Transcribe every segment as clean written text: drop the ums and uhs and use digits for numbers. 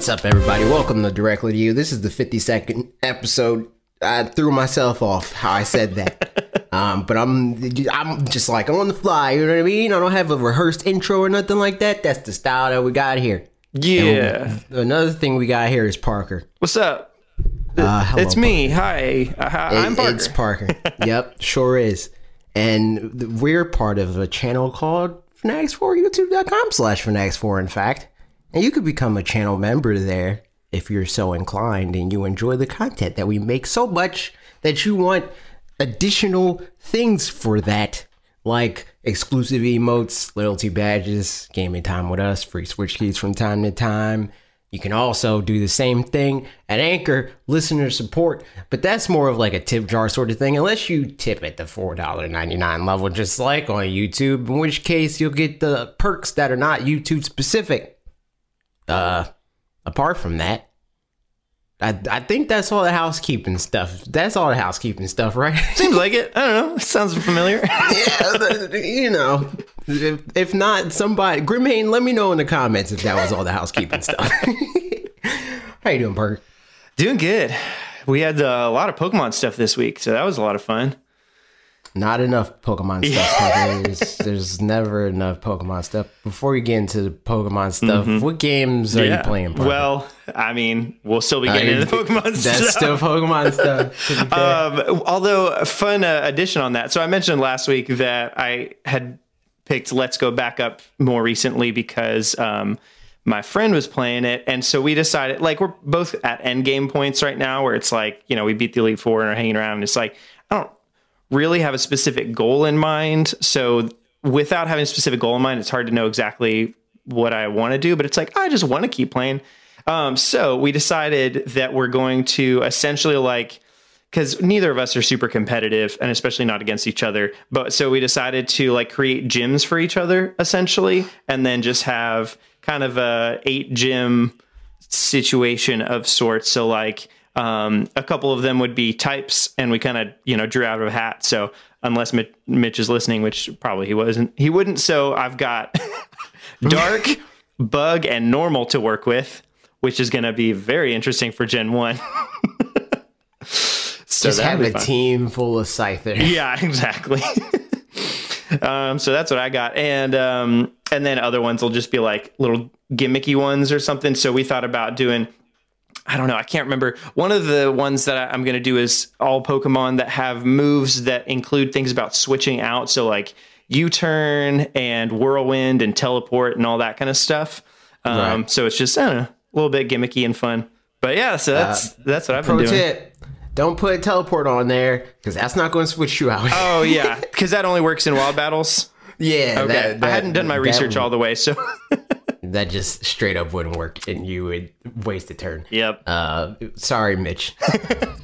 What's up, everybody? Welcome to Directly to You. This is the 52nd episode. I threw myself off how I said that. But I'm just like on the fly, you know what I mean? I don't have a rehearsed intro or nothing like that. That's the style that we got here. Yeah. And another thing we got here is Parker. What's up? Hello, it's me. Hi. I'm Parker. It's Parker. Yep, sure is. And we're part of a channel called Fanatix Four, youtube.com/Fanatix4, in fact. And you could become a channel member there if you're so inclined and you enjoy the content that we make so much that you want additional things for that, like exclusive emotes, loyalty badges, gaming time with us, free Switch keys from time to time. You can also do the same thing at Anchor, listener support, but that's more of like a tip jar sort of thing, unless you tip at the $4.99 level, just like on YouTube, in which case you'll get the perks that are not YouTube specific. Apart from that, I think that's all the housekeeping stuff. That's all the housekeeping stuff, right? Seems like it. I don't know. It sounds familiar. Yeah, you know. If not, somebody, Grimhane, let me know in the comments if that was all the housekeeping stuff. How you doing, Parker? Doing good. We had a lot of Pokemon stuff this week, so that was a lot of fun. Not enough Pokemon stuff. There's never enough Pokemon stuff. Before we get into the Pokemon stuff, what games are you playing, Parker? Well, I mean, we'll still be getting into the Pokemon stuff. That's still Pokemon stuff. Although, a fun addition on that. So I mentioned last week that I had picked Let's Go Back Up more recently because my friend was playing it. And so we decided, like, we're both at end game points right now where it's like, you know, we beat the Elite Four and are hanging around. And it's like, I don't really have a specific goal in mind. So without having a specific goal in mind, it's hard to know exactly what I want to do, but it's like, I just want to keep playing. So we decided that we're going to essentially, like, because neither of us are super competitive and especially not against each other. But so we decided to like create gyms for each other essentially, and then just have kind of a 8 gym situation of sorts. So like, a couple of them would be types, and we kind of, you know, drew out of a hat. So unless Mitch is listening, which probably he wouldn't. So I've got dark, bug, and normal to work with, which is going to be very interesting for Gen 1. So just have a team full of Scyther. Yeah, exactly. So that's what I got. And then other ones will just be like little gimmicky ones or something. So we thought about doing, I don't know, I can't remember. One of the ones that I'm going to do is all Pokemon that have moves that include things about switching out. So like U-turn and whirlwind and teleport and all that kind of stuff. Right. So it's just, I don't know, a little bit gimmicky and fun. But yeah, so that's what I've been doing. Pro tip, don't put teleport on there because that's not going to switch you out. Oh, yeah, because that only works in wild battles. Yeah. Okay. I hadn't done my research all the way, so... That just straight up wouldn't work, and you would waste a turn. Yep. Sorry, Mitch. So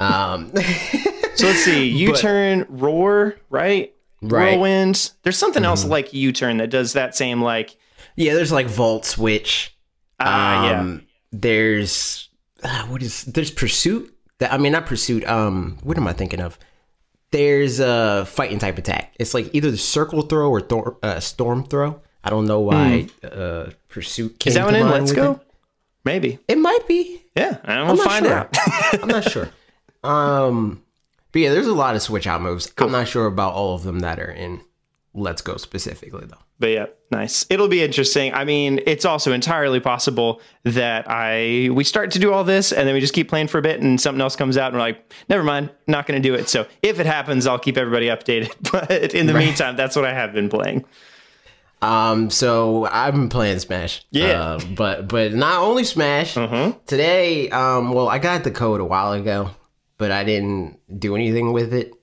let's see. U-turn, roar, right? Whirlwind. There's something else like U-turn that does that same like. Yeah, there's like Volt Switch. Yeah. There's there's Pursuit. Not Pursuit. What am I thinking of? There's a fighting type attack. It's like either the Circle Throw or Storm Throw. I don't know why Pursuit came to mind. Is that one in Let's Go? Maybe. It might be. Yeah, I'm gonna find out. I'm not sure. But yeah, there's a lot of switch out moves. Cool. I'm not sure about all of them that are in Let's Go specifically, though. But yeah, nice. It'll be interesting. I mean, it's also entirely possible that we start to do all this and then we just keep playing for a bit and something else comes out and we're like, never mind, not going to do it. So if it happens, I'll keep everybody updated. But in the meantime, that's what I have been playing. So I've been playing Smash. Yeah. But not only Smash. Today, I got the code a while ago, but I didn't do anything with it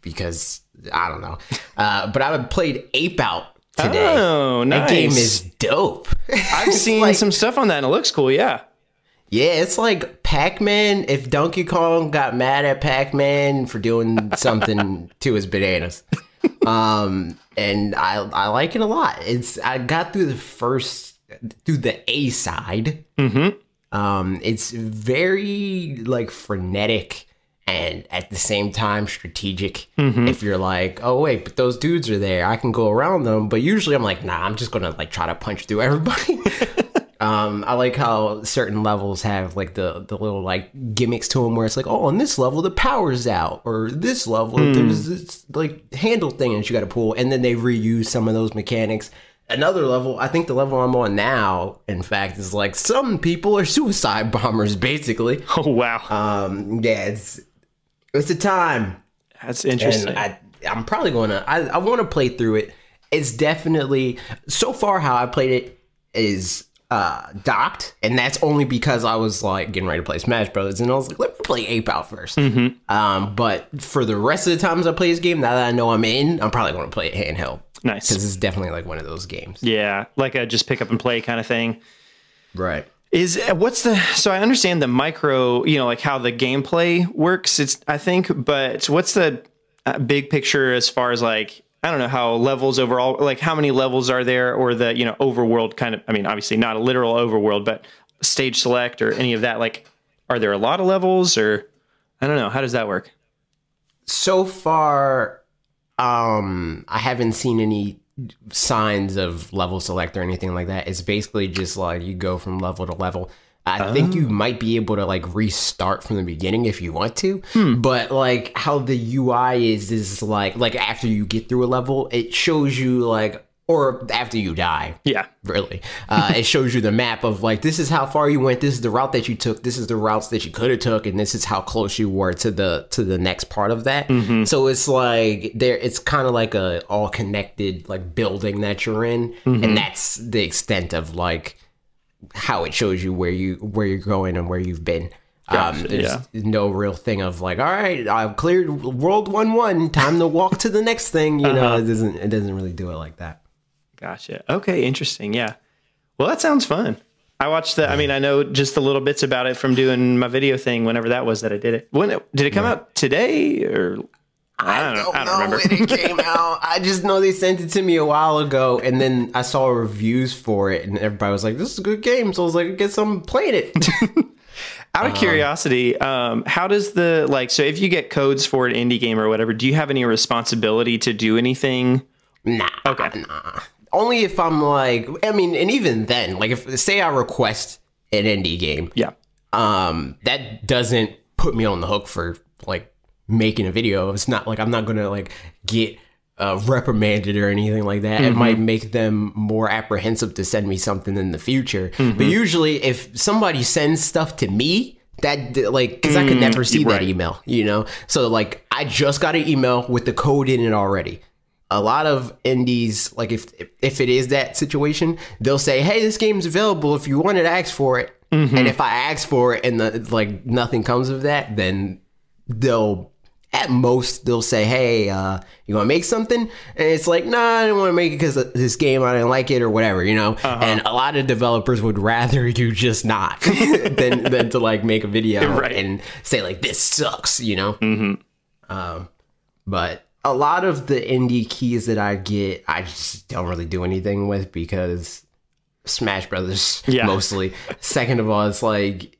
because I don't know. But I played Ape Out today. Oh, nice. That game is dope. I've seen some stuff on that and it looks cool, yeah. Yeah, it's like Pac-Man if Donkey Kong got mad at Pac-Man for doing something to his bananas. And I like it a lot. I got through the A side. It's very like frenetic and at the same time strategic. If you're like, oh wait, but those dudes are there, I can go around them. But usually I'm like, nah, I'm just gonna like try to punch through everybody. I like how certain levels have like the little like gimmicks to them where it's like, oh, on this level the power's out, or this level there's this like handle thing that you got to pull, and then they reuse some of those mechanics. Another level, I think the level I'm on now, in fact, is like some people are suicide bombers, basically. Oh wow. Yeah, it's a time. That's interesting. And I'm probably gonna. I want to play through it. It's definitely, so far how I played it is docked, and that's only because I was like getting ready to play Smash Brothers, and I was like, let me play Ape out first. But for the rest of the times I play this game, now that I know I'm in, I'm probably going to play it handheld. Nice, because it's definitely like one of those games. Yeah, like a just pick up and play kind of thing. Right. So I understand the micro, like how the gameplay works. I think, but what's the big picture as far as like, I don't know how levels overall, like how many levels are there, or the, overworld kind of, I mean, obviously not a literal overworld, but stage select or any of that. Like, are there a lot of levels, or I don't know. How does that work? So far, I haven't seen any signs of level select or anything like that. It's basically just like you go from level to level. I think you might be able to like restart from the beginning if you want to, but like how the UI is like after you get through a level, it shows you like, or after you die. Yeah, really. It shows you the map of like, this is how far you went. This is the route that you took. This is the routes that you could have took. And this is how close you were to the next part of that. So it's like it's kind of like a all connected like building that you're in. And that's the extent of like how it shows you where you're going and where you've been. There's no real thing of like, all right, I've cleared world 1-1, time to walk to the next thing. It doesn't really do it like that. Gotcha. Okay, interesting. Yeah. Well, that sounds fun. I watched I mean, I know just the little bits about it from doing my video thing whenever that was that I did it. Did it come out today, or I don't know when it came out. I just know they sent it to me a while ago, and then I saw reviews for it, and everybody was like, "This is a good game." So I was like, "I guess I'm playing it." Out of curiosity, how does so if you get codes for an indie game or whatever, do you have any responsibility to do anything? Nah. Okay. Nah. Only if I'm like, I mean, and even then, like if say I request an indie game, that doesn't put me on the hook for like making a video. It's not like I'm not gonna like get reprimanded or anything like that. It might make them more apprehensive to send me something in the future. But usually if somebody sends stuff to me, that like, because I could never see that email, so like I just got an email with the code in it already. A lot of indies, like if it is that situation, they'll say, hey, this game's available if you wanted to ask for it. And if I ask for it and like nothing comes of that, then at most they'll say, hey, you want to make something? And it's like, nah, I didn't want to make it because of this game, I didn't like it or whatever, And a lot of developers would rather you just not than to like make a video and say like, this sucks, But a lot of the indie keys that I get, I just don't really do anything with because Smash Brothers mostly. Second of all, it's like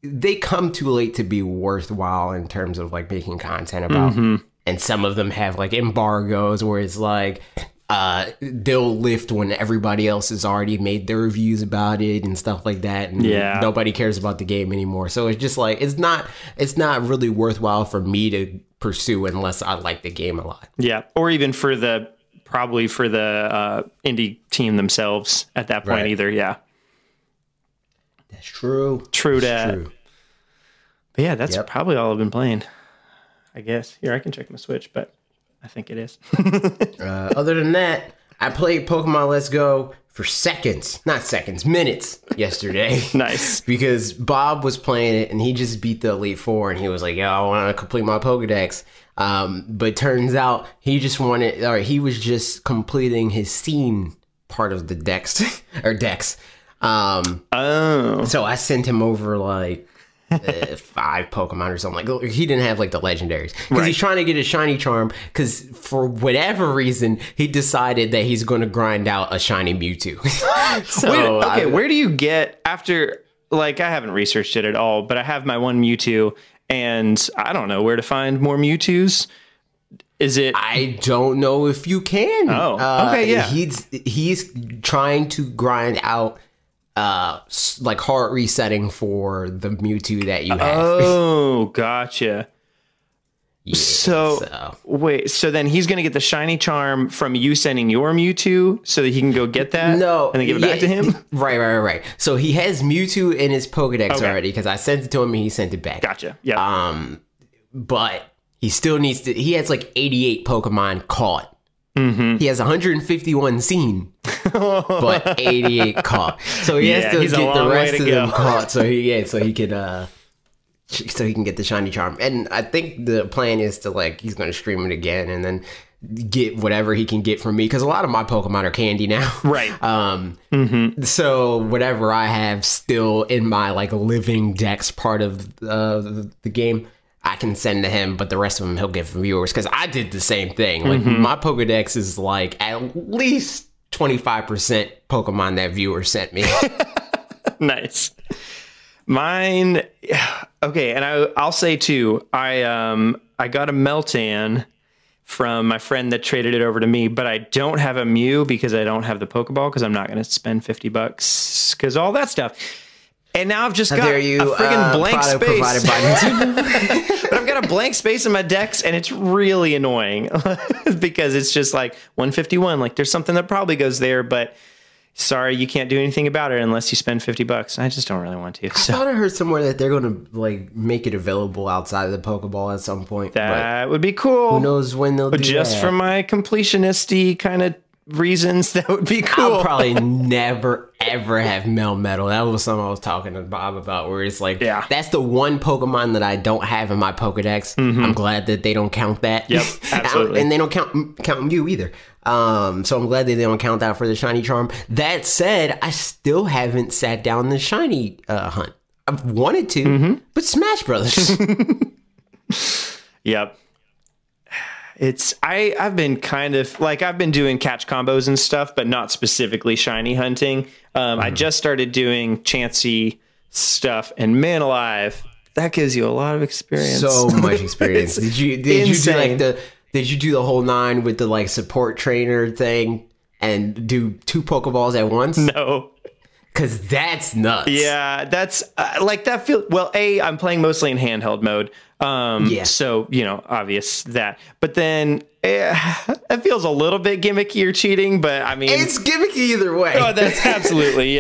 they come too late to be worthwhile in terms of like making content about. And some of them have like embargoes where it's like they'll lift when everybody else has already made their reviews about it and stuff like that, and nobody cares about the game anymore. So it's just like it's not really worthwhile for me to pursue unless I like the game a lot. Yeah, or even probably for the indie team themselves at that point either. Yeah, that's true. True that. But yeah, that's probably all I've been playing, I guess. Here, I can check my Switch, but I think it is. Other than that, I played Pokemon Let's Go for minutes yesterday. Nice. Because Bob was playing it and he just beat the Elite Four and he was like, yo, I want to complete my Pokedex. But turns out he was just completing his scene part of the dex. So I sent him over like 5 Pokemon or something. Like he didn't have like the legendaries because he's trying to get a shiny charm because for whatever reason he decided that he's going to grind out a shiny Mewtwo. So where do you get after, like, I haven't researched it at all, but I have my one Mewtwo and I don't know where to find more Mewtwo's. I don't know if you can. Oh, okay, yeah. He's trying to grind out like heart resetting for the Mewtwo that you have. Oh, gotcha. Yeah, so wait, so then he's gonna get the shiny charm from you sending your Mewtwo so that he can go get that? No, and then give it back to him? Right. So he has Mewtwo in his Pokedex already because I sent it to him and he sent it back. Gotcha. Yeah. But he still needs to. He has like 88 Pokemon caught. He has 151 seen, but 88 caught. So he has to get the rest of them caught. So he could. So he can get the shiny charm. And I think the plan is to like, he's going to stream it again and then get whatever he can get from me. Cause a lot of my Pokemon are candy now. Right. So whatever I have still in my like living dex part of the game, I can send to him, but the rest of them he'll get from viewers. Cause I did the same thing. Like my Pokedex is like at least 25% Pokemon that viewers sent me. Nice. Mine, okay, and I'll say too, I got a Meltan from my friend that traded it over to me, but I don't have a Mew because I don't have the Pokeball because I'm not going to spend $50 because all that stuff. And now I've just got a friggin' blank space. But I've got a blank space in my decks, and it's really annoying because it's just like 151. Like there's something that probably goes there, but sorry, you can't do anything about it unless you spend $50. I just don't really want to. So. I thought I heard somewhere that they're going to like make it available outside of the Pokeball at some point. That would be cool. Who knows when they'll do that? Just for my completionist-y kind of reasons, that would be cool. I'll probably never, ever have Melmetal. That was something I was talking to Bob about, where it's like, that's the one Pokemon that I don't have in my Pokedex. I'm glad that they don't count that. Yep, absolutely. And they don't count you either. So I'm glad that they don't count that for the shiny charm. That said, I still haven't sat down the shiny hunt. I've wanted to, but Smash Brothers. Yep. I've been kind of like, I've been doing catch combos and stuff, but not specifically shiny hunting. I just started doing Chansey stuff, and man alive, that gives you a lot of experience. So much experience. Did you do the whole 9 with the like support trainer thing and do 2 Pokeballs at once? No. Cause that's nuts. Yeah, that's like that feel. Well, I'm playing mostly in handheld mode. So obvious that. But then it feels a little bit gimmicky or cheating. But I mean, it's gimmicky either way. Oh, that's absolutely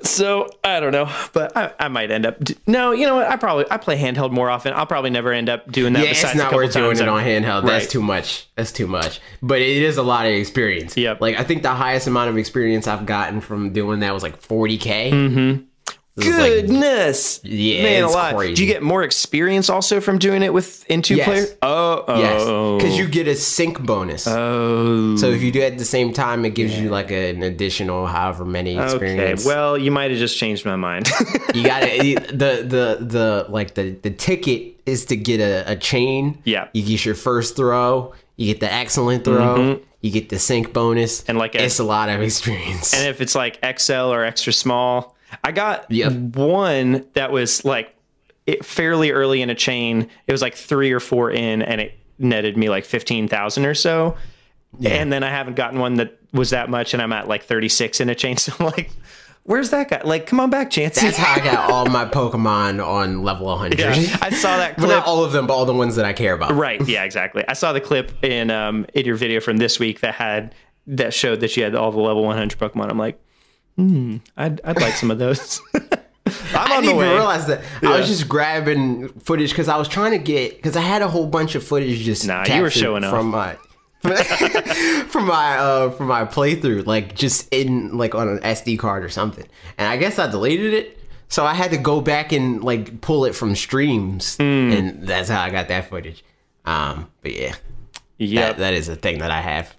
So I don't know, but I might end up. No, you know what? I play handheld more often. I'll probably never end up doing that. Yeah, it's not worth doing it on handheld. That's too much. That's too much. But it is a lot of experience. Yep. Like I think the highest amount of experience I've gotten from doing that was like 40K. Goodness. Like, yeah, man, it's a lot. crazy. Do you get more experience also from doing it in 2 players? Yes, because you get a sync bonus. Oh, so if you do it at the same time, it gives you like an additional however many experience. Okay, well, you might have just changed my mind. You got the ticket is to get a chain. Yeah, you get your first throw, you get the excellent throw. You get the sync bonus, and like it's a lot of experience. And if it's like XL or extra small. I got one that was like fairly early in a chain. It was like 3 or 4 in, and it netted me like 15,000 or so. Yeah. And then I haven't gotten one that was that much, and I'm at like 36 in a chain. So I'm like, where's that guy? Like, come on back, Chansey. That's how I got all my Pokemon on level 100. Yeah, I saw that clip. But not all of them, but all the ones that I care about. Right. Yeah, exactly. I saw the clip in your video from this week that showed that you had all the level 100 Pokemon. I'm like, I'd like some of those. I didn't even realize that. Yeah. I was just grabbing footage because I was trying to because I had a whole bunch of footage just you were showing off from my from my playthrough, like just in like on an SD card or something. And I guess I deleted it, so I had to go back and like pull it from streams, and that's how I got that footage. But yeah, that is a thing that I have.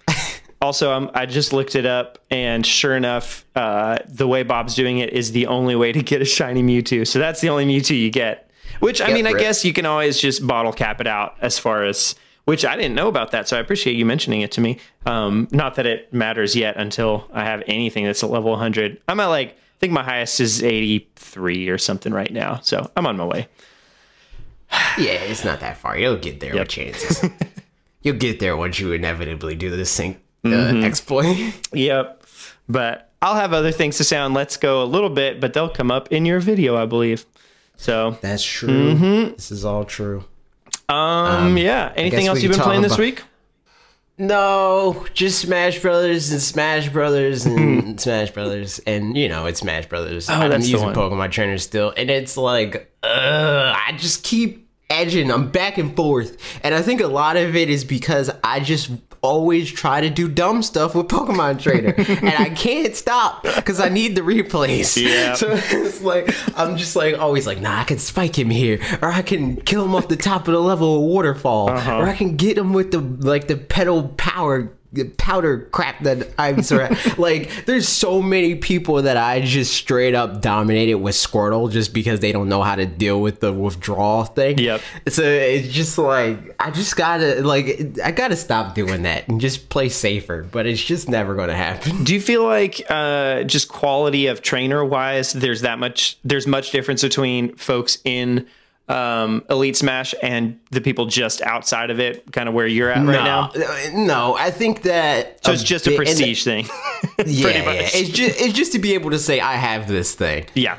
Also, I just looked it up, and sure enough, the way Bob's doing it is the only way to get a shiny Mewtwo. So that's the only Mewtwo you get. Which, I mean, I guess you can always just bottle cap it out as far as... Which I didn't know about that, so I appreciate you mentioning it to me. Not that it matters yet until I have anything that's at level 100. I'm at like... I think my highest is 83 or something right now. So I'm on my way. Yeah, it's not that far. You'll get there with chances. You'll get there once you inevitably do the sync exploit. Yep. But I'll have other things to say on Let's Go a little bit, but they'll come up in your video, I believe. So that's true. This is all true. Yeah. Anything else you've been playing this week? No, just Smash Brothers and Smash Brothers and Smash Brothers, and it's Smash Brothers. I'm using Pokemon Trainer still, and it's like, I just keep edging. I'm back and forth, and I think a lot of it is because I just always try to do dumb stuff with Pokemon Trainer, and I can't stop because I need the replays. Yeah. So it's like I'm just like always like, nah, I can spike him here, or I can kill him off the top of the level of waterfall, or I can get him with the pedal powder crap that I'm like. There's so many people that I just straight up dominated with Squirtle just because they don't know how to deal with the withdrawal thing. Yep. So it's just like I gotta stop doing that and just play safer, but it's just never gonna happen. Do you feel like just quality of trainer wise there's much difference between folks in Elite Smash and the people just outside of it, kind of where you're at right now? No, I think that so it's just a prestige thing. Yeah, it's just to be able to say I have this thing. Yeah.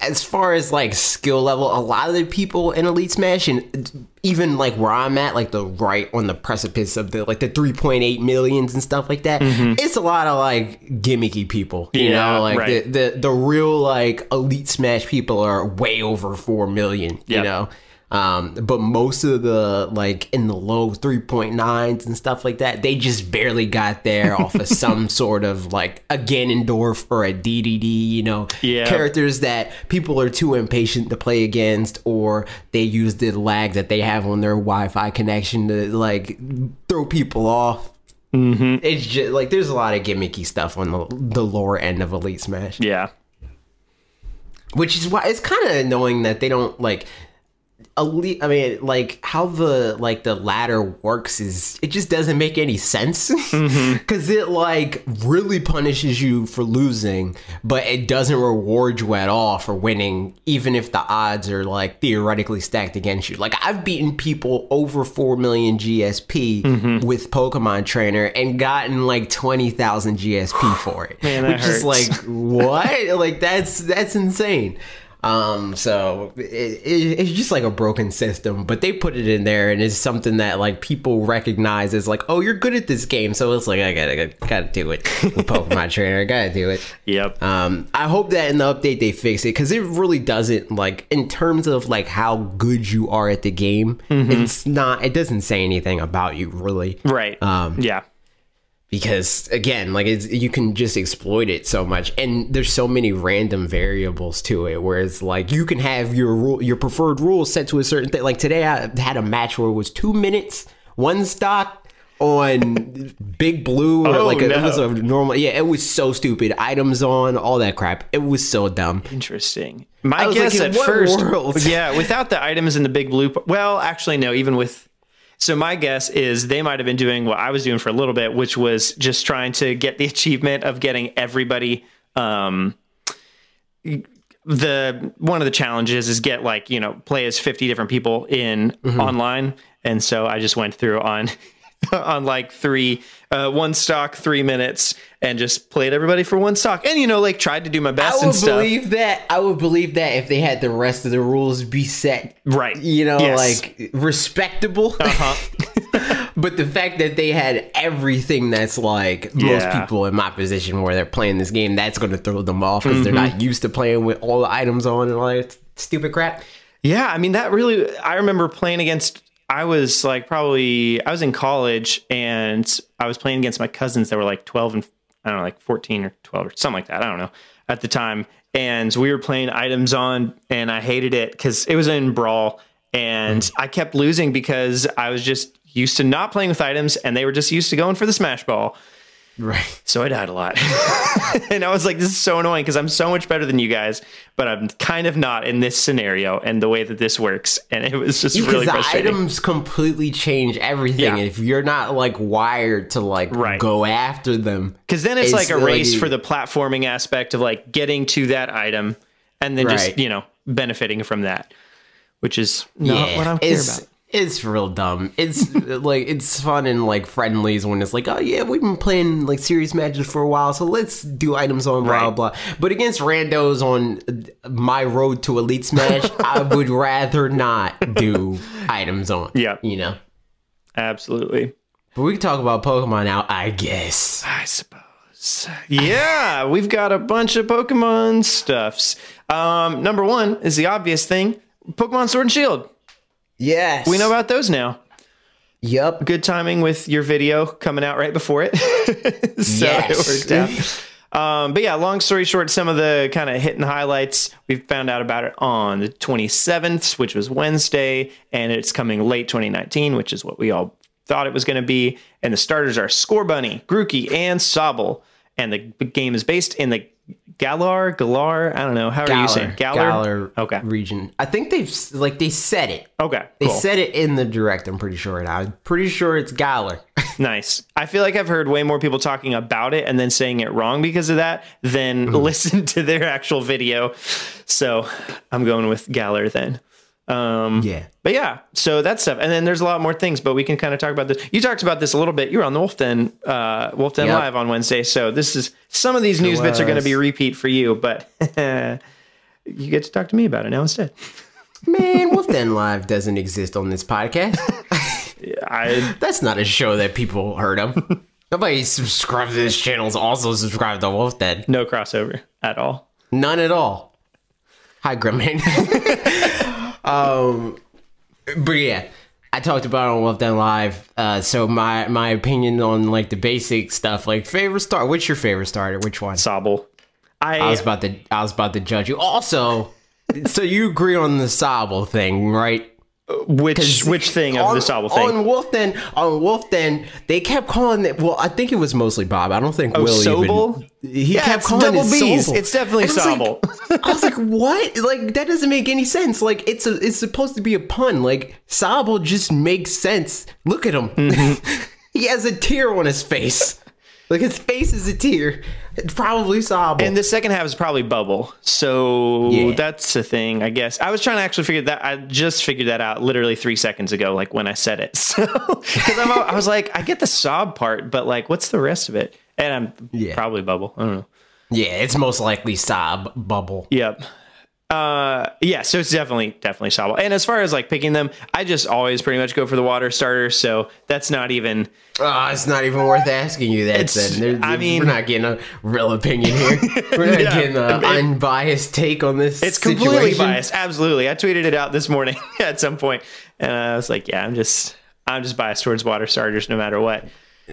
As far as like skill level, a lot of the people in Elite Smash, and even like where I'm at, like the right on the precipice of the 3.8 millions and stuff like that, it's a lot of like gimmicky people, you know, like right. the real like Elite Smash people are way over 4 million, you know. But most of the like in the low 3.9s and stuff like that, they just barely got there off of some sort of like a Ganondorf or a DDD, characters that people are too impatient to play against, or they use the lag that they have on their Wi-Fi connection to like throw people off. It's just like there's a lot of gimmicky stuff on the lower end of Elite Smash. Yeah, which is why it's kind of annoying that they don't like. Elite, I mean, like how the ladder works is it just doesn't make any sense because it like really punishes you for losing, but it doesn't reward you at all for winning, even if the odds are like theoretically stacked against you. Like I've beaten people over 4 million GSP with Pokemon Trainer and gotten like 20,000 GSP for it. Man, which hurts. Is like what? Like that's insane. So it's just like a broken system, but they put it in there and it's something that like people recognize as like, oh, you're good at this game. So it's like, I gotta do it with Pokemon Trainer. I gotta do it. Yep. I hope that in the update they fix it, because it really doesn't, like, in terms of like how good you are at the game, it doesn't say anything about you really. Right. Yeah. Because again, like you can just exploit it so much, and there's so many random variables to it. Where it's like you can have your preferred rules set to a certain thing. Like today, I had a match where it was 2 minutes, one stock on Big Blue, or it was a normal. Yeah, it was so stupid. Items on all that crap. It was so dumb. Interesting. My guess at first, yeah, without the items in the Big Blue. Well, actually, no. Even with. So my guess is they might have been doing what I was doing for a little bit, which was just trying to get the achievement of getting everybody. One of the challenges is get play as 50 different people in online. And so I just went through on like one stock, 3 minutes, and just played everybody for one stock, and tried to do my best and stuff. I would believe that if they had the rest of the rules be set right, like respectable. But the fact that they had everything that's like most people in my position where they're playing this game, that's going to throw them off because they're not used to playing with all the items on and all that stupid crap. Yeah, I mean, I remember playing against. I was in college, and I was playing against my cousins that were like 12 and I don't know, like 14 or 12 or something like that. I don't know at the time. And we were playing items on, and I hated it because it was in Brawl, and I kept losing because I was just used to not playing with items, and they were just used to going for the smash ball. Right. So I died a lot. And I was like, this is so annoying because I'm so much better than you guys, but I'm kind of not in this scenario and the way that this works. And it was just really frustrating. The items completely change everything. Yeah. If you're not like wired to like go after them. Because then it's like a race for the platforming aspect of like getting to that item and then just, benefiting from that, which is not what I'm care about. It's real dumb. It's like it's fun and like friendlies when it's like, oh yeah, we've been playing like serious matches for a while, so let's do items on blah blah. But against randos on my road to Elite Smash, I would rather not do items on. Yeah, you know, absolutely. But we can talk about Pokemon now, I guess. I suppose. Yeah, we've got a bunch of Pokemon stuffs. Number one is the obvious thing: Pokemon Sword and Shield. Yes. We know about those now. Yep. Good timing with your video coming out right before it. So yes. It worked out. But yeah, long story short, some of the kind of hidden highlights, we found out about it on the 27th, which was Wednesday, and it's coming late 2019, which is what we all thought it was going to be. And the starters are Scorbunny, Grookey, and Sobble. And the game is based in the Galar, I don't know. How are you saying? Galar okay. region. I think they said it. Okay. They said it in the direct, I'm pretty sure. And I'm pretty sure it's Galar. Nice. I feel like I've heard way more people talking about it and then saying it wrong because of that than listen to their actual video. So I'm going with Galar then. Yeah. But yeah, so that's stuff. And then there's a lot more things, but we can kind of talk about this. You talked about this a little bit. You were on the Wolf Den Live on Wednesday. So this is some of these news bits are going to be repeat for you, but you get to talk to me about it now instead. Man, Wolf Den Live doesn't exist on this podcast. That's not a show that people heard of. Nobody subscribed to this channel is also subscribed to Wolf Den. No crossover at all. None at all. Hi, Grimman. But yeah, I talked about it on Wolf Den Live. So my opinion on like the basic stuff, like favorite start. What's your favorite starter? Which one? Sobble. I was about to judge you. Also, so you agree on the Sobble thing, right? Which thing of the Sobble thing? On Wolf Den, they kept calling it. Well, I think it was mostly Bob. I don't think Will Sobble? Even. He kept calling it Sobble. It's definitely Sobble. I was like, what? Like that doesn't make any sense. Like it's supposed to be a pun. Like Sobble just makes sense. Look at him. He has a tear on his face. Like his face is a tear. It's probably Sobble. And the second half is probably Bubble. So that's the thing, I guess. I was trying to actually figure that. I just figured that out literally 3 seconds ago, like when I said it. So because I was like, I get the sob part, but like, what's the rest of it? And I'm probably Bubble. I don't know. Yeah, it's most likely Sob Bubble. Yep. Yeah, so it's definitely Sobble. And as far as like picking them, I just always pretty much go for the water starter. So that's not even. It's not even worth asking you that. We're not getting a real opinion here. We're not getting an unbiased take on this. It's completely biased. Absolutely. I tweeted it out this morning at some point, and I was like, yeah, I'm just biased towards water starters no matter what.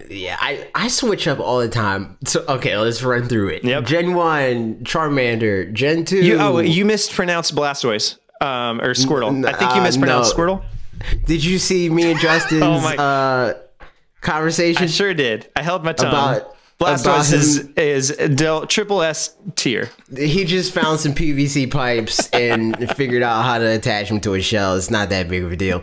Yeah, I switch up all the time. So okay, let's run through it. Yep. Gen 1, Charmander. Gen 2. You mispronounced Blastoise or Squirtle. I think you mispronounced Squirtle. Did you see me and Justin's conversation? I sure did. I held my tongue. Blastoise is triple S tier. He just found some PVC pipes and figured out how to attach them to a shell. It's not that big of a deal.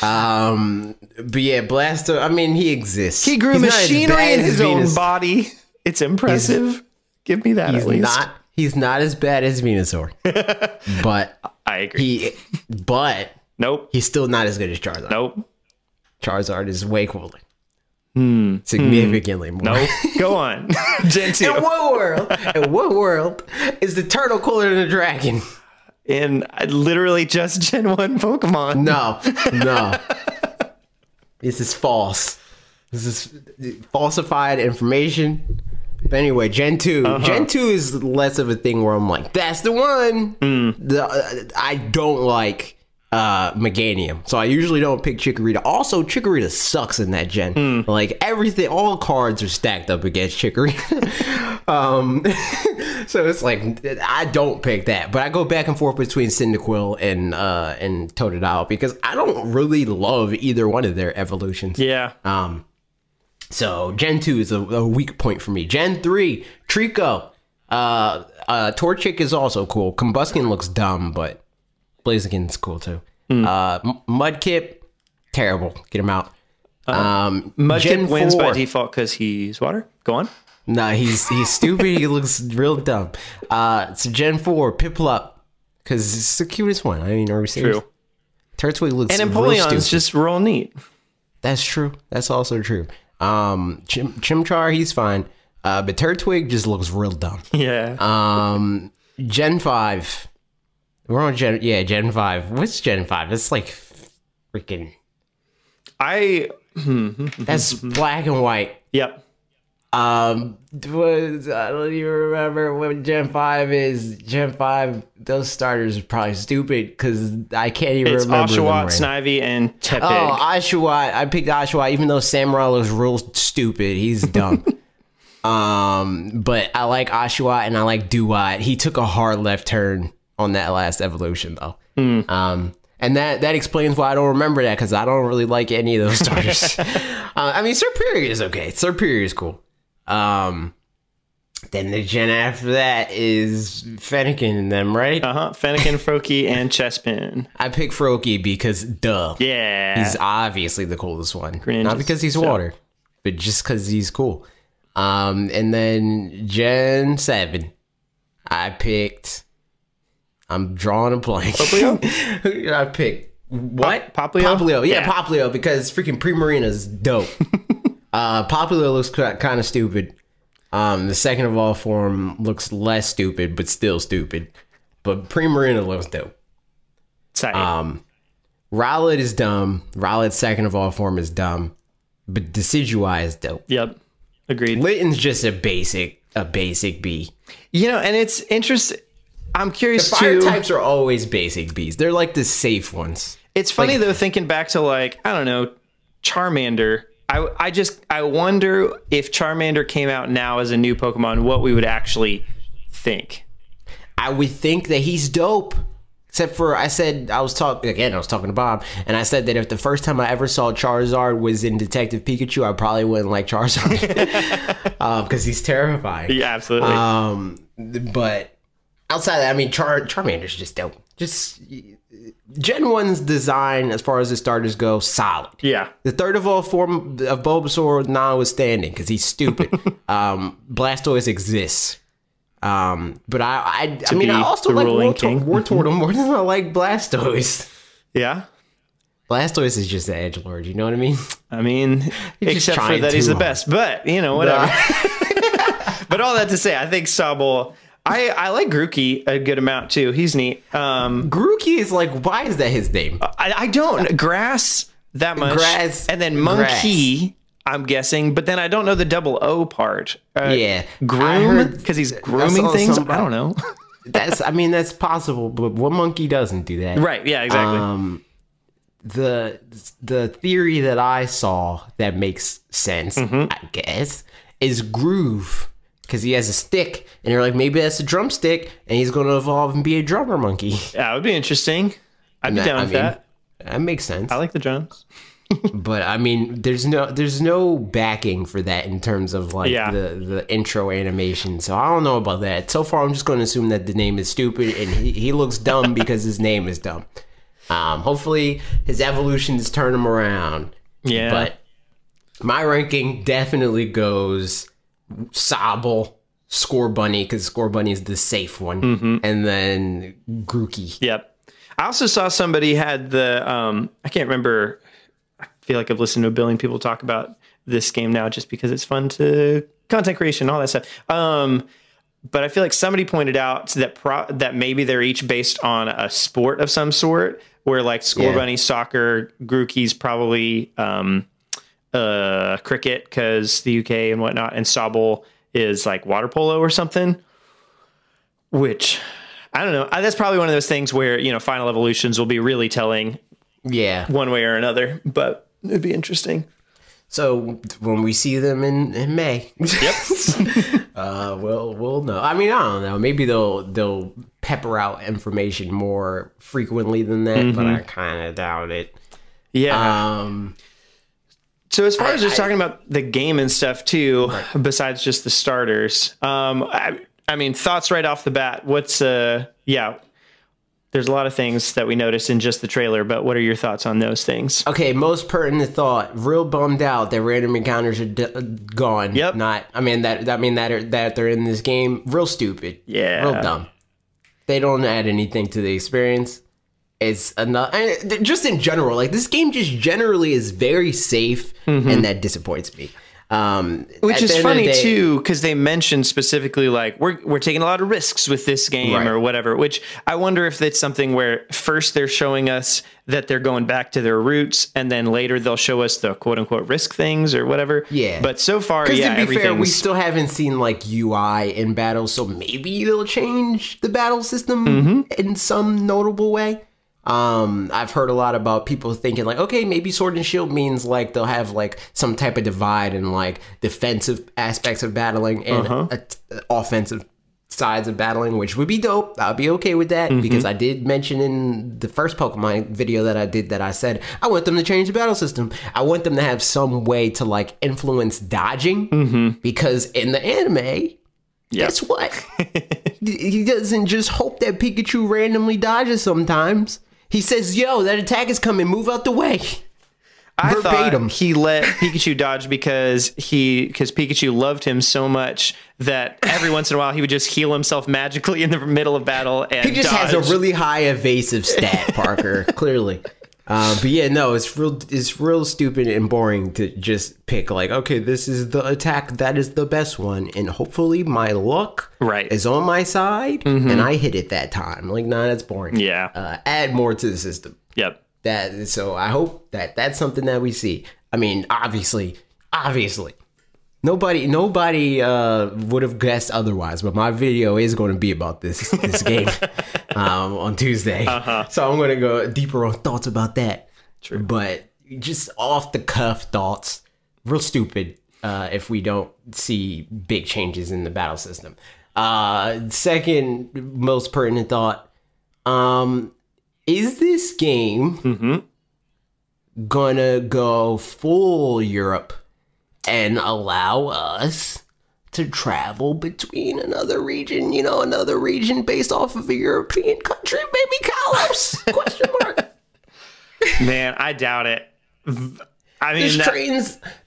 But yeah, Blasto, I mean, he exists. He grew machinery in his own body. It's impressive. Give me that at least. He's not as bad as Venusaur. But I agree. Nope. He's still not as good as Charizard. Nope. Charizard is way cooler. Significantly more. Nope. Go on. Gen 2. In what world is the turtle cooler than a dragon? In literally just Gen 1 Pokemon. No. This is false. This is falsified information. But anyway, Gen 2. Gen 2 is less of a thing where I'm like, that's the one. I don't like Meganium. So I usually don't pick Chikorita. Also, Chikorita sucks in that gen. Like everything, all cards are stacked up against Chikorita. So it's like I don't pick that, but I go back and forth between Cyndaquil and Totodile because I don't really love either one of their evolutions. Yeah. So Gen 2 is a weak point for me. Gen 3, Trico. Torchic is also cool. Combuskin looks dumb, but Blaziken's cool too. Mudkip, terrible. Get him out. Mudkip wins by default because he's water. Go on. Nah, he's stupid. He looks real dumb. So Gen 4, Piplup, because it's the cutest one. I mean, are we serious? True. Turtwig looks And real Empoleon's stupid. just real neat. That's true. That's also true. Chimchar, he's fine. But Turtwig just looks real dumb. Yeah. Gen 5. We're on Gen 5. What's Gen 5? It's like freaking... That's black and white. Yep. I don't even remember what Gen 5 is. Gen 5, those starters are probably stupid because I can't even remember them Oshawott, right. Snivy, and Tepig. Oh, Oshawott. I picked Oshawott even though Samurai looks real stupid. He's dumb. But I like Oshawott and I like Duat. He took a hard left turn on that last evolution though. And that explains why I don't remember that because I don't really like any of those starters. I mean, Serperior is okay. Serperior is cool. Then the gen after that is Fennekin and them, right? Fennekin, Froakie, and Chespin. I picked Froakie because duh. Yeah. He's obviously the coolest one. Greninjas, Not because he's water, but just because he's cool. And then Gen 7, I picked... I'm drawing a blank. Poplio? I picked... What? Poplio? Poplio. Yeah, Poplio, because freaking Primarina's dope. Poplio looks kind of stupid. The second evolved form looks less stupid, but still stupid. But Primarina looks dope. Rowlet is dumb. Rowlet's second evolved form is dumb. But Decidueye is dope. Yep. Agreed. Litten's just a basic B. You know, and it's interesting. I'm curious The fire too. types are always basic Bs. They're like the safe ones. It's funny though, thinking back to like, I don't know, Charmander. I wonder if Charmander came out now as a new Pokemon, what we would actually think. I would think that he's dope. Except for I was talking to Bob, and I said that if the first time I ever saw Charizard was in Detective Pikachu, I probably wouldn't like Charizard because he's terrifying. Yeah, absolutely. But outside of that, I mean, Charmander's just dope. Just Gen 1's design, as far as the starters go, solid. Yeah. The third evolved form of Bulbasaur notwithstanding, because he's stupid. Blastoise exists. But I mean, I also like Wartortle more than I like Blastoise. Yeah. Blastoise is just the edgelord, you know what I mean? I mean, except for that he's the best. But, you know, whatever. But all that to say, I think Sobble... I like Grookey a good amount too. He's neat. Grookey is like, why is that his name? I don't grass that much. Grass, and then monkey, I'm guessing, but then I don't know the double O part. Yeah, groom because he's grooming things. I don't know. That's possible, but one monkey doesn't do that. Right? Yeah, exactly. The theory that I saw that makes sense, I guess, is Groove. Because he has a stick, and you're like, maybe that's a drumstick, and he's going to evolve and be a drummer monkey. That would be interesting. I'd be down with that. That makes sense. I like the drums. But I mean, there's no backing for that in terms of like the intro animation. So I don't know about that. So far, I'm just going to assume that the name is stupid, and he looks dumb because his name is dumb. Hopefully, his evolutions turn him around. Yeah. But my ranking definitely goes Sobble, Scorbunny, because Scorbunny is the safe one, and then Grookey. Yep. I also saw somebody had the I can't remember. I feel like I've listened to a billion people talk about this game now just because it's fun to content creation, all that stuff. But I feel like somebody pointed out that maybe they're each based on a sport of some sort, where like Scorbunny soccer, Grookey's probably cricket because the UK and whatnot, and Sobble is like water polo or something, which I don't know. That's probably one of those things where, you know, final evolutions will be really telling one way or another, but it'd be interesting. So when we see them in May, we'll know. I mean, I don't know. Maybe they'll pepper out information more frequently than that, but I kind of doubt it. Yeah. So as far as just talking about the game and stuff too, besides just the starters, I mean, thoughts right off the bat. What's there's a lot of things that we noticed in just the trailer, but what are your thoughts on those things? Okay, most pertinent thought. Real bummed out that random encounters are gone. Yep. That they're in this game. Real stupid. Yeah. Real dumb. They don't add anything to the experience. is another. Just in general, like this game just generally is very safe, and that disappoints me. Which is funny too, because they mentioned specifically like we're taking a lot of risks with this game or whatever, which I wonder if it's something where first they're showing us that they're going back to their roots, and then later they'll show us the quote unquote risk things or whatever. Yeah. But so far, to be fair, we still haven't seen like UI in battle, so maybe they'll change the battle system in some notable way. I've heard a lot about people thinking like, okay, maybe Sword and Shield means like they'll have like some type of divide in like defensive aspects of battling and offensive sides of battling, which would be dope. I'll be okay with that because I did mention in the first Pokemon video that I did that I said I want them to change the battle system. I want them to have some way to like influence dodging because in the anime, guess what? He doesn't just hope that Pikachu randomly dodges sometimes. He says, yo, that attack is coming. Move out the way. I thought he let Pikachu dodge because Pikachu loved him so much that every once in a while he would just heal himself magically in the middle of battle and he just has a really high evasive stat, Parker, clearly. But yeah, no, it's real stupid and boring to just pick like, okay, this is the attack that is the best one, and hopefully my luck is on my side, and I hit it that time. Like, nah, that's boring. Yeah, add more to the system. Yep. So I hope that that's something that we see. I mean, obviously, nobody would have guessed otherwise. But my video is going to be about this game on Tuesday, so I'm going to go deeper on thoughts about that. True, but just off the cuff thoughts, real stupid. If we don't see big changes in the battle system. Second most pertinent thought. Is this game gonna go full Europe and allow us to travel between another region, another region based off of a European country? Maybe Kalos? Question mark. Man, I doubt it. I mean,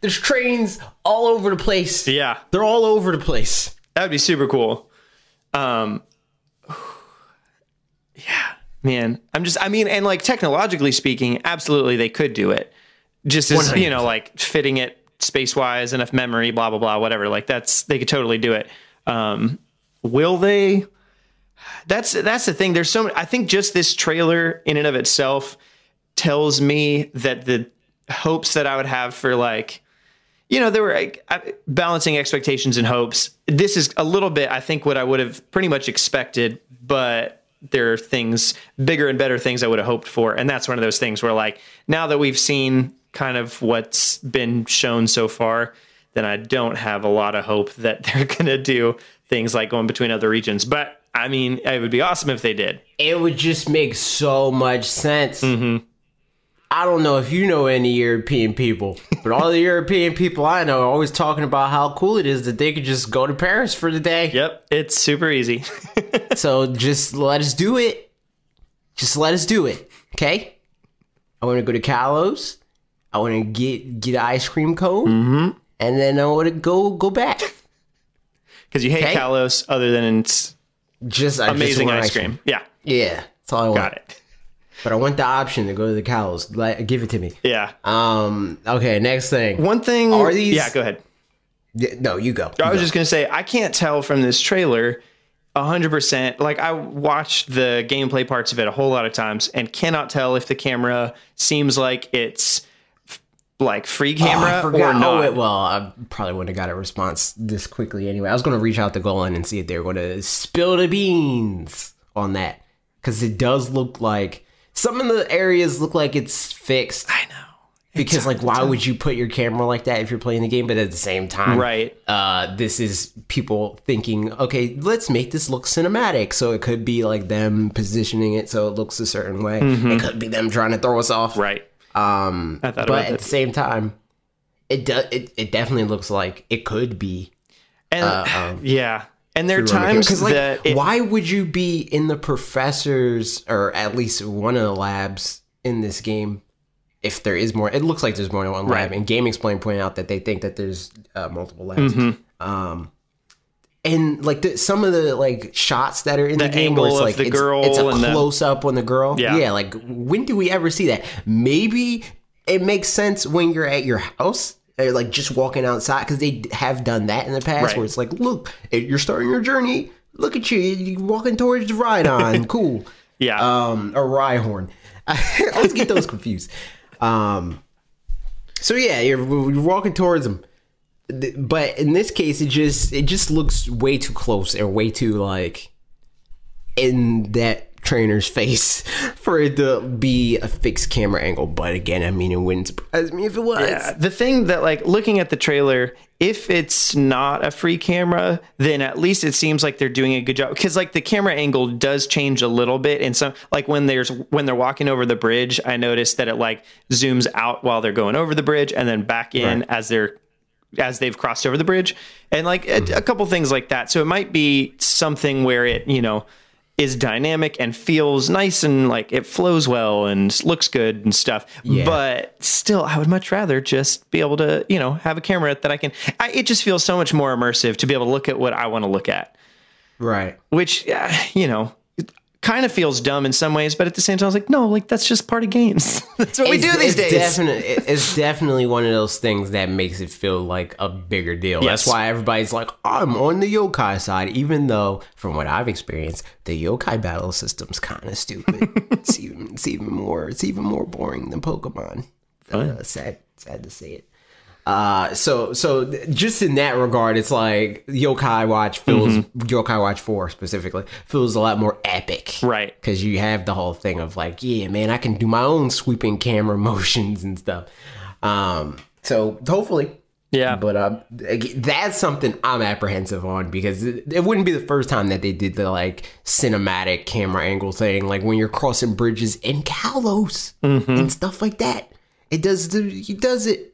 there's trains all over the place. Yeah. They're all over the place. That would be super cool. Yeah. Man, and like technologically speaking, absolutely they could do it. Just as, 100%. Like fitting it space-wise, enough memory, blah, blah, blah, whatever. Like they could totally do it. Will they? That's the thing. There's I think just this trailer in and of itself tells me that the hopes that I would have for like, there were balancing expectations and hopes. This is a little bit, I think, what I would have pretty much expected, but there are things, bigger and better things I would have hoped for. And that's one of those things where like, now that we've seen kind of what's been shown so far, then I don't have a lot of hope that they're going to do things like going between other regions. But I mean, it would be awesome if they did. It would just make so much sense. I don't know if you know any European people, but all the European people I know are always talking about how cool it is that they could just go to Paris for the day. Yep, it's super easy. So just let us do it. Just let us do it, okay? I want to go to Kalos. I want to get an ice cream cone, and then I want to go back. Because you hate Kalos, other than it's just amazing ice cream. Yeah, that's all I want. Got it. But I want the option to go to the Kalos. Like, give it to me. Yeah. Okay, next thing. One thing. Are these? Yeah, go ahead. No, you go. I was just going to say, I can't tell from this trailer 100%. Like, I watched the gameplay parts of it a whole lot of times and cannot tell if the camera seems like it's like free camera or not. Well, I probably wouldn't have got a response this quickly anyway. I was going to reach out to Golan and see if they were going to spill the beans on that. Because it does look like some of the areas look like it's fixed. I know. Because like, why would you put your camera like that if you're playing the game? But at the same time, this is people thinking, okay, let's make this look cinematic. So it could be like them positioning it so it looks a certain way. It could be them trying to throw us off. Right. But at the same time, it definitely looks like it could be. And yeah. And there are times that why would you be in the professor's, or at least one of the labs in this game, if there is more? It looks like there's more than one lab. And Game Explain pointed out that they think that there's multiple labs. And like some of the like shots that are in the game where it's like the girl it's a and close up on the girl. Yeah. Like when do we ever see that? Maybe it makes sense when you're at your house, or like just walking outside, because they have done that in the past, right. where it's like, look, you're starting your journey. Look at you, you're walking towards the Rhydon. Cool. Yeah. Or Rhyhorn. I always get those confused. So yeah, you're walking towards them. But in this case, it just looks way too close, or way too like in that trainer's face for it to be a fixed camera angle. But again, I mean, it wouldn't surprise me if it was. Yeah, the thing that, like, looking at the trailer, if it's not a free camera, then at least it seems like they're doing a good job, because like the camera angle does change a little bit. And some, like when they're walking over the bridge, I noticed that it like zooms out while they're going over the bridge and then back in as they've crossed over the bridge, and like a couple things like that. So it might be something where it, is dynamic and feels nice and like it flows well and looks good and stuff. Yeah. But still, I would much rather just be able to, have a camera that it just feels so much more immersive to be able to look at what I want to look at. Right. Which, it kind of feels dumb in some ways, but at the same time, I was like, no, like that's just part of games. That's what we do these days. It's definitely one of those things that makes it feel like a bigger deal. Yes. That's why everybody's like, I'm on the yokai side, even though from what I've experienced, the yokai battle system's kind of stupid. it's even more boring than Pokemon. Sad to say it. So just in that regard, it's like Yokai Watch Yokai Watch 4 specifically feels a lot more epic, right? Because you have the whole thing of like, yeah, man, I can do my own sweeping camera motions and stuff. So hopefully, yeah. But that's something I'm apprehensive on, because it wouldn't be the first time that they did the like cinematic camera angle thing, like when you're crossing bridges in Kalos and stuff like that. He does it.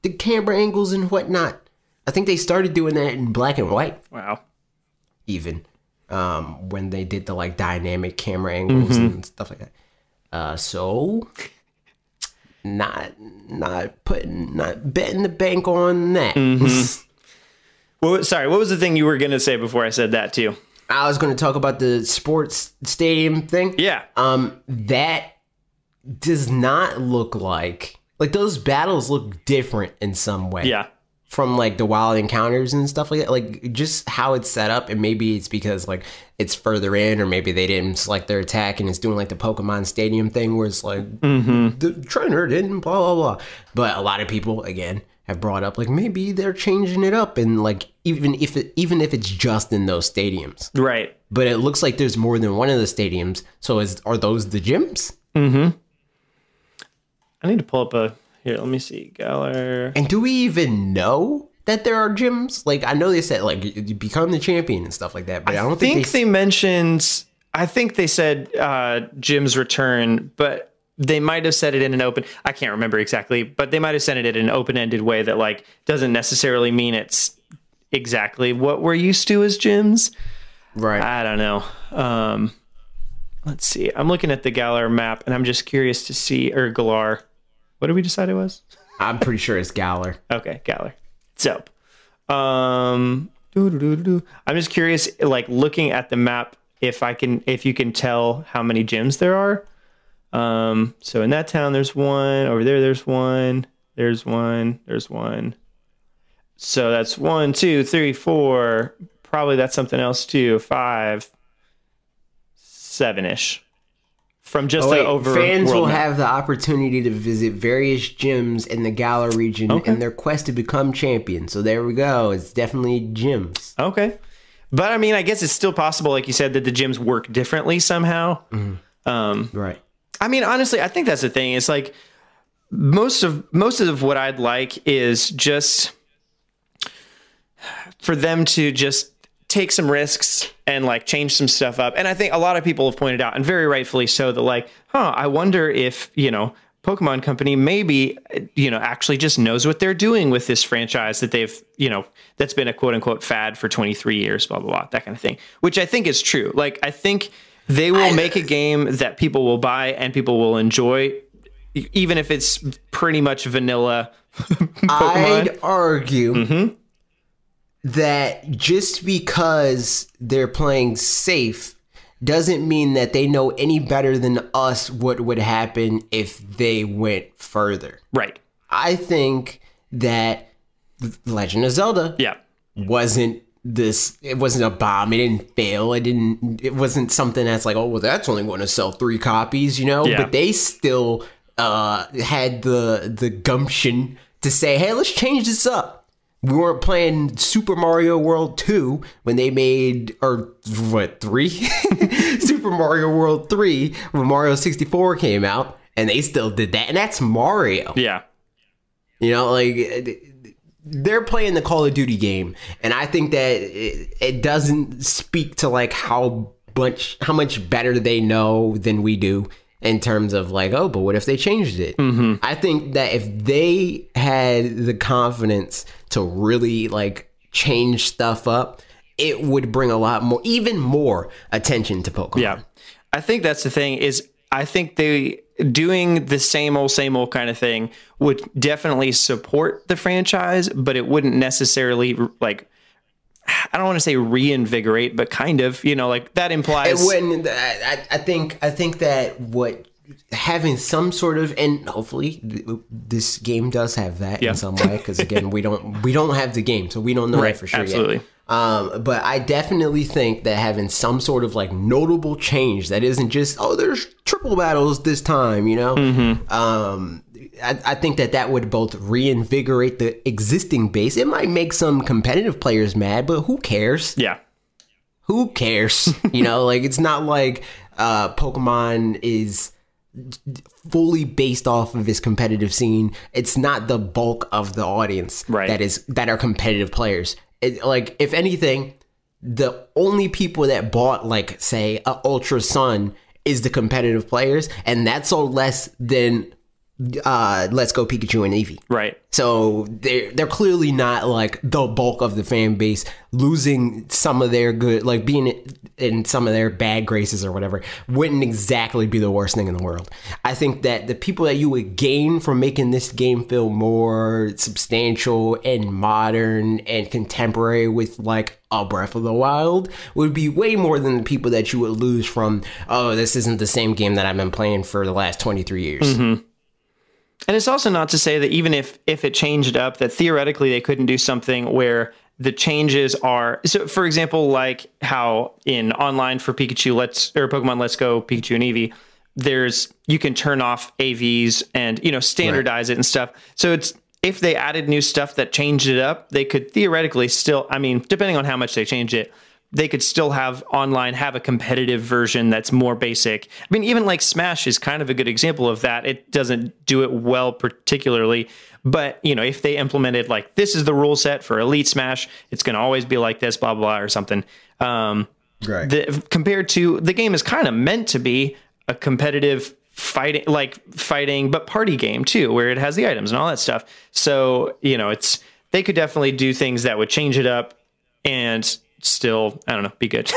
The camera angles and whatnot. I think they started doing that in black and white. Wow. Even when they did the like dynamic camera angles and stuff like that. So not betting the bank on that. Well, sorry, what was the thing you were gonna say before I said that to you? I was gonna talk about the sports stadium thing. Yeah. That does not look like those battles look different in some way. Yeah. From like the wild encounters and stuff like that. Like just how it's set up, and maybe it's because like it's further in, or maybe they didn't select their attack and it's doing like the Pokemon Stadium thing where it's like the trainer didn't blah blah blah. But a lot of people again have brought up like maybe they're changing it up, and like even if it's just in those stadiums. Right. But it looks like there's more than one of the stadiums. So are those the gyms? I need to pull up here, let me see. Galar. And do we even know that there are gyms? Like, I know they said, like, you become the champion and stuff like that, but I don't think they mentioned, I think they said gyms return, but they might have said it in an open, I can't remember exactly, but they might have said it in an open-ended way that, like, doesn't necessarily mean it's exactly what we're used to as gyms. Right. I don't know. Let's see. I'm looking at the Galar map, and I'm just curious to see, or Galar. What did we decide it was? I'm pretty sure it's Galar. Okay, Galar. So, I'm just curious, like looking at the map, if you can tell how many gyms there are. So in that town, there's one. Over there, there's one. There's one. There's one. So that's 1, 2, 3, 4. Probably that's something else too. 5, 7-ish. From just the over fans will map. have the opportunity to visit various gyms in the Galar region in their quest to become champion. So there we go. It's definitely gyms. Okay. But I mean, I guess it's still possible, like you said, that the gyms work differently somehow. Right. I mean, honestly, I think that's the thing. It's like most of what I'd like is just for them to just take some risks and like change some stuff up. And I think a lot of people have pointed out, and very rightfully so, that like, I wonder if, Pokemon Company maybe, actually just knows what they're doing with this franchise that they've, that's been a quote unquote fad for 23 years, blah, blah, blah, that kind of thing, which I think is true. Like, I think they will make a game that people will buy and people will enjoy, even if it's pretty much vanilla Pokemon. I'd argue that just because they're playing safe doesn't mean that they know any better than us what would happen if they went further. Right. I think that Legend of Zelda wasn't this, it wasn't a bomb, it didn't fail, it wasn't something that's like, oh well, that's only going to sell 3 copies, you know. But they still had the gumption to say, hey, let's change this up. We weren't playing Super Mario World 2 when they made, or what, 3? Super Mario World 3 when Mario 64 came out, and they still did that, and that's Mario. Yeah. You know, like, they're playing the Call of Duty game, and I think that it doesn't speak to, like, how much better they know than we do in terms of, like, oh, but what if they changed it? I think that if they had the confidence to really, like, change stuff up, it would bring a lot more, even more attention to Pokemon. Yeah. I think that's the thing, is I think they doing the same old kind of thing would definitely support the franchise, but it wouldn't necessarily, like, I don't want to say reinvigorate, but kind of, you know, like that implies. It wouldn't. I think that what having some sort of, and hopefully this game does have that in some way, because again, we don't have the game, so we don't know that for sure yet. But I definitely think that having some sort of, like, notable change that isn't just, oh, there's triple battles this time, you know. I think that would both reinvigorate the existing base. It might make some competitive players mad, but who cares? Yeah. Who cares? You know, like, it's not like Pokemon is fully based off of this competitive scene. It's not the bulk of the audience that are competitive players. Like, if anything, the only people that bought, like, say, a Ultra Sun is the competitive players, and that's sold less than Let's Go Pikachu and Eevee. Right. So they're clearly not, like, the bulk of the fan base. Losing some of their good, like, being in some of their bad graces or whatever, wouldn't exactly be the worst thing in the world. I think that the people that you would gain from making this game feel more substantial and modern and contemporary with, like, a Breath of the Wild would be way more than the people that you would lose from, oh, this isn't the same game that I've been playing for the last 23 years. And it's also not to say that even if it changed up, that theoretically they couldn't do something where the changes are, so for example, like how in online for Pokemon Let's Go Pikachu and Eevee, you can turn off AVs and, you know, standardize it and stuff. So it's, if they added new stuff that changed it up, they could theoretically still, I mean, depending on how much they change it, they could still have a competitive version that's more basic. I mean, even like Smash is kind of a good example of that. It doesn't do it well particularly, but, you know, if they implemented, like, this is the rule set for Elite Smash, it's going to always be like this, blah, blah, blah, or something. Compared to, the game is kind of meant to be a competitive fighting, but party game too, where it has the items and all that stuff. So, you know, they could definitely do things that would change it up and still, I don't know, be good.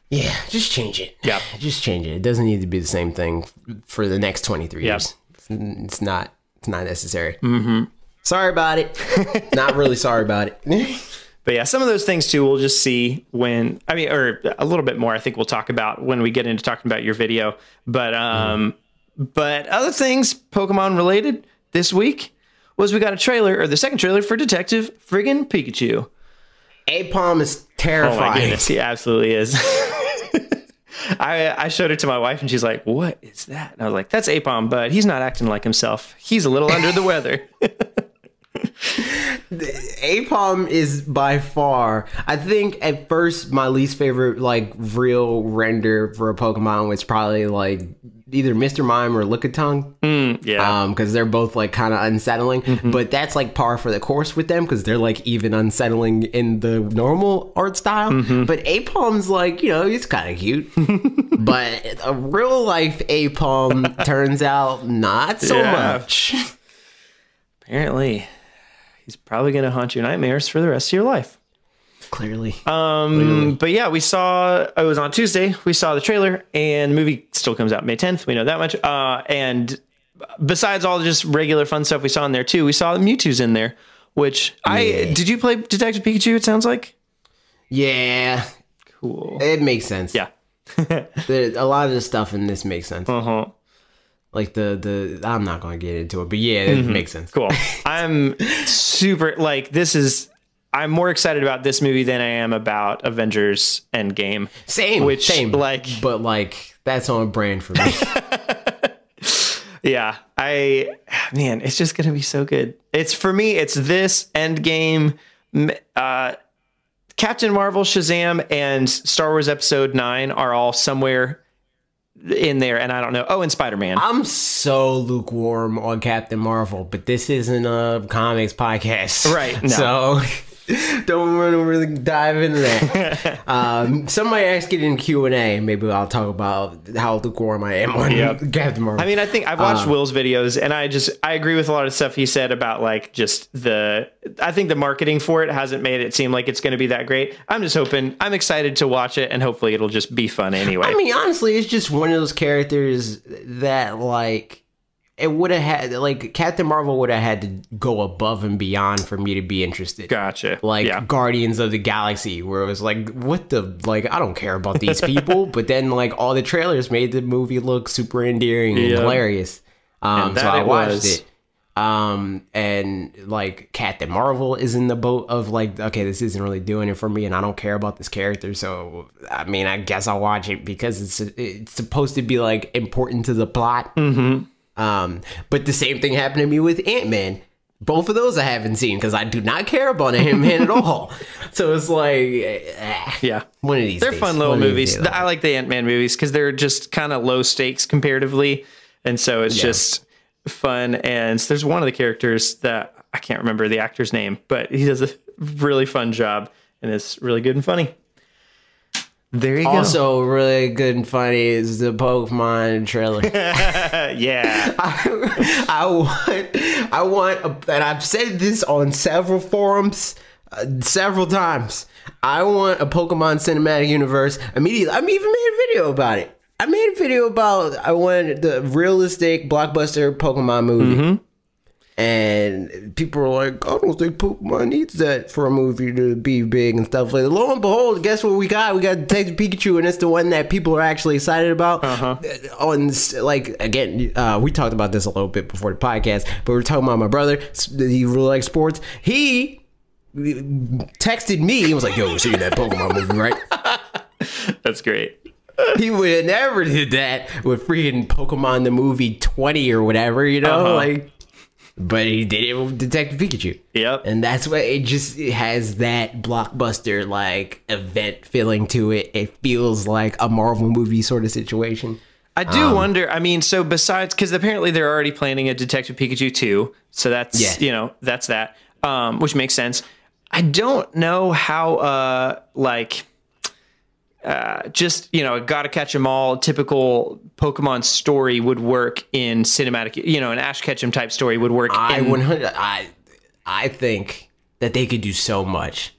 Yeah, just change it. Yeah, just change it. It doesn't need to be the same thing for the next 23 years. It's not necessary. Sorry about it. Not really sorry about it. But yeah, some of those things too, we'll just see when, I mean, or a little bit more, I think we'll talk about when we get into talking about your video. But but other things Pokemon related this week was we got a trailer, or the second trailer for Detective friggin' Pikachu. Aipom is terrifying. Oh my goodness, he absolutely is. I showed it to my wife and she's like, what is that? And I was like, that's Aipom, but he's not acting like himself. He's a little under the weather. Aipom is by far, I think at first my least favorite, like, real render for a Pokemon was probably like either Mr. Mime or Lickitung. Because they're both, like, kind of unsettling. But that's, like, par for the course with them, because they're, like, even unsettling in the normal art style. But Aipom's, like, you know, he's kind of cute. But a real life Aipom turns out not so much. Apparently. He's probably going to haunt your nightmares for the rest of your life. Clearly. But yeah, we saw, it was on Tuesday, we saw the trailer, and the movie still comes out May 10th. We know that much. And besides all just regular fun stuff we saw in there too, we saw the Mewtwo's in there. which did you play Detective Pikachu? It sounds like. Yeah. Cool. It makes sense. Yeah. A lot of the stuff in this makes sense. Like the I'm not going to get into it, but yeah, it makes sense. Cool. I'm super I'm more excited about this movie than I am about Avengers Endgame. Same. But like that's on brand for me. Yeah. Man, it's just going to be so good. It's for me, it's this Endgame, Captain Marvel, Shazam, and Star Wars Episode 9 are all somewhere in there, and I don't know. Oh, and Spider-Man. I'm so lukewarm on Captain Marvel, but this isn't a comics podcast. Right. No. So don't want to really dive into that. Somebody ask it in Q&A. Maybe I'll talk about how lukewarm I am on Captain Marvel. I mean, I think I've watched Will's videos, and I agree with a lot of stuff he said about like just I think the marketing for it hasn't made it seem like it's going to be that great. I'm just hoping, I'm excited to watch it, and hopefully it'll just be fun anyway. I mean, honestly, it's just one of those characters that like, it would have had, like, Captain Marvel would have had to go above and beyond for me to be interested. Gotcha. Like Guardians of the Galaxy, where it was like, what the, like, I don't care about these people. But then, like, all the trailers made the movie look super endearing and hilarious. So I watched it. And, like, Captain Marvel is in the boat of, like, okay, this isn't really doing it for me, and I don't care about this character. So, I mean, I guess I'll watch it because it's supposed to be, like, important to the plot. But the same thing happened to me with Ant-Man. Both of those I haven't seen because I do not care about Ant-Man at all. So it's like, one of these. They're fun little movies. I like the Ant-Man movies because they're just kind of low stakes comparatively, and so it's just fun. And there's one of the characters that I can't remember the actor's name, but he does a really fun job, and it's really good and funny. There you go. Also, really good and funny is the Pokemon trailer. Yeah. I want, and I've said this on several forums, several times. I want a Pokemon cinematic universe immediately. I even made a video about it. I want the realistic blockbuster Pokemon movie. And people are like, I don't think Pokemon needs that for a movie to be big and stuff like that. Lo and behold, guess what we got? We got Detective Pikachu, and it's the one that people are actually excited about. On, like, again, we talked about this a little bit before the podcast, but we were talking about my brother. He really likes sports. He texted me. He was like, yo, see that Pokemon movie, right? That's great. He would have never did that with freaking Pokemon the movie 20 or whatever, you know? Like, but he did it with Detective Pikachu. Yep. And that's what it has that blockbuster, like, event feeling to it. It feels like a Marvel movie sort of situation. I do wonder, I mean, so besides, because apparently they're already planning a Detective Pikachu 2. So that's, you know, that's that, which makes sense. I don't know how, like, just, you know, gotta catch 'em all typical Pokemon story would work in cinematic, you know, an Ash Ketchum type story would work. I think that they could do so much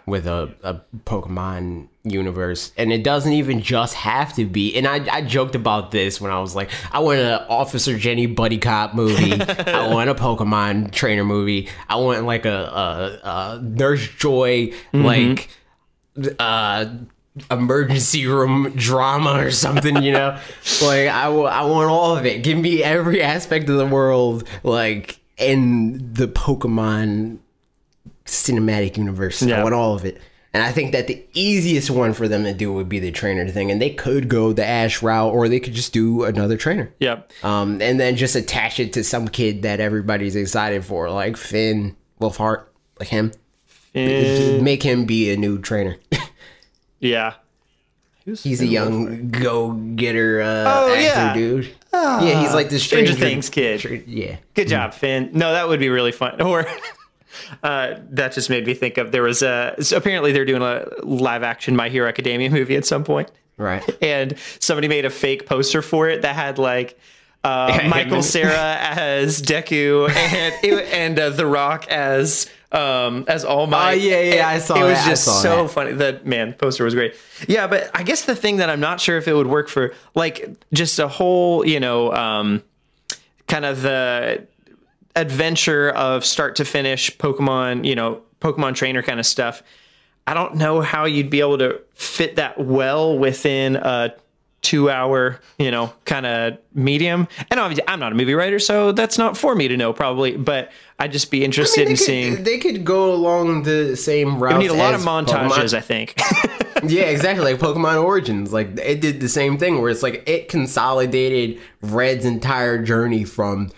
with a Pokemon universe, and it doesn't even just have to be, and I joked about this when I was like, I want an Officer Jenny buddy cop movie. I want a Pokemon trainer movie. I want like a Nurse Joy, like emergency room drama or something, you know. Like I want all of it. Give me every aspect of the world, like in the Pokemon cinematic universe. I want all of it. And I think that the easiest one for them to do would be the trainer thing, and they could go the Ash route, or they could just do another trainer. And then just attach it to some kid that everybody's excited for, like Finn Wolfhard, like him. Make him be a new trainer. He's a young go-getter actor, dude. Yeah, he's like the Stranger Things kid. Good job, Finn. No, that would be really fun. Or that just made me think of, there was so apparently they're doing a live-action My Hero Academia movie at some point. Right. And somebody made a fake poster for it that had like Michael Cera as Deku and The Rock as All Might. I saw it. It was just so funny. The poster was great. Yeah, but I guess the thing that I'm not sure if it would work for, like, just a whole, you know, kind of the adventure of start to finish Pokemon, Pokemon trainer kind of stuff. I don't know how you'd be able to fit that well within a 2-hour, kind of medium. And obviously I'm not a movie writer, so that's not for me to know probably, but I'd just be interested in seeing. They could go along the same route. We need a lot of montages, I think. Yeah, exactly. Like Pokemon Origins, like it did the same thing where it's like it consolidated Red's entire journey from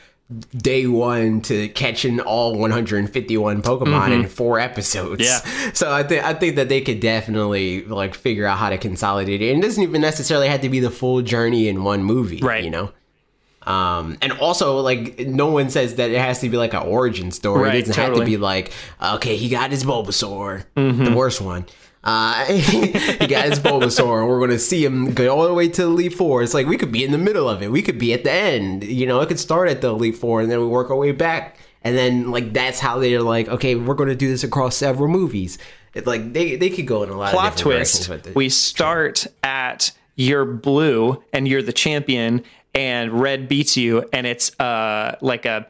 day one to catching all 151 Pokemon in 4 episodes. Yeah. So I think that they could definitely like figure out how to consolidate it. And it doesn't even necessarily have to be the full journey in one movie, right? And also, like, no one says that it has to be like an origin story. Right, it doesn't have to be like, okay, he got his Bulbasaur, the worst one. He got his Bulbasaur, and we're going to see him go all the way to Elite Four. It's like we could be in the middle of it. We could be at the end. It could start at the Elite Four, and then we work our way back. And then, like, that's how they're like, okay, we're going to do this across several movies. It's like they could go in a lot of different directions with it. We start at you're blue, and you're the champion, and Red beats you, and it's like a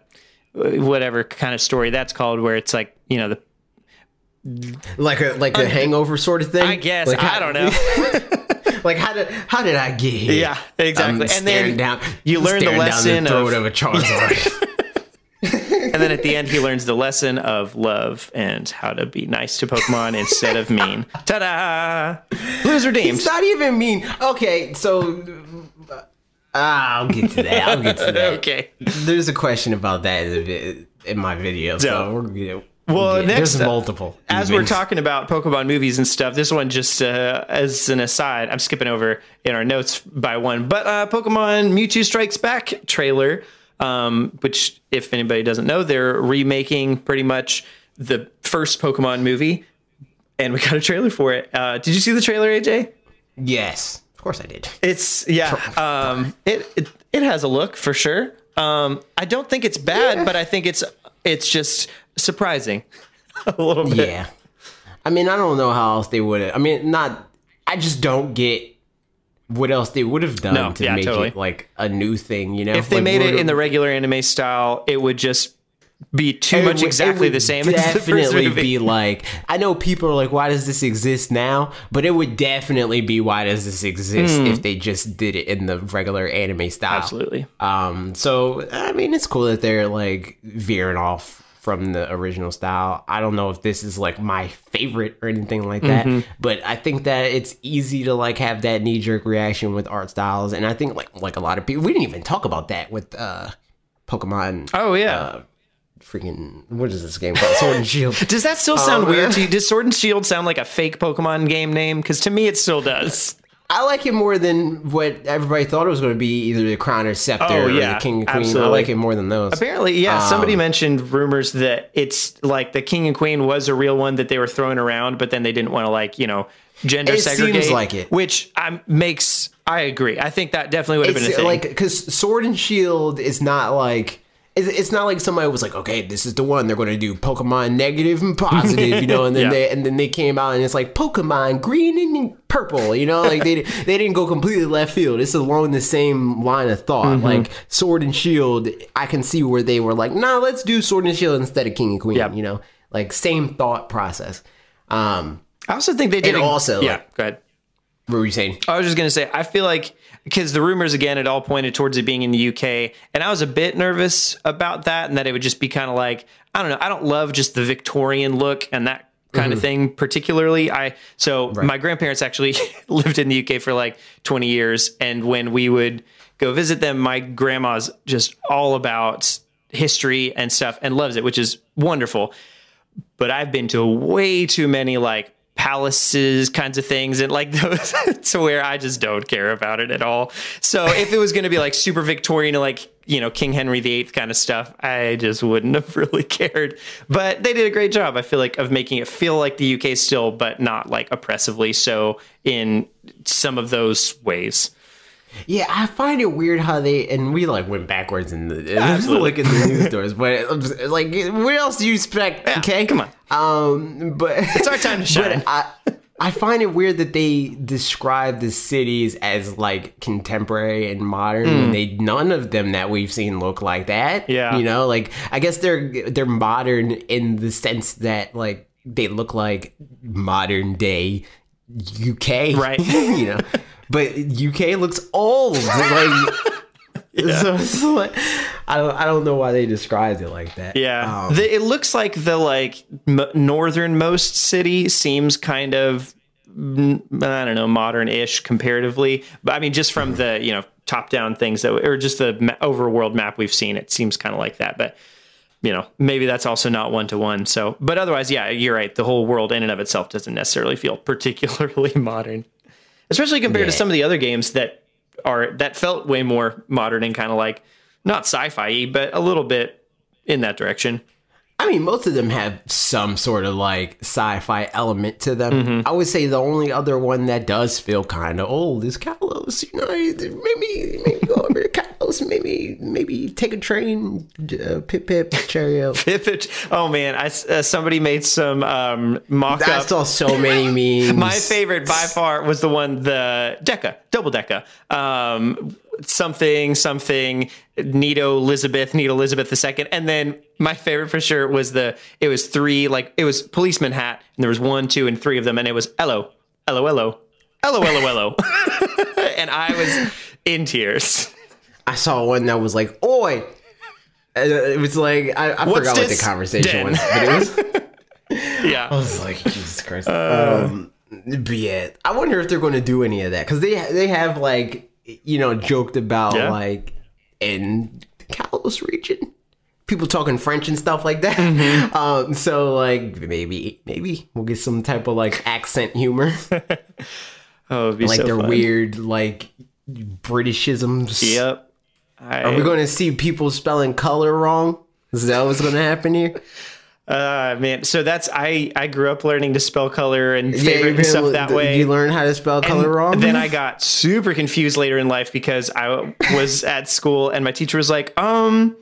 whatever kind of story that's called, where it's like, the like a hangover sort of thing, I guess. Like I don't know. Like how did I get here? Yeah, exactly. And then you learn the lesson of a Charizard. And then at the end, he learns the lesson of love and how to be nice to Pokemon instead of mean. Ta-da! Blue's redeemed. It's not even mean. Okay, so I'll get to that. Okay. There's a question about that in my video. So well, next, there's multiple. As we're talking about Pokemon movies and stuff, this one just as an aside, I'm skipping over in our notes by one, but Pokemon Mewtwo Strikes Back trailer, which if anybody doesn't know, they're remaking pretty much the first Pokemon movie, and we got a trailer for it. Did you see the trailer, AJ? Yes, of course I did. It's it has a look for sure. I don't think it's bad, but I think it's just surprising a little bit. Yeah. I mean, I don't know how else they would have. I mean, I just don't get what else they would have done to make it like a new thing, If they made it in the regular anime style, it would just be too much exactly the same as the first movie. Be like, I know people are like, why does this exist now? But it would definitely be, why does this exist if they just did it in the regular anime style? Absolutely. So I mean, it's cool that they're like veering off from the original style. I don't know if this is like my favorite or anything like that, but I think that it's easy to like have that knee-jerk reaction with art styles, and I think like a lot of people, we didn't even talk about that with Pokemon. Oh yeah. Freaking, what is this game called? Sword and Shield. Does that still sound weird to you? Does Sword and Shield sound like a fake Pokemon game name? Because to me, it still does. I like it more than what everybody thought it was going to be, either the Crown or Scepter or the King and Queen. Absolutely. I like it more than those. Apparently, yeah. Somebody mentioned rumors that it's like the King and Queen was a real one that they were throwing around, but then they didn't want to gender segregate. It seems like it. Which I agree. I think that definitely would have been a thing. Because Sword and Shield is not like... It's not like somebody was like, okay, this is the one they're going to do Pokemon negative and positive, and then they came out and it's like Pokemon green and purple, like they didn't go completely left field. It's along the same line of thought. Like Sword and Shield, I can see where they were like, nah, let's do Sword and Shield instead of King and Queen. Like same thought process. I also think they did. And also, go ahead. What were you saying? I was just going to say, I feel like, because the rumors, again, it all pointed towards it being in the UK. And I was a bit nervous about that, and that it would just be kind of like, I don't know. I don't love just the Victorian look and that kind of thing particularly. My grandparents actually lived in the UK for like 20 years. And when we would go visit them, my grandma's just all about history and stuff and loves it, which is wonderful. But I've been to way too many like palaces kinds of things and like those to where I just don't care about it at all. So if it was going to be like super Victorian, like, King Henry VIII kind of stuff, I just wouldn't have really cared. But they did a great job, I feel like, of making it feel like the UK still, but not like oppressively so in some of those ways. Yeah, I find it weird how and we like went backwards in the look at the news stories, but like, what else do you expect? Yeah, okay, come on. But it's our time to shine. But I find it weird that they describe the cities as like contemporary and modern when none of them that we've seen look like that. Yeah. You know, like I guess they're modern in the sense that like they look like modern day UK. Right. You know. But UK looks old. Like so it's like, I don't know why they described it like that. Yeah, it looks like the like northernmost city seems kind of I don't know, modern-ish comparatively. But I mean, just from the top-down things that or just the overworld map we've seen, it seems kind of like that. But maybe that's also not one-to-one. So, but otherwise, yeah, you're right. The whole world in and of itself doesn't necessarily feel particularly modern, especially compared to some of the other games that felt way more modern and kind of like not sci-fi, but a little bit in that direction. I mean, most of them have some sort of like sci-fi element to them. I would say the only other one that does feel kind of old is Kalos. Maybe go over to Kalos. Maybe take a train. Pip Cheerio. Oh man, somebody made some mock-up. I saw so many memes. My favorite by far was the one, the double Deca. Something Nito Elizabeth II, and then my favorite for sure was it was three, like it was policeman hat, and there was 1, 2, and 3 of them, and it was Ello, and I was in tears. I saw one that was like, "Oi!" It was like I forgot what the conversation was, but it was. Yeah, I was like, Jesus Christ. But yeah, I wonder if they're going to do any of that because they have like. Joked about like in the Kalos region, people talking French and stuff like that. So like maybe we'll get some type of like accent humor. Oh, it'd be like so their fun. weird like Britishisms. Yep. Are we going to see people spelling color wrong? Is that what's going to happen here? Man, so that's I grew up learning to spell color and favorite and stuff that way. You learn how to spell color wrong? Then I got super confused later in life because I was at school and my teacher was like, well,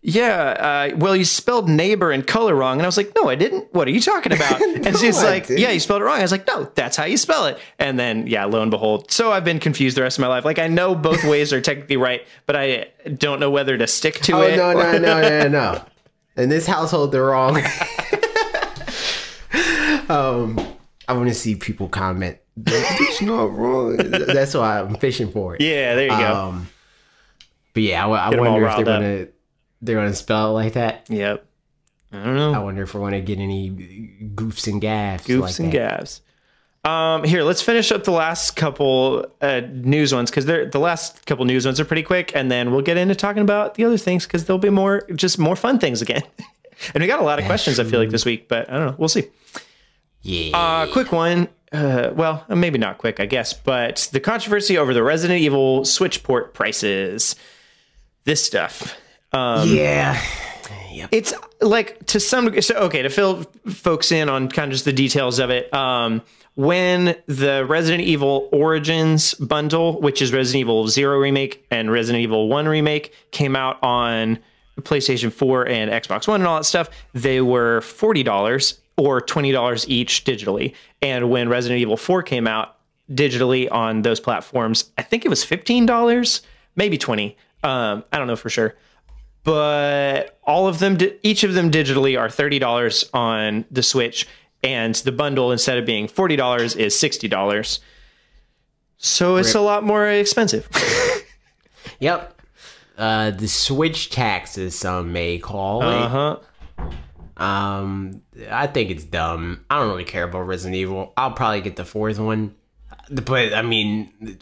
you spelled neighbor and color wrong. And I was like, no, I didn't. What are you talking about? And she's like, yeah, you spelled it wrong. I was like, no, that's how you spell it. And then, lo and behold. So I've been confused the rest of my life. Like, I know both ways are technically right, but I don't know whether to stick to it. No. In this household, they're wrong. I want to see people comment. It's not wrong. That's why I'm fishing for it. Yeah, there you go. But yeah, I wonder if they're gonna spell it like that. Yep. I don't know. I wonder if we're gonna get any goofs and gaffs. Here, let's finish up the last couple news ones because the last couple news ones are pretty quick, and then we'll get into talking about the other things because there'll be more fun things again. And we got a lot of questions, I feel like, this week, but I don't know. We'll see. Yeah. Quick one. Well, maybe not quick, I guess, but the controversy over the Resident Evil Switch port prices. This stuff. Yeah. Yep. It's like to some degree. So, okay, to fill folks in on kind of just the details of it. When the Resident Evil Origins bundle, which is Resident Evil 0 Remake and Resident Evil 1 Remake, came out on PlayStation 4 and Xbox One and all that stuff, they were $40 or $20 each digitally. And when Resident Evil 4 came out digitally on those platforms, I think it was $15, maybe $20. I don't know for sure. But all of them, each of them digitally are $30 on the Switch. And the bundle, instead of being $40, is $60. So it's a lot more expensive. Yep. The Switch tax, as some may call it. I think it's dumb. I don't really care about Resident Evil. I'll probably get the 4th one. But, I mean,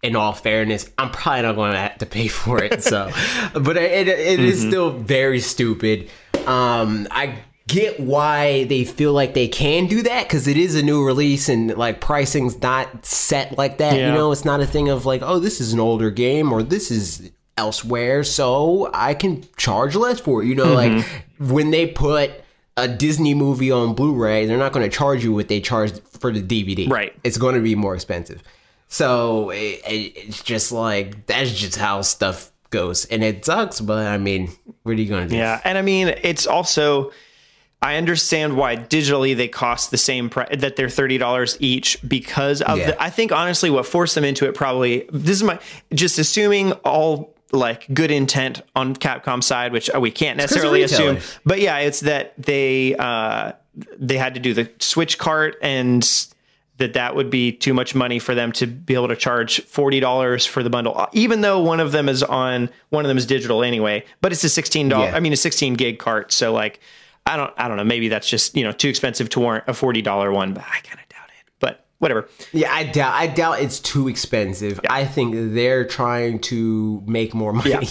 in all fairness, I'm probably not going to have to pay for it. So, but it is still very stupid. I get why they feel like they can do that because it is a new release and like pricing's not set like that. Yeah. It's not a thing of like, oh, this is an older game or this is elsewhere, so I can charge less for it. Like when they put a Disney movie on Blu-ray, they're not going to charge you what they charged for the DVD. Right. It's going to be more expensive. So it's just like, that's just how stuff goes. And it sucks, but I mean, what are you going to do? Yeah. And I mean, it's also, I understand why digitally they cost the same price, that they're $30 each because of I think honestly what forced them into it probably, this is my, just assuming all like good intent on Capcom's side, which we can't necessarily assume, but yeah, it's that they had to do the Switch cart and that would be too much money for them to be able to charge $40 for the bundle, even though one of them is digital anyway, but it's a $16, I mean a 16 gig cart. So like, I don't know. Maybe that's just, too expensive to warrant a $40 one, but I kind of doubt it. But whatever. Yeah, I doubt it's too expensive. Yeah. I think they're trying to make more money. Yeah.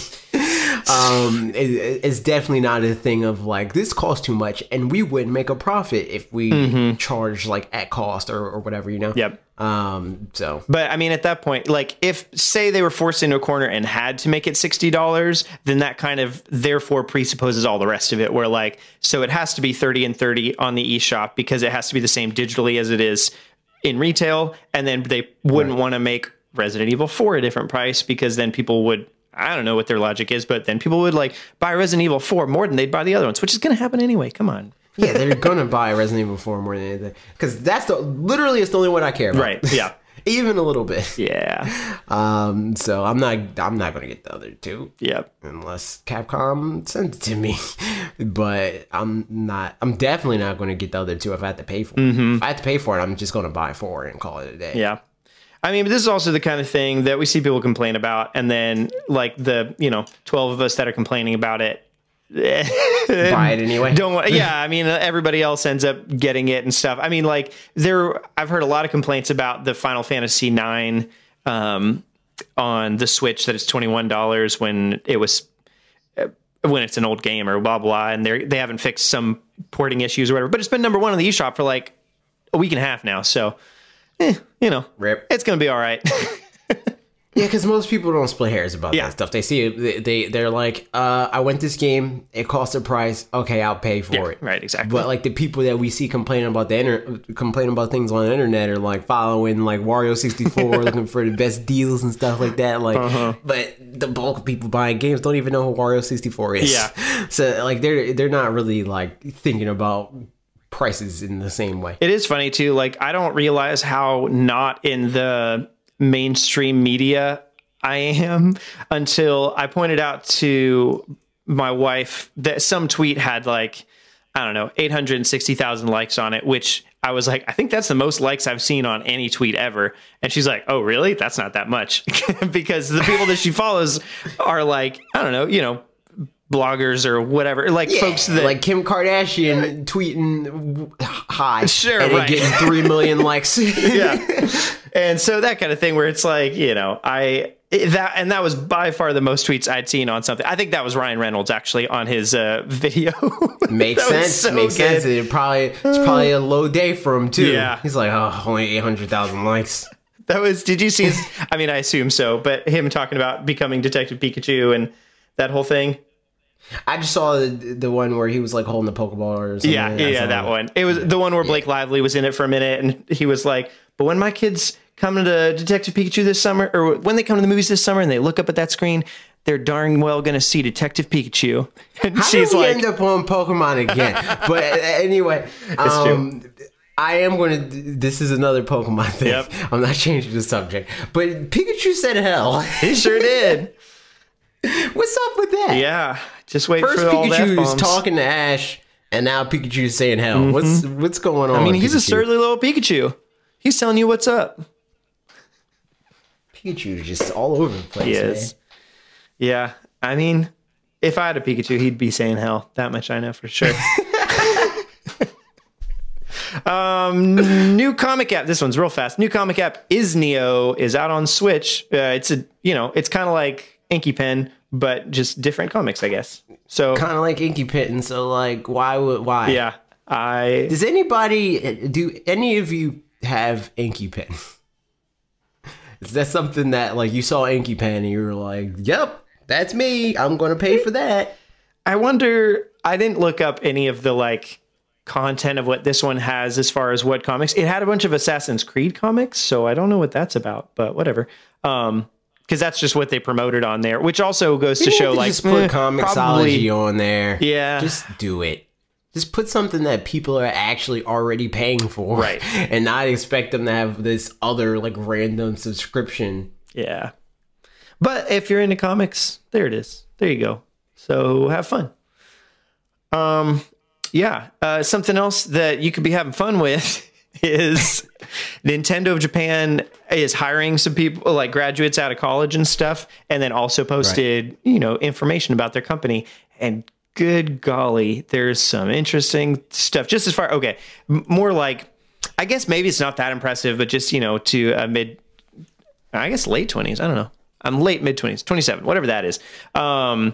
It's definitely not a thing of like, this costs too much and we wouldn't make a profit if we charge like at cost or whatever, Yep. So, but I mean, at that point, like if say they were forced into a corner and had to make it $60, then that kind of therefore presupposes all the rest of it, where like, so it has to be 30 and 30 on the eShop because it has to be the same digitally as it is in retail. And then they wouldn't want to make Resident Evil 4 a different price because then people would, I don't know what their logic is, but then people would like buy Resident Evil 4 more than they'd buy the other ones, which is going to happen anyway. Come on. Yeah, they're going to buy Resident Evil 4 more than anything. Because that's literally it's the only one I care about. Right, yeah. Even a little bit. Yeah. So I'm not going to get the other two. Yep. Unless Capcom sends it to me. But I'm definitely not going to get the other two if I have to pay for it. If I have to pay for it, I'm just going to buy 4 and call it a day. Yeah. I mean, but this is also the kind of thing that we see people complain about. And then like the, 12 of us that are complaining about it, buy it anyway. I mean, everybody else ends up getting it and stuff. I mean, like I've heard a lot of complaints about the Final Fantasy IX on the Switch that it's $21 when it's an old game or blah blah, and they haven't fixed some porting issues or whatever. But it's been number 1 on the eShop for like a week and a half now, so Rip. It's gonna be all right. Yeah, because most people don't split hairs about that stuff. They see it, they're like, I went this game, it costs a price, okay, I'll pay for it. Right, exactly. But like the people that we see complaining about complaining about things on the internet are like following like Wario 64, looking for the best deals and stuff like that. Like, but the bulk of people buying games don't even know who Wario 64 is. Yeah. So like they're not really like thinking about prices in the same way. It is funny too. Like I don't realize how not in the mainstream media I am until I pointed out to my wife that some tweet had like, I don't know, 860,000 likes on it, which I was like, I think that's the most likes I've seen on any tweet ever. And she's like, oh, really? That's not that much. Because the people that she follows are like, I don't know, bloggers or whatever, like folks that like Kim Kardashian tweeting hi, sure, and right, getting 3 million likes. Yeah, and so that kind of thing where it's like, that was by far the most tweets I'd seen on something. I think that was Ryan Reynolds actually on his video. Makes sense. So makes sense. It's probably a low day for him too. Yeah, he's like, oh, only 800,000 likes. Did you see his, I mean, I assume so, but him talking about becoming Detective Pikachu and that whole thing. I just saw the one where he was like holding the Pokeball or something. Yeah, that one. It was the one where Blake Lively was in it for a minute, and he was like, but when my kids come to Detective Pikachu this summer, or when they come to the movies this summer and they look up at that screen, they're darn well going to see Detective Pikachu. And she's like, end up on Pokemon again? But anyway, it's true. I am going to, this is another Pokemon thing. Yep. I'm not changing the subject, but Pikachu said hell. He sure did. What's up with that? Yeah. Just wait First for all that. First Pikachu's talking to Ash, and now Pikachu's saying hell. What's going on? I mean, he's a surly little Pikachu. He's telling you what's up. Pikachu's just all over the place. He is. Yeah. I mean, if I had a Pikachu, he'd be saying hell. That much I know for sure. New comic app. This one's real fast. New comic app Izneo is out on Switch. It's kind of like Inky Pen, but just different comics, I guess. So kind of like Inky Pen. So like, why? Yeah. Do any of you have Inky Pen? Is that something that like you saw Inky Pen and you were like, yep, that's me. I'm going to pay for that. I wonder, I didn't look up any of the like content of what this one has as far as what comics. It had a bunch of Assassin's Creed comics, so I don't know what that's about, but whatever. Because that's just what they promoted on there, which also goes to show like just put Comixology on there. Yeah, just do it. Just put something that people are actually already paying for, right? And not expect them to have this other like random subscription. Yeah. But if you're into comics, there it is. There you go. So have fun. Something else that you could be having fun with is Nintendo of Japan is hiring some people, like graduates out of college and stuff, and then also posted, information about their company. And good golly, there's some interesting stuff. Just as far, okay, more like, I guess maybe it's not that impressive, but just, to a late 20s. I don't know. I'm late mid-20s, 27, whatever that is. So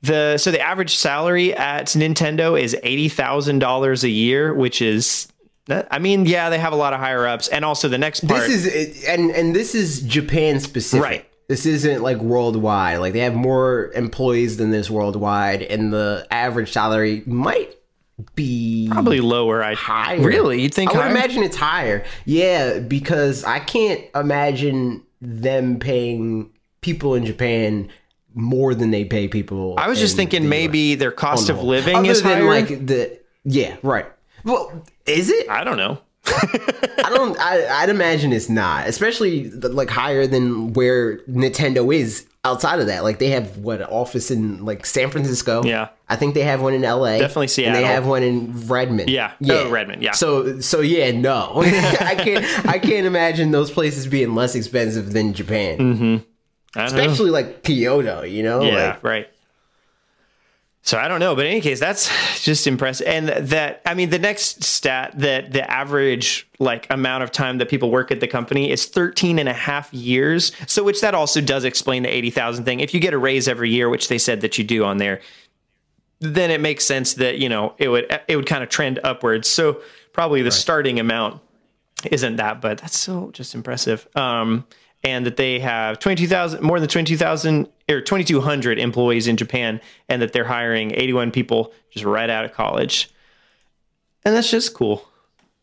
the average salary at Nintendo is $80,000 a year, which is, I mean, yeah, they have a lot of higher ups. And also the next part. This is Japan specific. Right. This isn't like worldwide. Like they have more employees than this worldwide, and the average salary might be probably lower. Higher. Really? You'd think I would imagine it's higher. Yeah, because I can't imagine them paying people in Japan more than they pay people. I was just thinking maybe their cost of living is than higher. Yeah, right. Well, is it? I don't know. I'd imagine it's not, especially like higher than where Nintendo is outside of that. Like they have an office in like San Francisco. Yeah. I think they have one in LA. Definitely Seattle. And they have one in Redmond. Yeah. Oh, Redmond. Yeah. So yeah, no. I can't imagine those places being less expensive than Japan. Mm-hmm. Especially like Kyoto, Yeah, right. So I don't know, but in any case, that's just impressive. And the next stat that the average like amount of time that people work at the company is 13 and a half years. So which that also does explain the 80,000 thing. If you get a raise every year, which they said that you do on there, then it makes sense that, it would kind of trend upwards. So probably the starting amount isn't that, but that's so just impressive. And that they have more than 22,000 or 2,200 employees in Japan, and that they're hiring 81 people just right out of college. And that's just cool.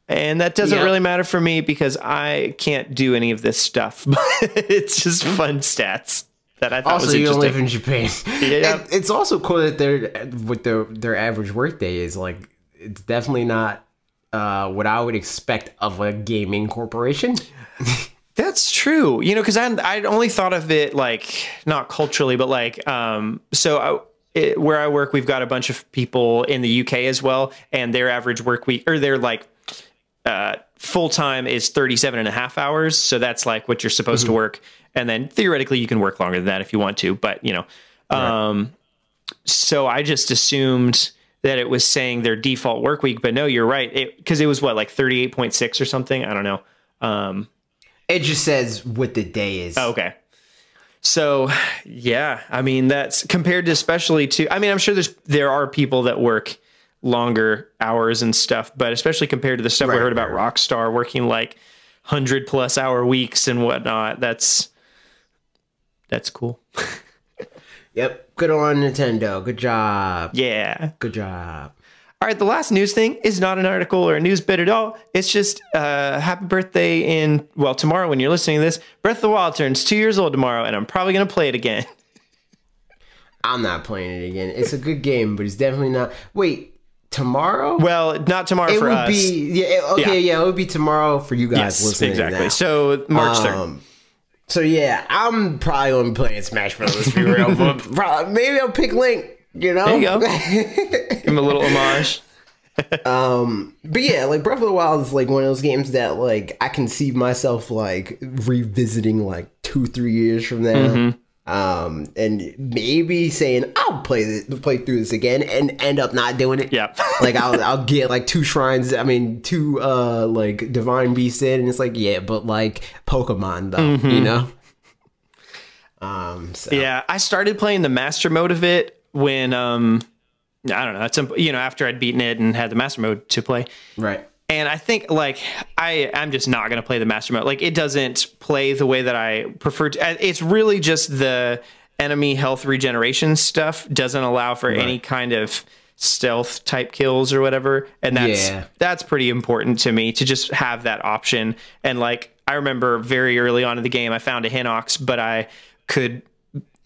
And that doesn't really matter for me because I can't do any of this stuff. But it's just fun stats that I thought was interesting. Also, you don't live in Japan. Yeah. It's also cool that their average workday is like, it's definitely not what I would expect of a gaming corporation. That's true. Because I'd only thought of it like not culturally, but like where I work, we've got a bunch of people in the UK as well, and their average work week or their like full time is 37 and a half hours. So that's like what you're supposed to work, and then theoretically you can work longer than that if you want to. But so I just assumed that it was saying their default work week, but no, you're right. Because it was like 38.6 or something. I don't know. It just says what the day is. Oh, okay. So, yeah, I mean, that's compared to especially to, I mean, I'm sure there are people that work longer hours and stuff, but especially compared to the stuff we heard about Rockstar working like 100+ hour weeks and whatnot, that's cool. Yep. Good on Nintendo. Good job. Yeah. Good job. All right, the last news thing is not an article or a news bit at all. It's just happy birthday tomorrow when you're listening to this. Breath of the Wild turns 2 years old tomorrow, and I'm probably going to play it again. I'm not playing it again. It's a good game, but it's definitely not. Wait, tomorrow? Well, not tomorrow for us. It would be tomorrow for you guys listening exactly. now. So March 3rd. So yeah, I'm probably going to be playing Smash Bros. Let's be real. But maybe I'll pick Link. There you go. Give him a little homage. But yeah, like Breath of the Wild is like one of those games that like I can see myself like revisiting like 2-3 years from now. And maybe saying I'll play through this again and end up not doing it. Yeah. Like I'll get like 2 shrines. I mean 2 like divine beasts in, and it's like but like Pokemon though, So. Yeah, I started playing the master mode of it when I don't know, after I'd beaten it and had the master mode to play. Right. And I think like I'm just not going to play the master mode. Like it doesn't play the way that I prefer to. It's really just the enemy health regeneration stuff doesn't allow for any kind of stealth type kills or whatever. And that's pretty important to me to just have that option. And like I remember very early on in the game I found a Hinox, but I could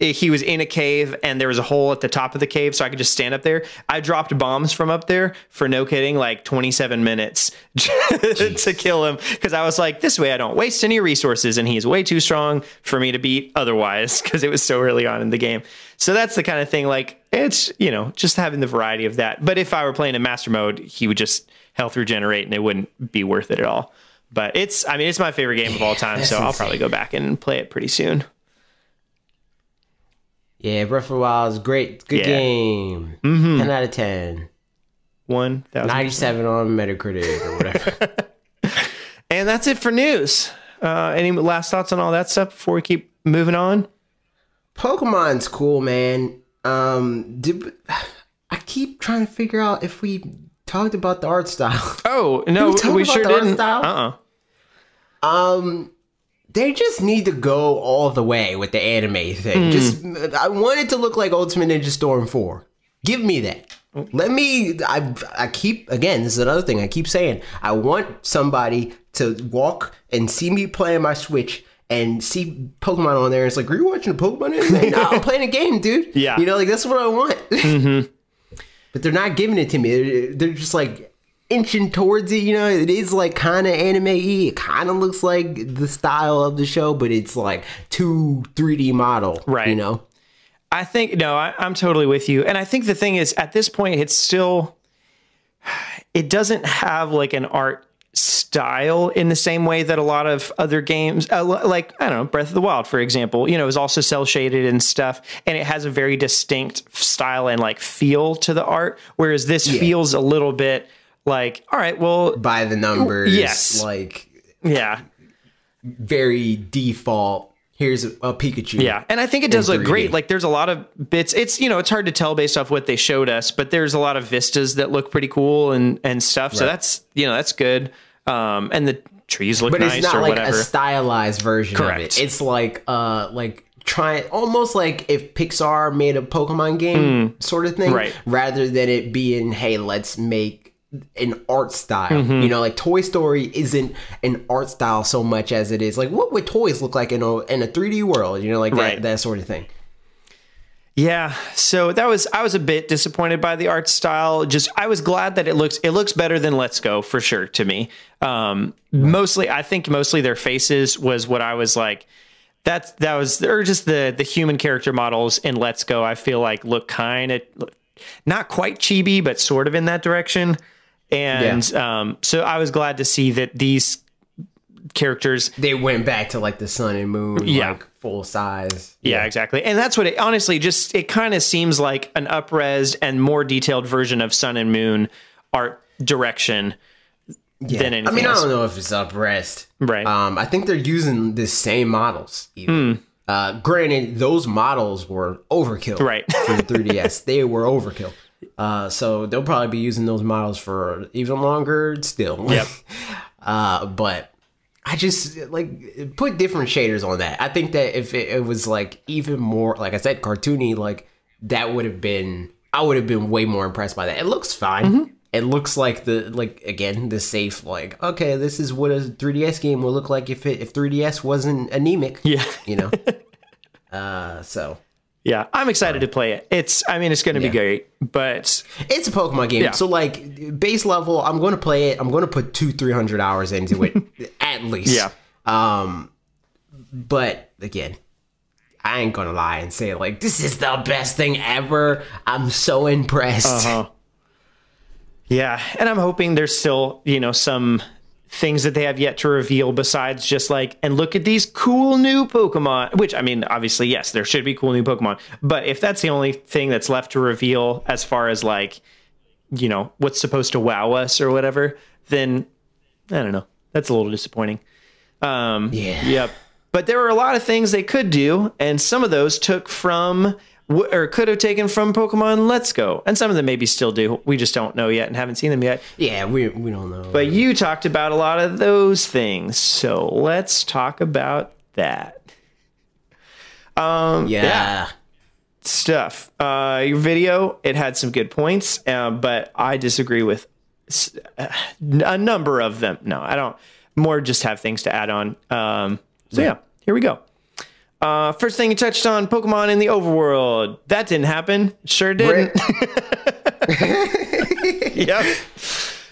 he was in a cave and there was a hole at the top of the cave, so I could just stand up there. I dropped bombs from up there for no kidding, like 27 minutes to kill him, because I was like, this way I don't waste any resources, and he's way too strong for me to beat otherwise, because it was so early on in the game. So that's the kind of thing, like, it's, you know, just having the variety of that. But if I were playing in master mode, he would just health regenerate and it wouldn't be worth it at all. But it's my favorite game of all time, so I'll probably go back and play it pretty soon. Yeah, Breath of the Wild is great. Good game. 10 out of 10. 1,000. 97 on Metacritic or whatever. And that's it for news. Any last thoughts on all that stuff before we keep moving on? Pokemon's cool, man. I keep trying to figure out if we talked about the art style. Oh, no, we sure didn't. They just need to go all the way with the anime thing. I want it to look like Ultimate Ninja Storm 4. Give me that. I keep, again, this is another thing I keep saying. I want somebody to walk and see me playing my Switch and see Pokemon on there. And it's like, are you watching a Pokemon anime? No, I'm playing a game, dude. Yeah. You know, like, that's what I want. But they're not giving it to me. They're just like inching towards it, you know. It is like kind of anime-y. It kind of looks like the style of the show, but it's like 3D model, right? You know. I think I'm totally with you, and I think the thing is, at this point, it doesn't have like an art style in the same way that a lot of other games, like, I don't know, Breath of the Wild, for example, you know, is also cell shaded and stuff, and it has a very distinct style and like feel to the art, whereas this feels a little bit like, all right, well, by the numbers, yes, like, yeah, very default. Here's a Pikachu. Yeah, and I think it does look great. Like, there's a lot of bits. It's, you know, it's hard to tell based off what they showed us, but there's a lot of vistas that look pretty cool and stuff. Right. So that's, you know, that's good. And the trees look nice, but it's not or like whatever. a stylized version of it. It's like trying, almost like if Pixar made a Pokemon game sort of thing, right? Rather than it being, hey, let's make an art style. You know, like Toy Story isn't an art style so much as it is like, what would toys look like in a 3D world, you know, like that sort of thing. Yeah, so I was a bit disappointed by the art style. Just, I was glad that it looks better than Let's Go, for sure, to me. Mostly their faces was what I was like, that was, or just the human character models in Let's Go, I feel like look kind of not quite chibi, but sort of in that direction. And so I was glad to see that these characters, they went back to like the Sun and Moon, like full size. Yeah, exactly. And that's what it honestly just, it kind of seems like an up-resed and more detailed version of Sun and Moon art direction than anything else. I don't know if it's up-res. Right. I think they're using the same models even. Granted, those models were overkill for the 3DS. They were overkill. So they'll probably be using those models for even longer still. Yep. But I just like put different shaders on that. I think that if it was like even more, like I said, cartoony, like that would have been, I would have been way more impressed by that. It looks fine. It looks like the safe, like, okay, this is what a 3DS game would look like if 3DS wasn't anemic. Yeah. You know? So. Yeah, I'm excited to play it. It's going to be great, but it's a Pokemon game. Yeah. So like base level, I'm going to play it. I'm going to put 200-300 hours into it at least. Yeah. But again, I ain't going to lie and say like, this is the best thing ever. I'm so impressed. Yeah. And I'm hoping there's still, you know, some things that they have yet to reveal besides just like, and look at these cool new Pokemon, which, I mean, obviously, yes, there should be cool new Pokemon, but if that's the only thing that's left to reveal as far as like, you know, what's supposed to wow us or whatever, then I don't know. That's a little disappointing. Yep. But there were a lot of things they could do, and some of those took from, or could have taken from Pokemon Let's Go. And some of them maybe still do. We just don't know yet and haven't seen them yet. Yeah, we don't know. But you talked about a lot of those things. So let's talk about that. Stuff. Your video, it had some good points, but I disagree with a number of them. No, I don't. More just have things to add on. So yeah, here we go. First thing you touched on, Pokemon in the overworld. That didn't happen. Sure didn't. Yep.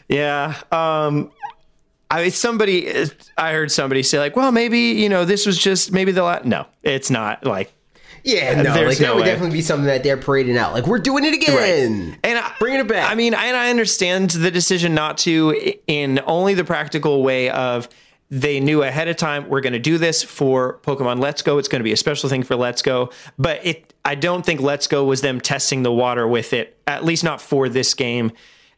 Yeah. I heard somebody say like, well, maybe, you know, this was just maybe no, it's not like. Yeah, no, like that would definitely be something that they're parading out. Like, we're doing it again. Right. And bringing it back. I mean, and I understand the decision not to in only the practical way of they knew ahead of time, we're going to do this for Pokemon Let's Go. It's going to be a special thing for Let's Go. But I don't think Let's Go was them testing the water with it, at least not for this game.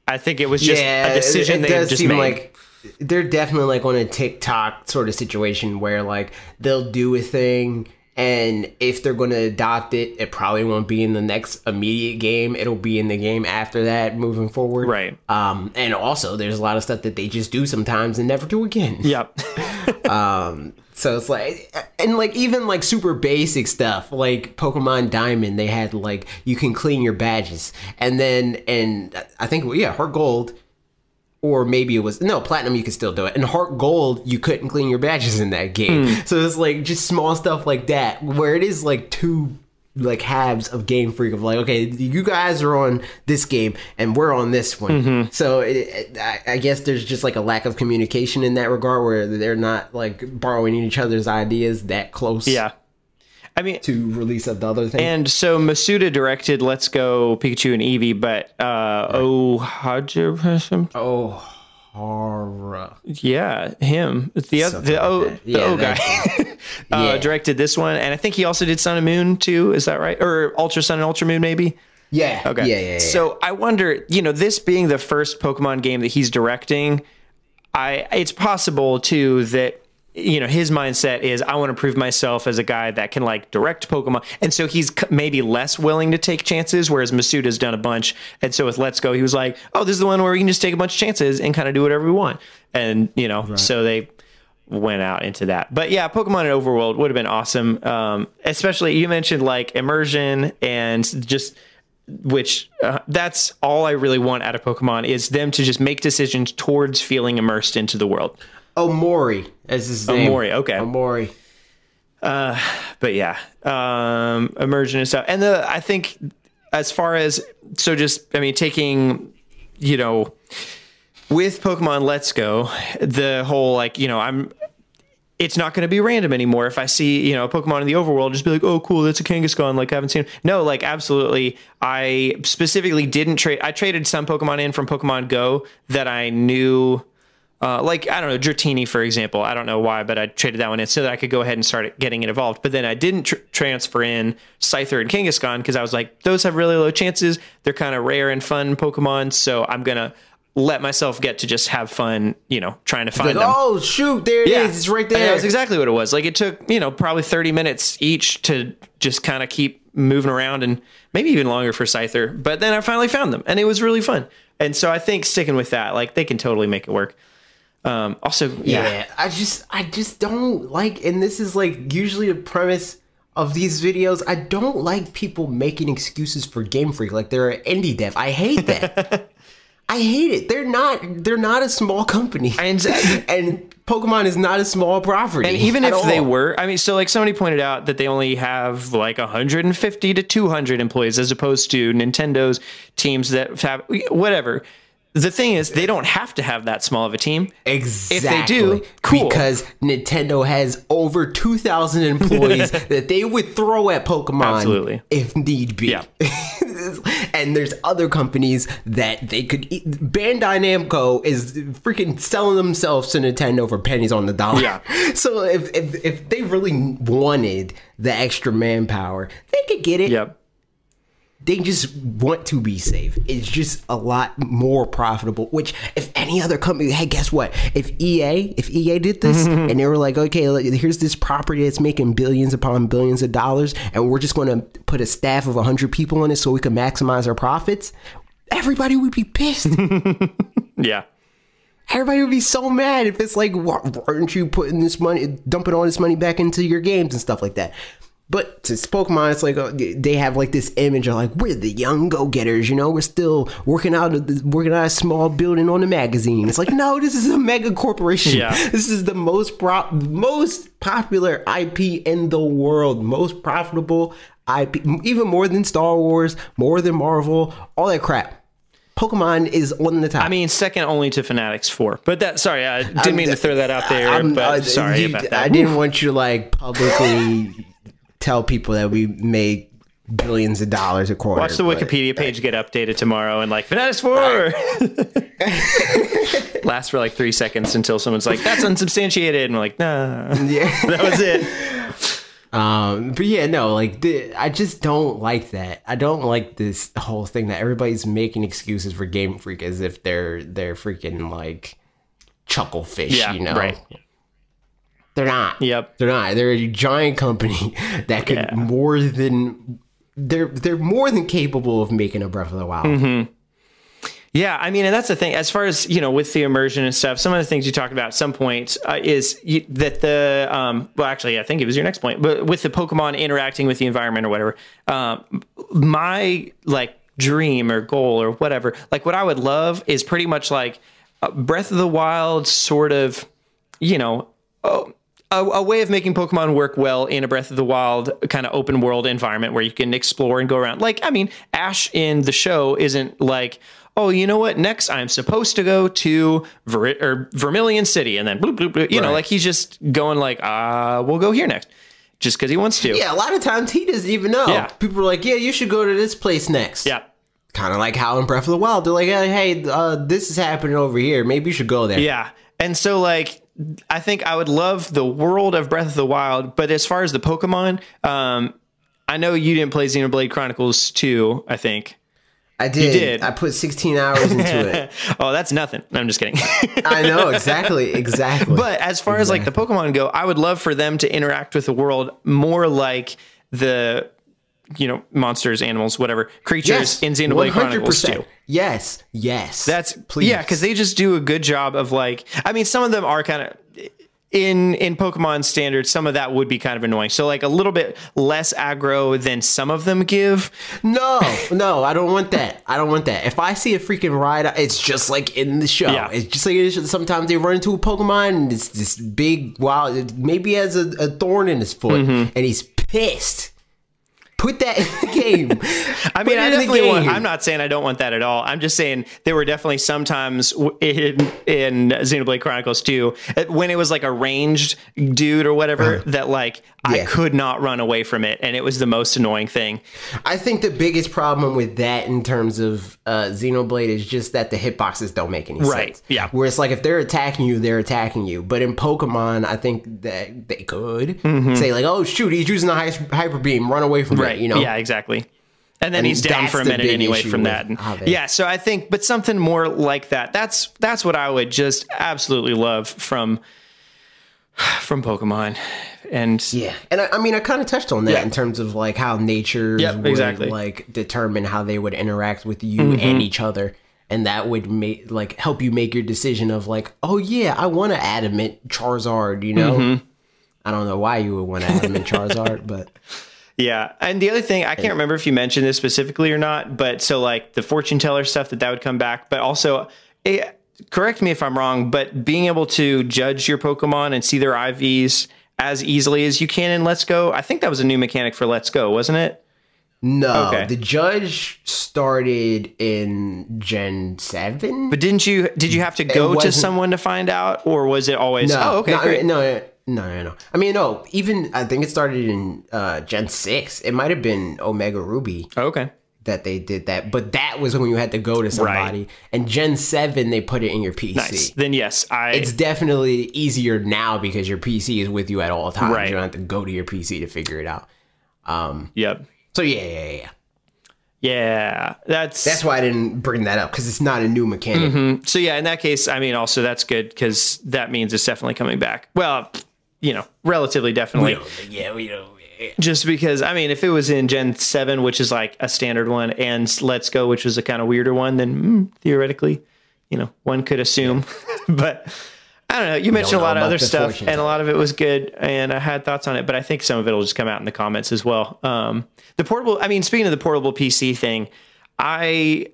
I think it was just a decision they just made. Like they're definitely like on a TikTok sort of situation where like they'll do a thing. And if they're going to adopt it, it probably won't be in the next immediate game. It'll be in the game after that moving forward. Right. And also, there's a lot of stuff that they just do sometimes and never do again. Yep. So it's like, and like even like super basic stuff, like Pokemon Diamond, they had like, you can clean your badges. And then, and I think, yeah, Heart Gold. Or maybe it was Platinum. You could still do it. And Heart Gold, you couldn't clean your badges in that game. So it's like just small stuff like that, where it is like two like halves of Game Freak of like, okay, you guys are on this game and we're on this one. So I guess there's just like a lack of communication in that regard, where they're not like borrowing each other's ideas that close. Yeah. I mean, to release of the other thing. And so Masuda directed Let's Go Pikachu and Eevee, but Ohara. Yeah, him. The O guy directed this one, and I think he also did Sun and Moon too. Is that right? Or Ultra Sun and Ultra Moon, maybe. Yeah. Okay. Yeah. So I wonder, you know, this being the first Pokemon game that he's directing, it's possible too that, you know, his mindset is, I want to prove myself as a guy that can like direct Pokemon. And so he's maybe less willing to take chances, whereas Masuda's done a bunch. And so with Let's Go, he was like, oh, this is the one where we can just take a bunch of chances and kind of do whatever we want. And, you know, so they went out into that. But yeah, Pokemon in Overworld would have been awesome. Especially you mentioned like immersion and just, which that's all I really want out of Pokemon, is them to just make decisions towards feeling immersed into the world. Omori, as his name. Omori, okay. Omori. But yeah, immersion and stuff. And I think as far as, so just, I mean, taking, you know, with Pokemon Let's Go, the whole, like, you know, it's not going to be random anymore. If I see, you know, a Pokemon in the overworld, just be like, oh, cool, that's a Kangaskhan, like I haven't seen him. No, like, absolutely. I specifically didn't trade. I traded some Pokemon in from Pokemon Go that I knew, like, I don't know, Dratini, for example. I don't know why, but I traded that one in so that I could go ahead and start getting it evolved. But then I didn't transfer in Scyther and Kangaskhan because I was like, those have really low chances. They're kind of rare and fun Pokemon, so I'm going to let myself get to just have fun, you know, trying to find them. Oh, shoot, there it is. It's right there. And that was exactly what it was. Like, it took, you know, probably 30 minutes each to just kind of keep moving around, and maybe even longer for Scyther. But then I finally found them, and it was really fun. And so I think sticking with that, like, they can totally make it work. Also, yeah, I just don't like, and this is like usually the premise of these videos, I don't like people making excuses for Game Freak like they're an indie dev. I hate that. I hate it. They're not a small company, and Pokemon is not a small property. And even if they were, I mean, so like somebody pointed out that they only have like 150 to 200 employees as opposed to Nintendo's teams that have whatever. The thing is, they don't have to have that small of a team. Exactly. If they do, cool. Because Nintendo has over 2,000 employees that they would throw at Pokemon. Absolutely. If need be. Yeah. And there's other companies that they could... Bandai Namco is freaking selling themselves to Nintendo for pennies on the dollar. Yeah. So if they really wanted the extra manpower, they could get it. Yep. They just want to be safe. It's just a lot more profitable, which if any other company, hey, guess what? If EA did this and they were like, okay, here's this property that's making billions upon billions of dollars, and we're just going to put a staff of 100 people on it so we can maximize our profits, everybody would be pissed. Yeah. Everybody would be so mad if it's like, why aren't you putting this money, dumping all this money back into your games and stuff like that? But since Pokemon, it's like they have like this image of like, we're the young go-getters, you know, we're still working out a small building on the magazine. It's like, no, this is a mega corporation. Yeah. This is the most popular IP in the world, most profitable IP, even more than Star Wars, more than Marvel, all that crap. Pokemon is on the top. I mean, second only to Fanatix Four. But that, sorry, I didn't mean to throw that out there. But sorry about that. I didn't want you to like publicly tell people that we make billions of dollars a quarter. Watch the Wikipedia page get updated tomorrow and like Fanatix Four lasts for like 3 seconds until someone's like, that's unsubstantiated, and we're like, nah, yeah, that was it. But yeah, no, like I just don't like that. I don't like this whole thing that everybody's making excuses for Game Freak as if they're freaking like Chucklefish, you know? Right. They're not. Yep. They're not. They're a giant company that could they're more than capable of making a Breath of the Wild. Mm-hmm. Yeah, I mean, and that's the thing. As far as, you know, with the immersion and stuff, some of the things you talked about at some point is that the, well, actually, I think it was your next point, but with the Pokemon interacting with the environment or whatever, my, like, dream or goal or whatever, like, what I would love is pretty much like Breath of the Wild sort of, you know, a way of making Pokemon work well in a Breath of the Wild kind of open world environment where you can explore and go around. Like, I mean, Ash in the show isn't like, oh, you know what? Next, I'm supposed to go to Vermilion City, and then bloop, bloop, bloop. You know, like he's just going like, we'll go here next, just because he wants to. Yeah, a lot of times he doesn't even know. Yeah. People are like, yeah, you should go to this place next. Yeah. Kind of like how in Breath of the Wild, they're like, hey, this is happening over here. Maybe you should go there. Yeah. And so, like, I think I would love the world of Breath of the Wild, but as far as the Pokemon, I know you didn't play Xenoblade Chronicles 2, I think. I did. You did. I put 16 hours into it. Oh, that's nothing. I'm just kidding. I know, exactly. But as far as like the Pokemon go, I would love for them to interact with the world more like the, you know, monsters, animals, whatever, creatures in Xenoblade 100%. Chronicles 2. Yes. That's, please. Yeah, because they just do a good job of like, I mean, some of them are kind of, in Pokemon standards, some of that would be kind of annoying. So like a little bit less aggro than some of them give. No, I don't want that. If I see a freaking ride, it's just like in the show. Yeah. It's just like sometimes they run into a Pokemon and it's this big wild, maybe he has a thorn in his foot and he's pissed. Put that in the game. I mean, I definitely want, I'm not saying I don't want that at all. I'm just saying there were definitely some times in Xenoblade Chronicles 2 when it was like a ranged dude or whatever that like I could not run away from it. And it was the most annoying thing. I think the biggest problem with that in terms of Xenoblade is just that the hitboxes don't make any sense. Right. Yeah. Where it's like if they're attacking you, they're attacking you. But in Pokemon, I think that they could say like, oh, shoot, he's using a hyper beam. Run away from it. You know? Yeah, exactly. And then he's down for a minute anyway from that. Yeah, so I think, but something more like that. That's what I would just absolutely love from Pokemon. And yeah, and I mean, I kind of touched on that in terms of like how nature would like determine how they would interact with you and each other, and that would make like help you make your decision of like, oh yeah, I want to adamant Charizard. You know, I don't know why you would want to adamant Charizard, but. Yeah. And the other thing, I can't remember if you mentioned this specifically or not, but so like the fortune teller stuff that would come back, but also correct me if I'm wrong, but being able to judge your Pokemon and see their IVs as easily as you can in Let's Go. I think that was a new mechanic for Let's Go, wasn't it? No, the judge started in Gen 7. But did you have to go to someone to find out, or was it always, great. No. I mean, no, even I think it started in Gen 6. It might have been Omega Ruby. Oh, okay. That they did that. But that was when you had to go to somebody. Right. And Gen 7, they put it in your PC. Nice. Then yes, it's definitely easier now because your PC is with you at all times. Right. You don't have to go to your PC to figure it out. Yep. So yeah. Yeah, that's why I didn't bring that up, because it's not a new mechanic. So yeah, in that case, I mean, also that's good because that means it's definitely coming back. Well, you know, relatively definitely. We don't. Just because, I mean, if it was in Gen 7, which is like a standard one, and Let's Go, which was a kind of weirder one, then theoretically, you know, one could assume. But I don't know. You mentioned a lot of other stuff, and a teller. lot of it was good, and I had thoughts on it, but I think some of it will just come out in the comments as well. The portable, I mean, speaking of the portable PC thing, I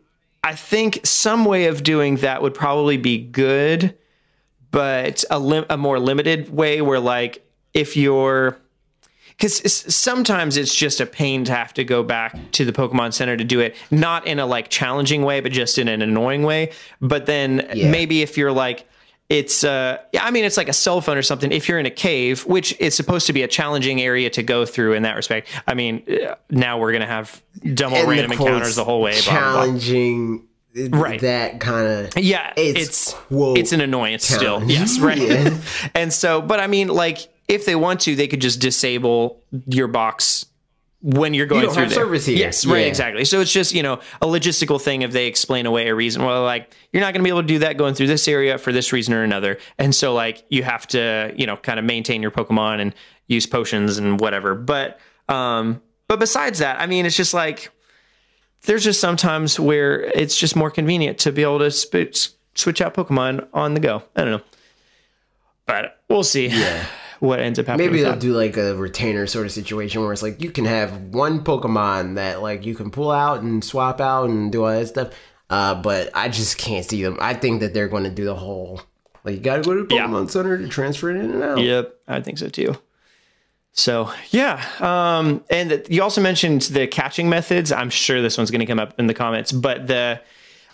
think some way of doing that would probably be good, but a more limited way where, like, if you're, because sometimes it's just a pain to have to go back to the Pokemon Center to do it, not in a like challenging way, but just in an annoying way. But then maybe if you're like, it's I mean, it's like a cell phone or something. If you're in a cave, which is supposed to be a challenging area to go through in that respect. I mean, now we're gonna have dumb old random encounters the whole way. Challenging. Blah, blah. Right. That kind of it's an annoyance still. Yes, right. Yeah. And so, but I mean, like, if they want to, they could just disable your box when you're going through there. Service here. Yes, right, exactly. So it's just, you know, a logistical thing if they explain away a reason. Well, like, you're not going to be able to do that going through this area for this reason or another. And so, like, you have to, you know, kind of maintain your Pokemon and use potions and whatever. But besides that, I mean, it's just like, there's just sometimes where it's just more convenient to be able to switch out Pokemon on the go. I don't know. But we'll see what ends up happening. Maybe they'll do like a retainer sort of situation where it's like you can have one Pokemon that like you can pull out and swap out and do all that stuff. But I just can't see them. I think that they're going to do the whole, like, you got to go to the Pokemon Center to transfer it in and out. Yep, I think so too. So, yeah. And you also mentioned the catching methods. I'm sure this one's going to come up in the comments, but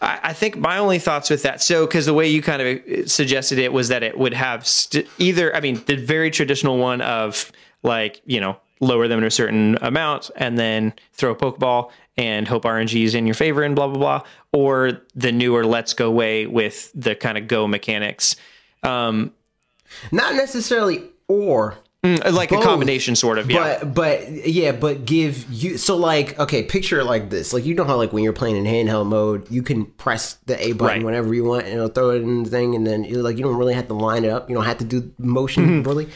I think my only thoughts with that. So, because the way you kind of suggested it was that it would have either, I mean, the very traditional one of, like, you know, lower them to a certain amount and then throw a Pokeball and hope RNG is in your favor and blah, blah, blah. Or the newer Let's Go way with the kind of go mechanics. Not necessarily or. Like both, a combination sort of, but give you, so like, okay, picture it like this. Like, you know how like when you're playing in handheld mode, you can press the A button whenever you want and it'll throw it in the thing, and then like you don't really have to line it up. You don't have to do motion really.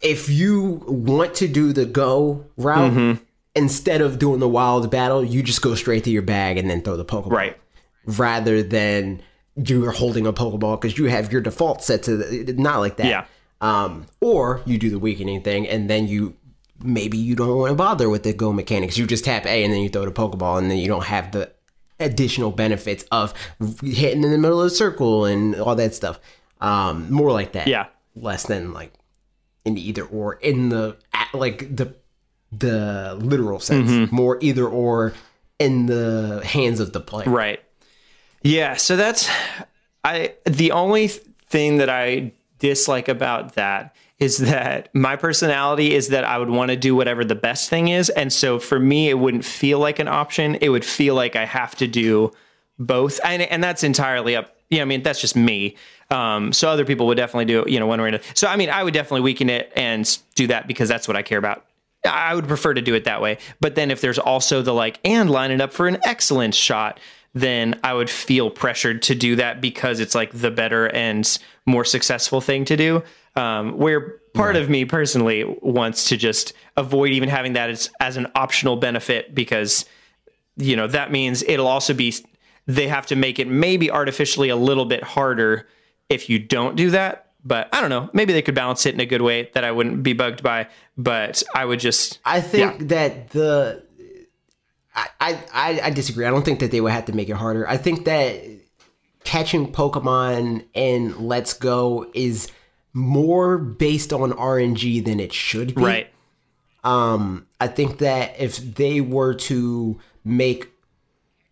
If you want to do the go route, instead of doing the wild battle, you just go straight to your bag and then throw the Pokeball. Right. Rather than you're holding a Pokeball because you have your default set to not like that. Yeah. Or you do the weakening thing, and then maybe you don't want to bother with the go mechanics. You just tap A and then you throw the Pokeball, and then you don't have the additional benefits of hitting in the middle of the circle and all that stuff. More like that. Yeah. Less than like in either or in the like the literal sense. More either or in the hands of the player. Right. Yeah. So that's the only thing that I dislike about that is that my personality is that I would want to do whatever the best thing is. And so for me, it wouldn't feel like an option. It would feel like I have to do both. And that's entirely up. Yeah, I mean, that's just me. So other people would definitely do, you know, one way or another. So, I mean, I would definitely weaken it and do that because that's what I care about. I would prefer to do it that way. But then if there's also the like, and line it up for an excellent shot, then I would feel pressured to do that because it's like the better and more successful thing to do. Where part of me personally wants to just avoid even having that as an optional benefit because, you know, that means it'll also be, they have to make it maybe artificially a little bit harder if you don't do that. But I don't know, maybe they could balance it in a good way that I wouldn't be bugged by, but I would just... I think that I disagree. I don't think that they would have to make it harder. I think that catching Pokemon in Let's Go is more based on RNG than it should be. Right. I think that if they were to make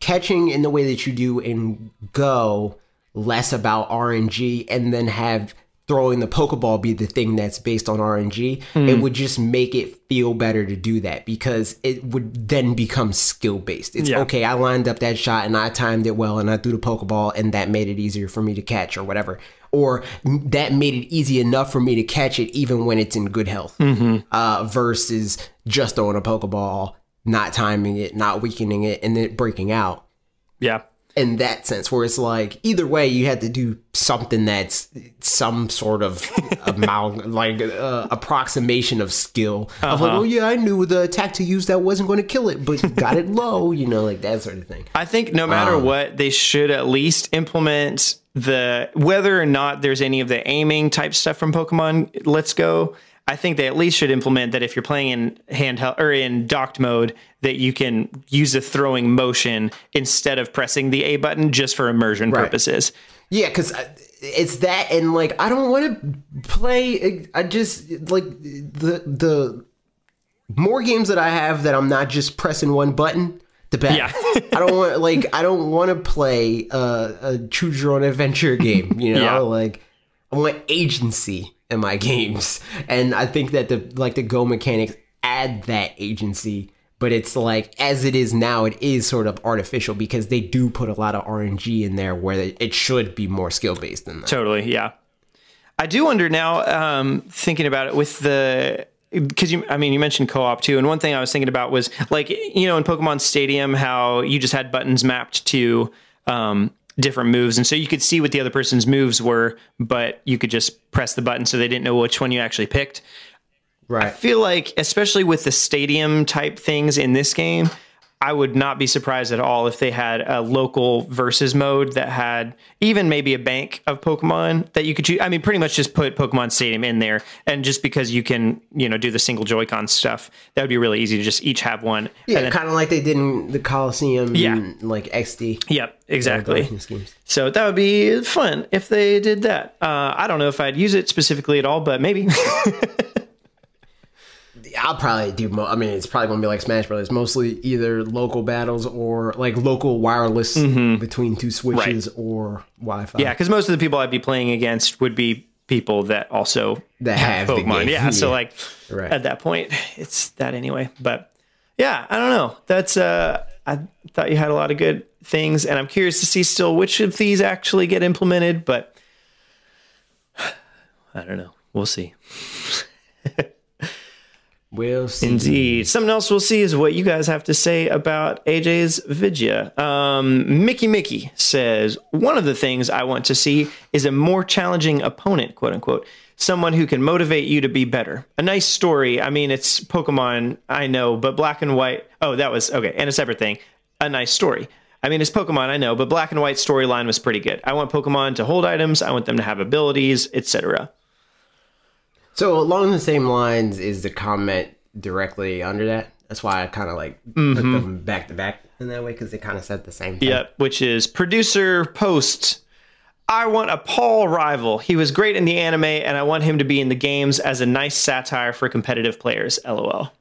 catching in the way that you do in Go less about RNG and then have throwing the Pokeball be the thing that's based on RNG, it would just make it feel better to do that because it would then become skill-based. It's okay, I lined up that shot and I timed it well and I threw the Pokeball and that made it easier for me to catch or whatever. Or that made it easy enough for me to catch it even when it's in good health versus just throwing a Pokeball, not timing it, not weakening it, and then breaking out. Yeah. in that sense, where it's like either way you had to do something that's some sort of amount, like approximation of skill. Of like, oh yeah, I knew the attack to use that wasn't going to kill it, but got it low, you know, like that sort of thing. I think no matter what, they should at least implement whether or not there's any of the aiming type stuff from Pokemon Let's Go. I think they at least should implement that if you're playing in handheld or in docked mode, that you can use a throwing motion instead of pressing the A button just for immersion purposes. Yeah, because it's that, and like I don't want to play. I just like the more games that I have that I'm not just pressing one button, the better. Yeah. I don't want to play a choose your own adventure game. You know, like I want agency in my games, and I think that the Go mechanics add that agency, but it's like as it is now, it is sort of artificial because they do put a lot of RNG in there where it should be more skill based than that. Totally, yeah. I do wonder now, thinking about it with because you mentioned co-op too, and one thing I was thinking about was like, you know, in Pokemon Stadium, how you just had buttons mapped to different moves, and so you could see what the other person's moves were, but you could just press the button so they didn't know which one you actually picked. Right. I feel like, especially with the stadium type things in this game, I would not be surprised at all if they had a local versus mode that had even maybe a bank of Pokemon that you could choose. I mean, pretty much just put Pokemon Stadium in there, and just because you can, you know, do the single Joy-Con stuff, that would be really easy to just each have one. Yeah, kind of like they did in the Coliseum, like XD. Yep, exactly. So that would be fun if they did that. I don't know if I'd use it specifically at all, but maybe. I'll probably do. It's probably going to be like Smash Brothers, mostly either local battles or like local wireless between two switches or Wi-Fi. Yeah, because most of the people I'd be playing against would be people that also have Pokemon. Yeah, so like at that point, it's that anyway. But yeah, I don't know. That's I thought you had a lot of good things, and I'm curious to see still which of these actually get implemented. But I don't know. We'll see. We'll see. Indeed. Something else we'll see is what you guys have to say about AJ's Vidya. Mickey says, one of the things I want to see is a more challenging opponent, quote unquote. Someone who can motivate you to be better. A nice story. I mean, it's Pokemon, I know, but Black and White. Oh, that was, okay. And a separate thing. A nice story. I mean, it's Pokemon, I know, but Black and White storyline was pretty good. I want Pokemon to hold items. I want them to have abilities, etc. So along the same lines is the comment directly under that. That's why I kind of like put them back to back in that way, because they kind of said the same thing. Yep, which is producer posts, I want a Paul rival. He was great in the anime, and I want him to be in the games as a nice satire for competitive players. LOL.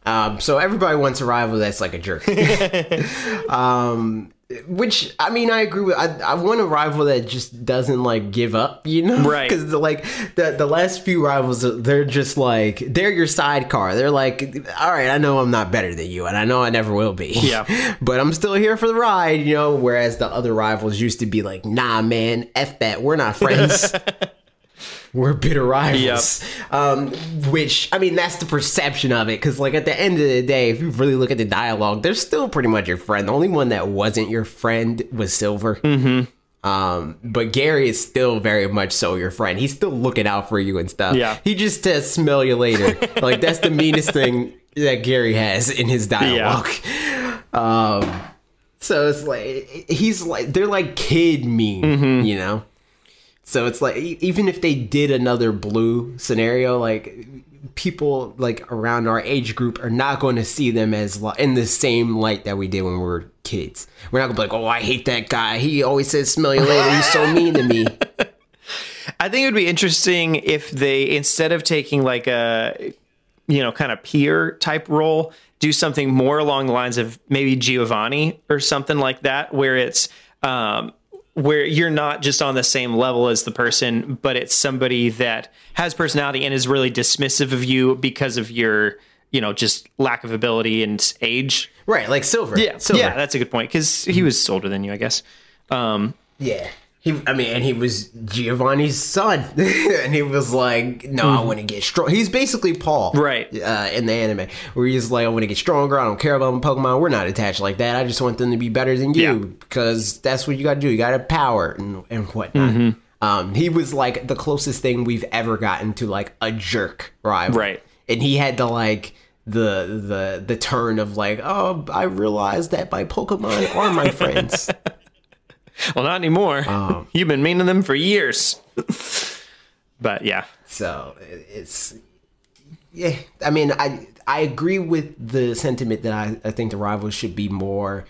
So everybody wants a rival that's like a jerk. Which, I mean, I agree with. I want a rival that just doesn't like give up, you know? Right. Because the last few rivals, they're just like, they're your sidecar. They're like, all right, I know I'm not better than you, and I know I never will be. Yeah. But I'm still here for the ride, you know? Whereas the other rivals used to be like, nah, man, F that. We're not friends. We're bitter rivals. Yep. Which, I mean, that's the perception of it. Because, like, at the end of the day, if you really look at the dialogue, they're still pretty much your friend. The only one that wasn't your friend was Silver. But Gary is still very much so your friend. He's still looking out for you and stuff. Yeah. He just says, smell you later. Like, that's the meanest thing that Gary has in his dialogue. Yeah. So it's like, they're like kid mean, you know? So it's like, even if they did another blue scenario, like people like around our age group are not going to see them as in the same light that we did when we were kids. We're not going to be like, oh, I hate that guy. He always says, smell you later. He's so mean to me. I think it would be interesting if they, instead of taking like a, you know, kind of peer type role, do something more along the lines of maybe Giovanni or something like that, where it's, where you're not just on the same level as the person, but it's somebody that has personality and is really dismissive of you because of your, you know, just lack of ability and age. Right, like Silver. Yeah, Silver. Yeah, that's a good point, because he was older than you, I guess. Yeah. And he was Giovanni's son, and he was like, "No, I want to get strong." He's basically Paul, right? In the anime, where he's like, "I want to get stronger. I don't care about my Pokemon. We're not attached like that. I just want them to be better than you because that's what you got to do. You got to have power and whatnot." He was like the closest thing we've ever gotten to like a jerk rival, right? And he had to like the turn of like, "Oh, I realized that my Pokemon are my friends." Well, not anymore. You've been mean to them for years. But yeah. So it's, yeah. I mean, I agree with the sentiment that I think the rivals should be more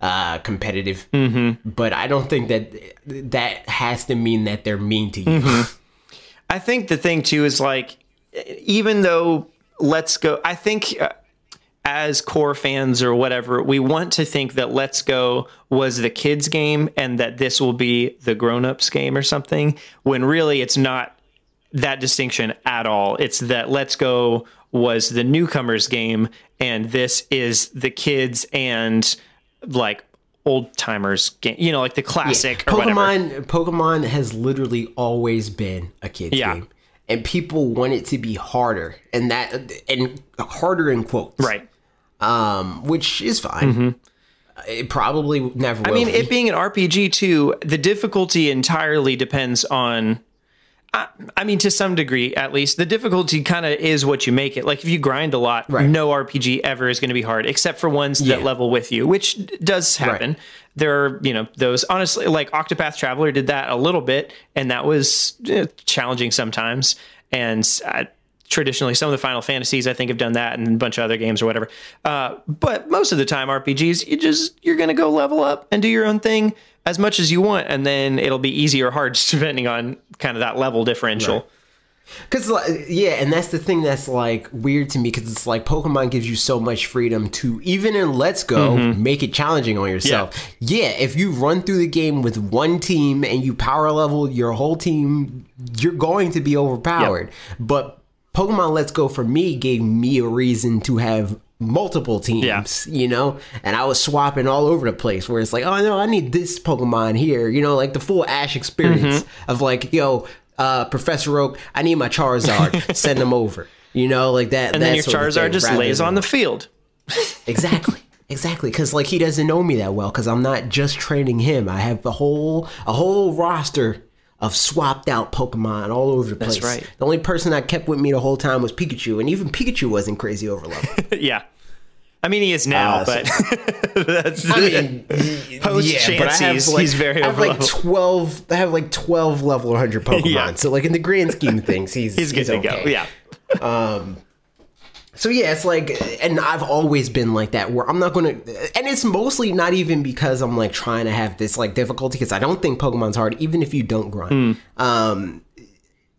competitive. But I don't think that has to mean that they're mean to you. I think the thing too is like, even though Let's Go, I think as core fans or whatever, we want to think that Let's Go was the kids game and that this will be the grown-ups game or something, when really it's not that distinction at all. It's that Let's Go was the newcomers game and this is the kids and like old timers game, you know, like the classic or whatever. Pokemon has literally always been a kids game. And people want it to be harder, and harder in quotes, right? Which is fine. It probably never will. I mean, it being an RPG too, the difficulty entirely depends on. I mean, to some degree, at least, the difficulty kind of is what you make it. Like, if you grind a lot, no RPG ever is going to be hard, except for ones that level with you, which does happen. There are, you know, those, honestly, like Octopath Traveler did that a little bit, and that was challenging sometimes. And traditionally, some of the Final Fantasies, I think, have done that, and a bunch of other games or whatever. But most of the time, RPGs, you're going to go level up and do your own thing as much as you want, and then it'll be easy or hard depending on kind of that level differential. Because, and that's the thing that's, like, weird to me, because it's like Pokemon gives you so much freedom to, even in Let's Go, make it challenging on yourself. Yeah, if you run through the game with one team and you power level your whole team, you're going to be overpowered. But Pokemon Let's Go, for me, gave me a reason to have multiple teams, you know, and I was swapping all over the place, where it's like, oh no, I need this Pokemon here, you know, like the full Ash experience of like, yo, Professor Oak, I need my Charizard, send them over, you know, like that. And then your Charizard just lays on the field. Exactly, because like he doesn't know me that well, because I'm not just training him. I have a whole roster of swapped out Pokemon all over the place. That's right. The only person I kept with me the whole time was Pikachu, and even Pikachu wasn't crazy over level. Yeah. I mean, he is now, but that's post Chansey's, he's very over level. I have like 12 level 100 Pokemon. So like in the grand scheme of things, he's good to okay. go. Yeah. So yeah, it's like, and I've always been like that, where I'm not going to, and it's mostly not even because I'm like trying to have this like difficulty, because I don't think Pokemon's hard, even if you don't grind.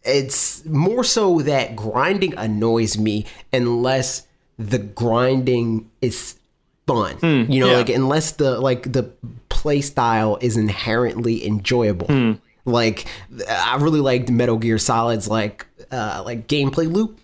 It's more so that grinding annoys me unless the grinding is fun, you know, like unless the play style is inherently enjoyable. Like I really liked Metal Gear Solid's like gameplay loop.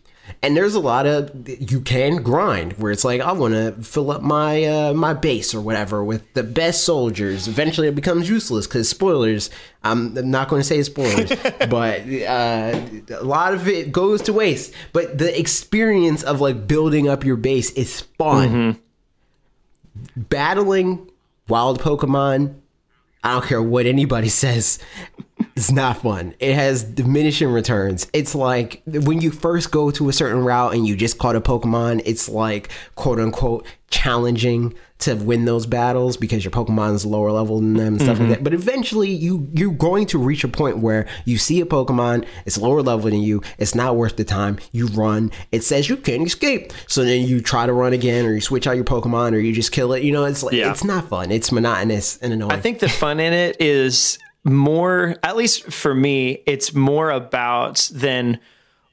And there's a lot of, you can grind where it's like, I want to fill up my my base or whatever with the best soldiers. Eventually it becomes useless because spoilers, I'm not going to say spoilers, but a lot of it goes to waste. But the experience of like building up your base is fun. Battling wild Pokemon, I don't care what anybody says, it's not fun. It has diminishing returns. It's like when you first go to a certain route and you just caught a Pokemon, it's like quote unquote challenging to win those battles because your Pokemon's lower level than them and stuff like that. But eventually you're going to reach a point where you see a Pokemon, it's lower level than you, it's not worth the time, you run, it says you can't escape. So then you try to run again, or you switch out your Pokemon, or you just kill it. You know, it's like it's not fun. It's monotonous and annoying. I think the fun in it is more, at least for me, it's more about than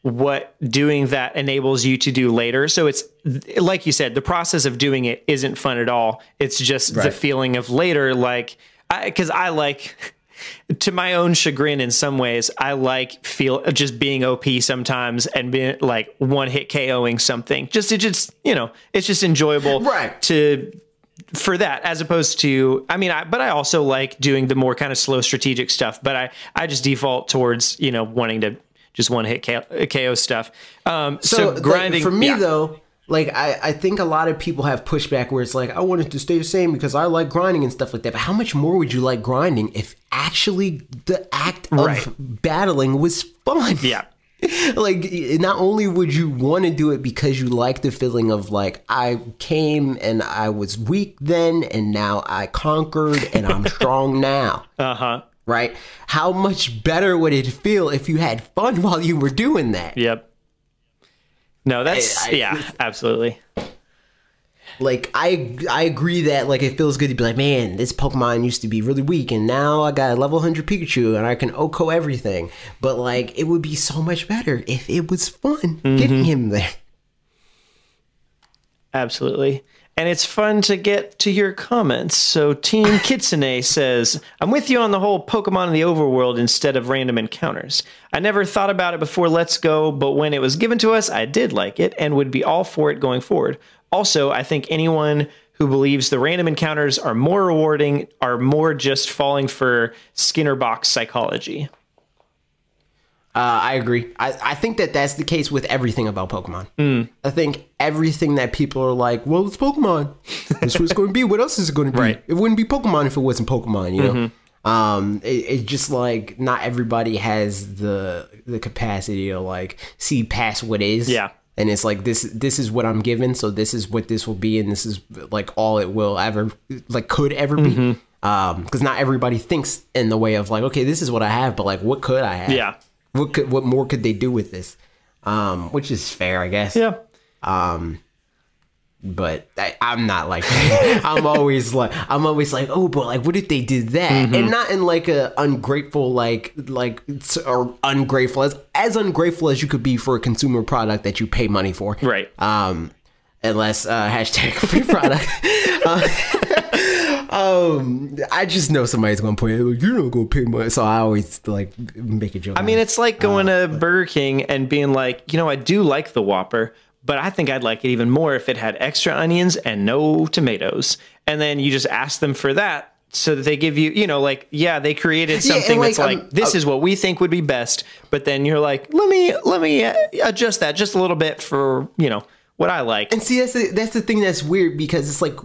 what doing that enables you to do later. So it's like you said, the process of doing it isn't fun at all. It's just the feeling of later, like, because I like, to my own chagrin in some ways, I like just being OP sometimes and being like one hit KOing something. Just you know, it's just enjoyable to for that, as opposed to, I mean, but I also like doing the more kind of slow strategic stuff, but I just default towards, you know, wanting to just one hit KO stuff. So grinding, like, for me though, like I think a lot of people have pushback where it's like, I want it to stay the same because I like grinding and stuff like that. But how much more would you like grinding if actually the act of battling was fun? Yeah. Like, not only would you want to do it because you like the feeling of like, I came and I was weak then and now I conquered and I'm strong now. Right? How much better would it feel if you had fun while you were doing that? Yep. No, that's yeah, absolutely. Like, I agree that, like, it feels good to be like, man, this Pokemon used to be really weak, and now I got a level 100 Pikachu, and I can OHKO everything. But, like, it would be so much better if it was fun getting him there. Absolutely. And it's fun to get to your comments. So Team Kitsune says, I'm with you on the whole Pokemon in the overworld instead of random encounters. I never thought about it before Let's Go, but when it was given to us, I did like it and would be all for it going forward. Also, I think anyone who believes the random encounters are more rewarding are more just falling for Skinner box psychology. I agree. I think that that's the case with everything about Pokemon. I think everything that people are like, well, it's Pokemon. That's what it's going to be. What else is it going to be? Right. It wouldn't be Pokemon if it wasn't Pokemon, you know? It's just like, not everybody has the capacity to like see past what is. Yeah. And it's like, this is what I'm given, so this is what this will be, and this is like all it will ever, like, could ever be. Because not everybody thinks in the way of like, okay, this is what I have, but like, what could I have? Yeah. What more could they do with this? Which is fair, I guess. Yeah. But I'm not like that. I'm always like, oh, but like, what if they did that? And not in like a ungrateful, or ungrateful, as ungrateful as you could be for a consumer product that you pay money for. Right. Unless hashtag free product. I just know somebody's gonna put it. Like, you're not gonna pay money, so I always like make a joke. I mean, it's like going to Burger King and being like, you know, I do like the Whopper, but I think I'd like it even more if it had extra onions and no tomatoes. And then you just ask them for that so that they give you, you know, like, yeah, they created something that's like, this is what we think would be best. But then you're like, let me adjust that just a little bit for, you know, what I like. And see, that's the thing that's weird, because it's like,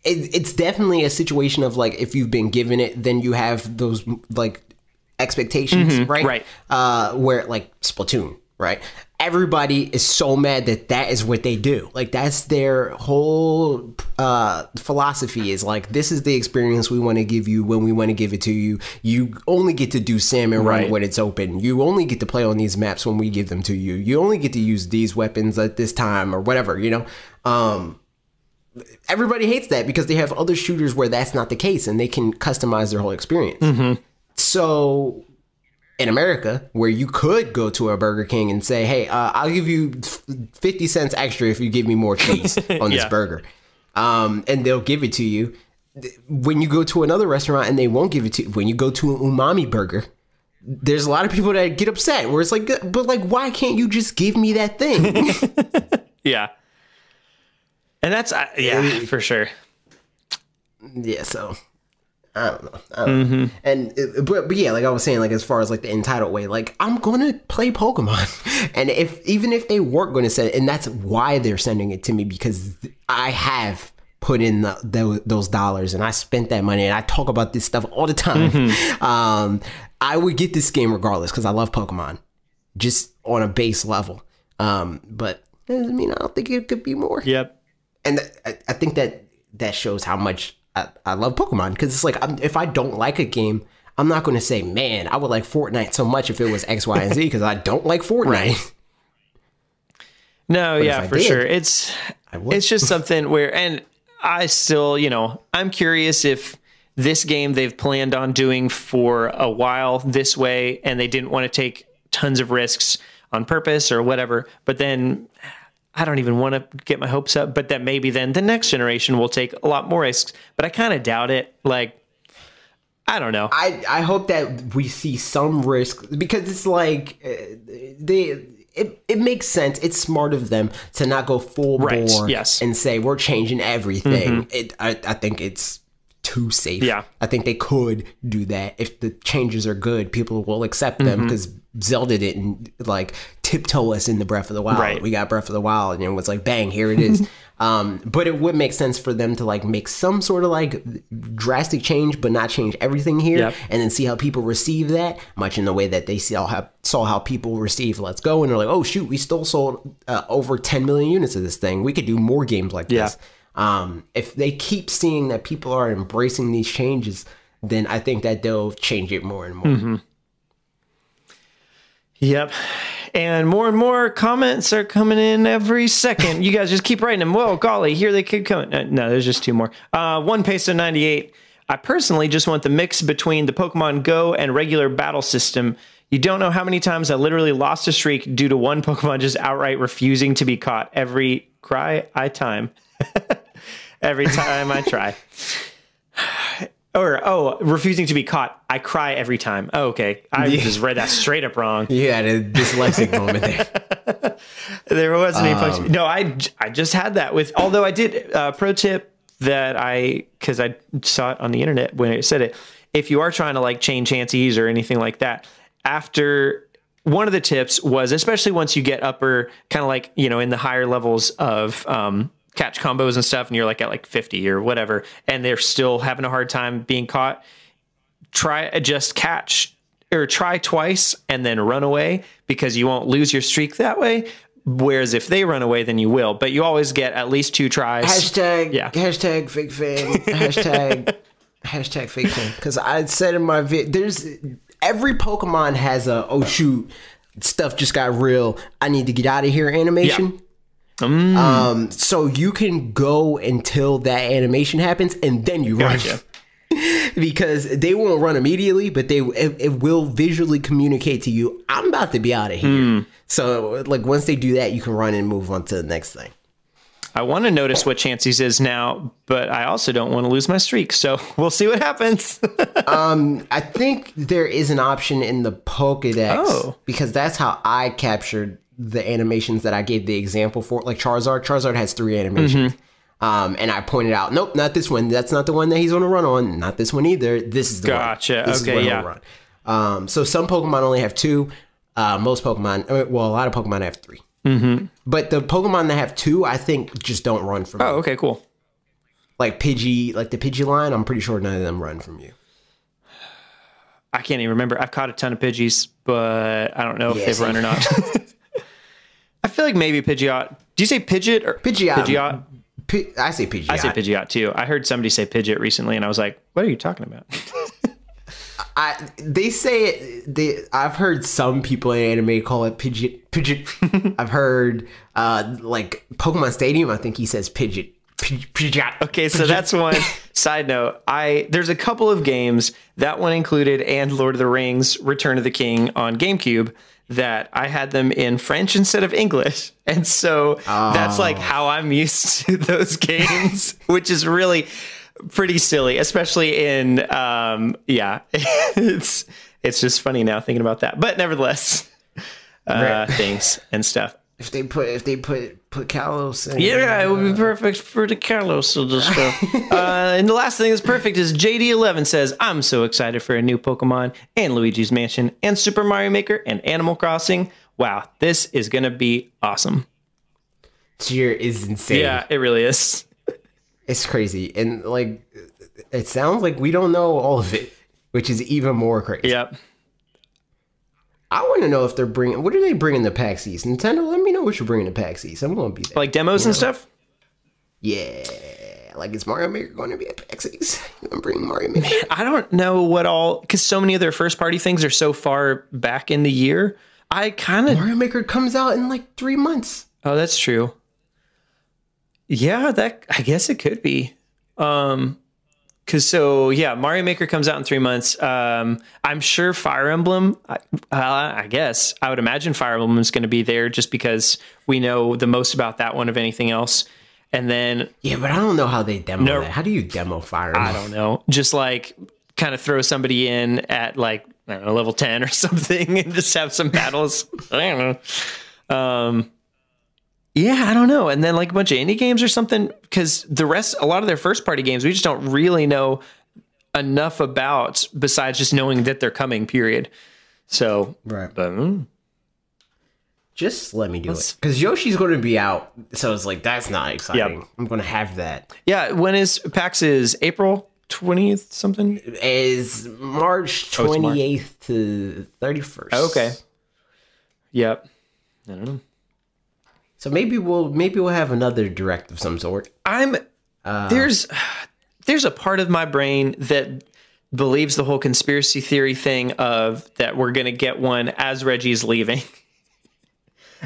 it's definitely a situation of like, if you've been given it, then you have those like expectations, right? Right. Where like Splatoon, right? Everybody is so mad that is what they do. Like, that's their whole philosophy, is like, this is the experience we want to give you when we want to give it to you. You only get to do Salmon Run when it's open. You only get to play on these maps when we give them to you. You only get to use these weapons at this time or whatever, you know? Everybody hates that because they have other shooters where that's not the case and they can customize their whole experience. So in America, where you could go to a Burger King and say, hey, I'll give you 50 cents extra if you give me more cheese on this burger. And they'll give it to you. When you go to another restaurant and they won't give it to you, when you go to an umami burger, there's a lot of people that get upset where it's like, but like, why can't you just give me that thing? Yeah. And that's, for sure. Yeah, so I don't know. And but yeah, like I was saying, like as far as like the entitled way, like I'm gonna play Pokemon, and even if they weren't going to send it, and that's why they're sending it to me, because I have put in those dollars and I spent that money, and I talk about this stuff all the time. I would get this game regardless because I love Pokemon, just on a base level. But I mean, I don't think it could be more. Yep. And I think that shows how much I love Pokemon, because it's like, if I don't like a game, I'm not going to say, man, I would like Fortnite so much if it was X, Y, and Z, because I don't like Fortnite. Right. No, but yeah, for sure. It's just something where, and I still, you know, I'm curious if this game they've planned on doing for a while this way, and they didn't want to take tons of risks on purpose or whatever, but then I don't even want to get my hopes up, but that maybe then the next generation will take a lot more risks. But I kind of doubt it. Like, I don't know. I hope that we see some risk, because it's like it makes sense. It's smart of them to not go full bore and say we're changing everything. I think it's too safe. Yeah. I think they could do that. If the changes are good, people will accept them, because Zelda didn't like tiptoe us into Breath of the Wild. Right. We got Breath of the Wild and it was like, bang, here it is. But it would make sense for them to like make some sort of like drastic change, but not change everything here, and then see how people receive that, much in the way that they saw how people receive Let's Go, and they're like, oh shoot, we still sold over 10 million units of this thing. We could do more games like this. If they keep seeing that people are embracing these changes, then I think that they'll change it more and more. Yep. And more comments are coming in every second. You guys just keep writing them. Whoa, golly, here they keep coming. No, there's just two more. One Peso 98. I personally just want the mix between the Pokemon Go and regular battle system. You don't know how many times I literally lost a streak due to one Pokemon just outright refusing to be caught. Every time I try. Or, refusing to be caught. I cry every time. Oh, okay. I just read that straight up wrong. You had a dyslexic moment there. There wasn't any punch. No, I just had that with, although I did, pro tip that because I saw it on the internet when it said it. If you are trying to like chain chances or anything like that, after one of the tips was, especially once you get upper, kind of like, in the higher levels of, catch combos and stuff, and you're like at like 50 or whatever, and they're still having a hard time being caught, try twice and then run away, because you won't lose your streak that way. Whereas if they run away, then you will, but you always get at least 2 tries. Hashtag fake fan. hashtag fake fan. Because I said in my every Pokemon has a, oh shoot, stuff just got real, I need to get out of here animation. So you can go until that animation happens and then you run. Because they won't run immediately, but it will visually communicate to you, I'm about to be out of here. So like once they do that, you can run and move on to the next thing. I want to notice what Chansey's is now, but I also don't want to lose my streak, so we'll see what happens. I think there is an option in the Pokédex, because that's how I captured the animations that I gave the example for, like Charizard. Charizard has 3 animations. And I pointed out, nope, not this one. That's not the one that he's going to run on. Not this one either. This is the one. This is what he'll run. So some Pokemon only have 2. Most Pokemon, well, a lot of Pokemon have 3. But the Pokemon that have 2, I think, just don't run from you. Oh, okay, cool. Like Pidgey, like the Pidgey line, I'm pretty sure none of them run from you. I can't even remember. I've caught a ton of Pidgeys, but I don't know if they've run or not. I feel like maybe Pidgeot. Do you say Pidgeot or Pidgeot? I say Pidgeot. I say Pidgeot too. I heard somebody say Pidgeot recently, and I was like, "What are you talking about?" They say it. I've heard some people in anime call it Pidgeot. I've heard like Pokemon Stadium. I think he says Pidgeot. Pidgeot. Okay, so that's one. Side note, there's a couple of games, that one included, and Lord of the Rings: Return of the King on GameCube, that I had them in French instead of English. And so that's like how I'm used to those games, which is really pretty silly, especially in, it's just funny now thinking about that. But nevertheless, things and stuff. If they put Kalos in. Yeah, it would be perfect for the Kalos and stuff. And the last thing that's perfect is JD11 says, I'm so excited for a new Pokemon and Luigi's Mansion and Super Mario Maker and Animal Crossing. Wow, this is going to be awesome. This year is insane. Yeah, it really is. It's crazy. And like, it sounds like we don't know all of it, which is even more crazy. Yep. I want to know if they're bringing... What are they bringing to PAX East? Nintendo, let me know what you're bringing to PAX East. I'm going to be there. Like demos and stuff? Yeah. Like, is Mario Maker going to be at PAX East? You going to bring Mario Maker? Man, I don't know what all... Because so many of their first-party things are so far back in the year. I kind of... Mario Maker comes out in like 3 months. Oh, that's true. Yeah, I guess it could be. Mario Maker comes out in 3 months. I'm sure Fire Emblem, I guess, I would imagine Fire Emblem is going to be there just because we know the most about that one of anything else. And then... Yeah, but I don't know how they demo that. How do you demo Fire Emblem? I don't know. Just like kind of throw somebody in at like, I don't know, level 10 or something and just have some battles. I don't know. Yeah, I don't know. And then like a bunch of indie games or something, because a lot of their first party games, we just don't really know enough about besides just knowing that they're coming, period. So, right. But, just let me do it. Because Yoshi's going to be out. So it's like, that's not exciting. Yep. I'm going to have that. Yeah. When is PAX? Is April 20th something? Is March 28th to 31st. Okay. Yep. I don't know. So maybe we'll have another direct of some sort. There's a part of my brain that believes the whole conspiracy theory thing of that we're going to get one as Reggie's leaving.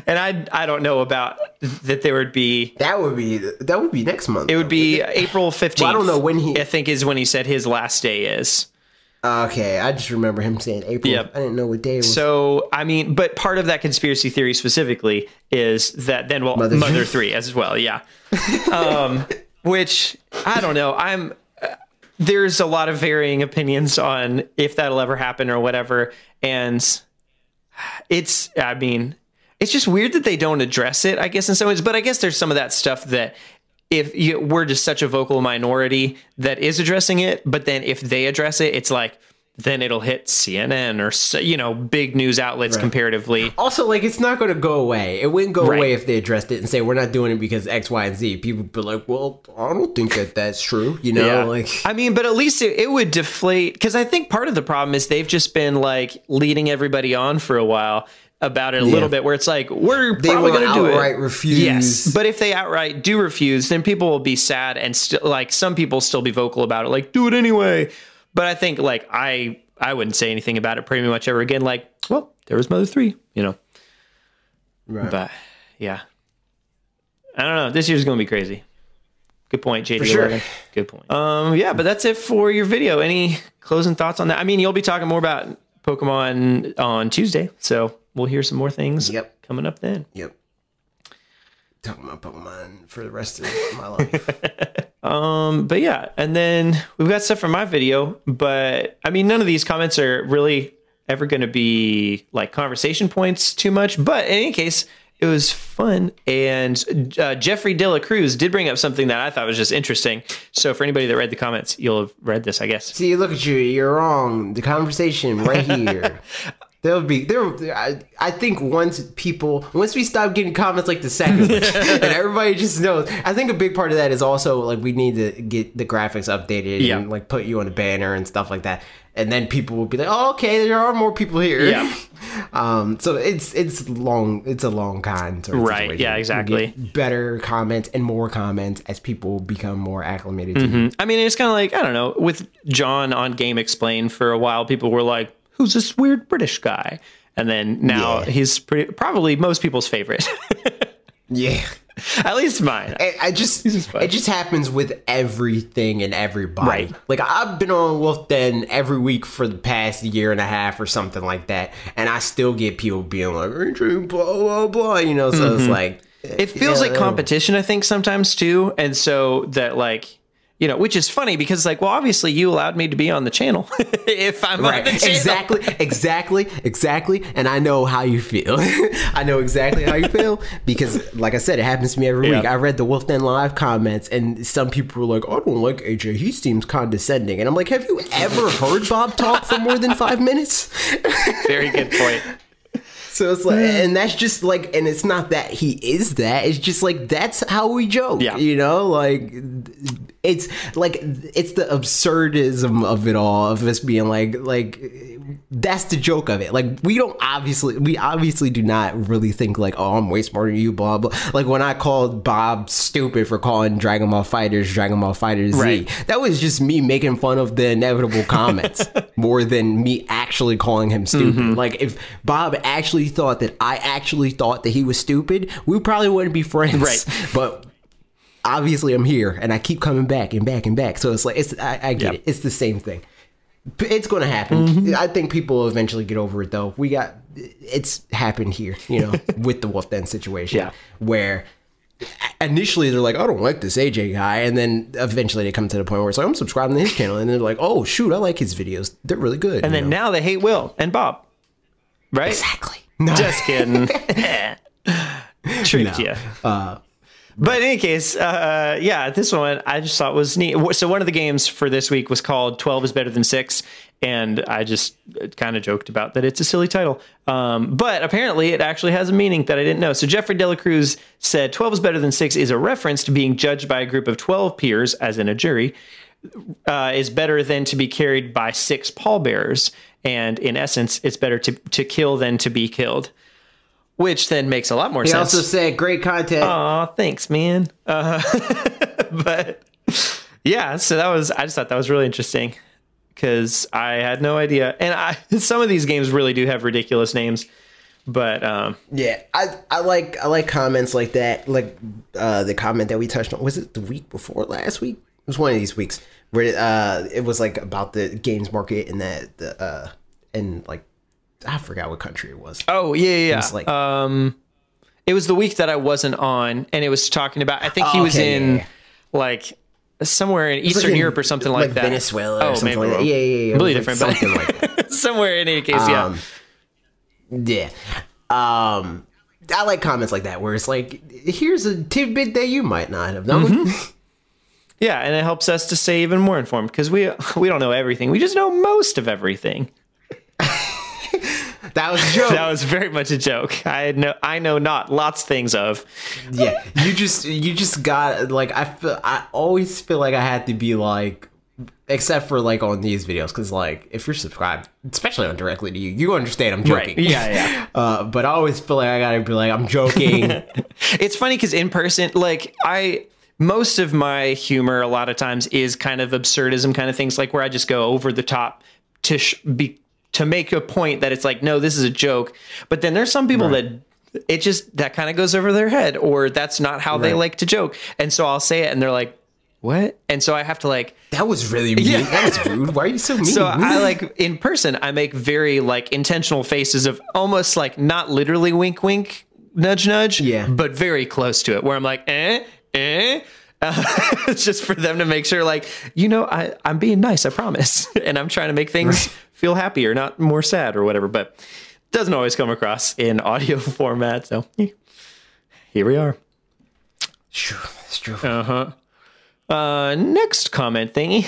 And I don't know about that there would be... That would be next month. It would be April 15th. Well, I don't know when I think is when he said his last day is. Okay, I just remember him saying April. Yep. I didn't know what day it was. So, I mean, but part of that conspiracy theory specifically is that then, well, Mother 3 as well, yeah. Which, I don't know, there's a lot of varying opinions on if that'll ever happen or whatever, and it's just weird that they don't address it, I guess, in some ways, but I guess there's some of that stuff that we're just such a vocal minority that is addressing it, but then if they address it, it's like, then it'll hit CNN or, big news outlets comparatively. Also, like, it's not going to go away. It wouldn't go away if they addressed it and say, we're not doing it because X, Y, and Z. People would be like, well, I don't think that's true, Like, I mean, but at least it would deflate, because I think part of the problem is they've just been, like, leading everybody on for a while about it a little bit, where it's like, we're probably going to do it. Outright refuse. Yes, but if they outright do refuse, then people will be sad and still, like, some people still be vocal about it, like, do it anyway. But I think, like, I wouldn't say anything about it pretty much ever again. Like, well, there was Mother 3, Right. But, yeah. I don't know. This year's going to be crazy. Good point, JD11. Sure. Good point. Yeah, but that's it for your video. Any closing thoughts on that? I mean, you'll be talking more about Pokemon on Tuesday, so we'll hear some more things coming up then. Yep. Talking about Pokemon for the rest of my life. But yeah, and then we've got stuff from my video, but I mean, none of these comments are really ever going to be like conversation points too much, but in any case, it was fun. And Jeffrey De La Cruz did bring up something that I thought was just interesting. So for anybody that read the comments, you'll have read this, I guess. See, look at you. You're wrong. The conversation right here. I think once we stop getting comments like the second and everybody just knows, I think a big part of that is also like we need to get the graphics updated and like put you on a banner and stuff like that. And then people will be like, oh, okay, there are more people here. Yeah. So it's a long con. Right. Situation. Yeah, exactly. Better comments and more comments as people become more acclimated to you. I mean, it's kind of like, I don't know, with John on Game Explain for a while, people were like, who's this weird British guy? And then now he's probably most people's favorite. Yeah. At least mine. It just happens with everything and everybody. Right. Like, I've been on Wolf Den every week for the past year and a half or something like that, and I still get people being like, blah, blah, blah, so it's like... It feels like competition, I think, sometimes, too, and so that, like... which is funny because, like, well, obviously you allowed me to be on the channel if I'm on the channel. Exactly. And I know how you feel. I know exactly how you feel because, like I said, it happens to me every week. I read the Wolf Den Live comments and some people were like, I don't like AJ. He seems condescending. And I'm like, have you ever heard Bob talk for more than 5 minutes? Very good point. So it's like, and that's just like, and it's not that he is that, it's just like, that's how we joke, like, it's like, it's the absurdism of it all, of us being like, that's the joke of it. Like, we obviously do not really think like, oh, I'm way smarter than you, blah, blah. Like, when I called Bob stupid for calling Dragon Ball FighterZ, Z, that was just me making fun of the inevitable comments more than me actually calling him stupid. Like, if Bob actually thought that I actually thought that he was stupid, we probably wouldn't be friends. Right. But obviously I'm here and I keep coming back and back and back. So it's like, I get it. It's the same thing. It's going to happen. I think people will eventually get over it though. It's happened here, with the Wolf Den situation where initially they're like, I don't like this AJ guy. And then eventually they come to the point where it's like, I'm subscribing to his channel. And they're like, oh shoot, I like his videos. They're really good. And then now they hate Will and Bob. Right? Exactly. No. Just kidding. Tricked you. But in any case, yeah, this one I just thought was neat. So one of the games for this week was called 12 is Better Than 6. And I just kind of joked about that it's a silly title. But apparently it actually has a meaning that I didn't know. So Jeffrey Delacruz said 12 is Better Than 6 is a reference to being judged by a group of 12 peers, as in a jury, is better than to be carried by 6 pallbearers. And in essence, it's better to kill than to be killed. Which then makes a lot more sense. He also said, great content. Aw, thanks, man. But yeah, so I just thought that was really interesting because I had no idea. And some of these games really do have ridiculous names. But yeah, I like comments like that. Like the comment that we touched on, was it the week before last week? It was one of these weeks where it was like about the games market and that and like, I forgot what country it was. Oh, yeah. It was like, it was the week that I wasn't on, and it was talking about, I think he was in like somewhere in Eastern like Europe or something like that. Venezuela or something like that. Yeah. Completely different, but something like that. Somewhere in any case, yeah. Yeah. I like comments like that where it's like, here's a tidbit that you might not have known. Mm-hmm. Yeah, and it helps us to stay even more informed because we don't know everything. We just know most of everything. That was a joke. That was very much a joke. I know not lots of things of. Yeah, you just got like I always feel like I had to be like, except for like on these videos, because like if you're subscribed, especially on directly to you, you understand I'm joking. Right. Yeah. But I always feel like I gotta be like, I'm joking. It's funny because in person, like most of my humor a lot of times is kind of absurdism kind of things, like where I just go over the top to make a point that it's like, no, this is a joke. But then there's some people that it just, that kind of goes over their head, or that's not how they like to joke. And so I'll say it and they're like, what? And so I have to like, that was really mean. Yeah. That was rude. Why are you so mean? So I like in person, I make very like intentional faces of almost like not literally wink, wink, nudge, nudge, but very close to it where I'm like, it's just for them to make sure, like, I'm being nice, I promise. And I'm trying to make things feel happier, not more sad or whatever, but it doesn't always come across in audio format. So here we are. Sure, that's true. Next comment thingy.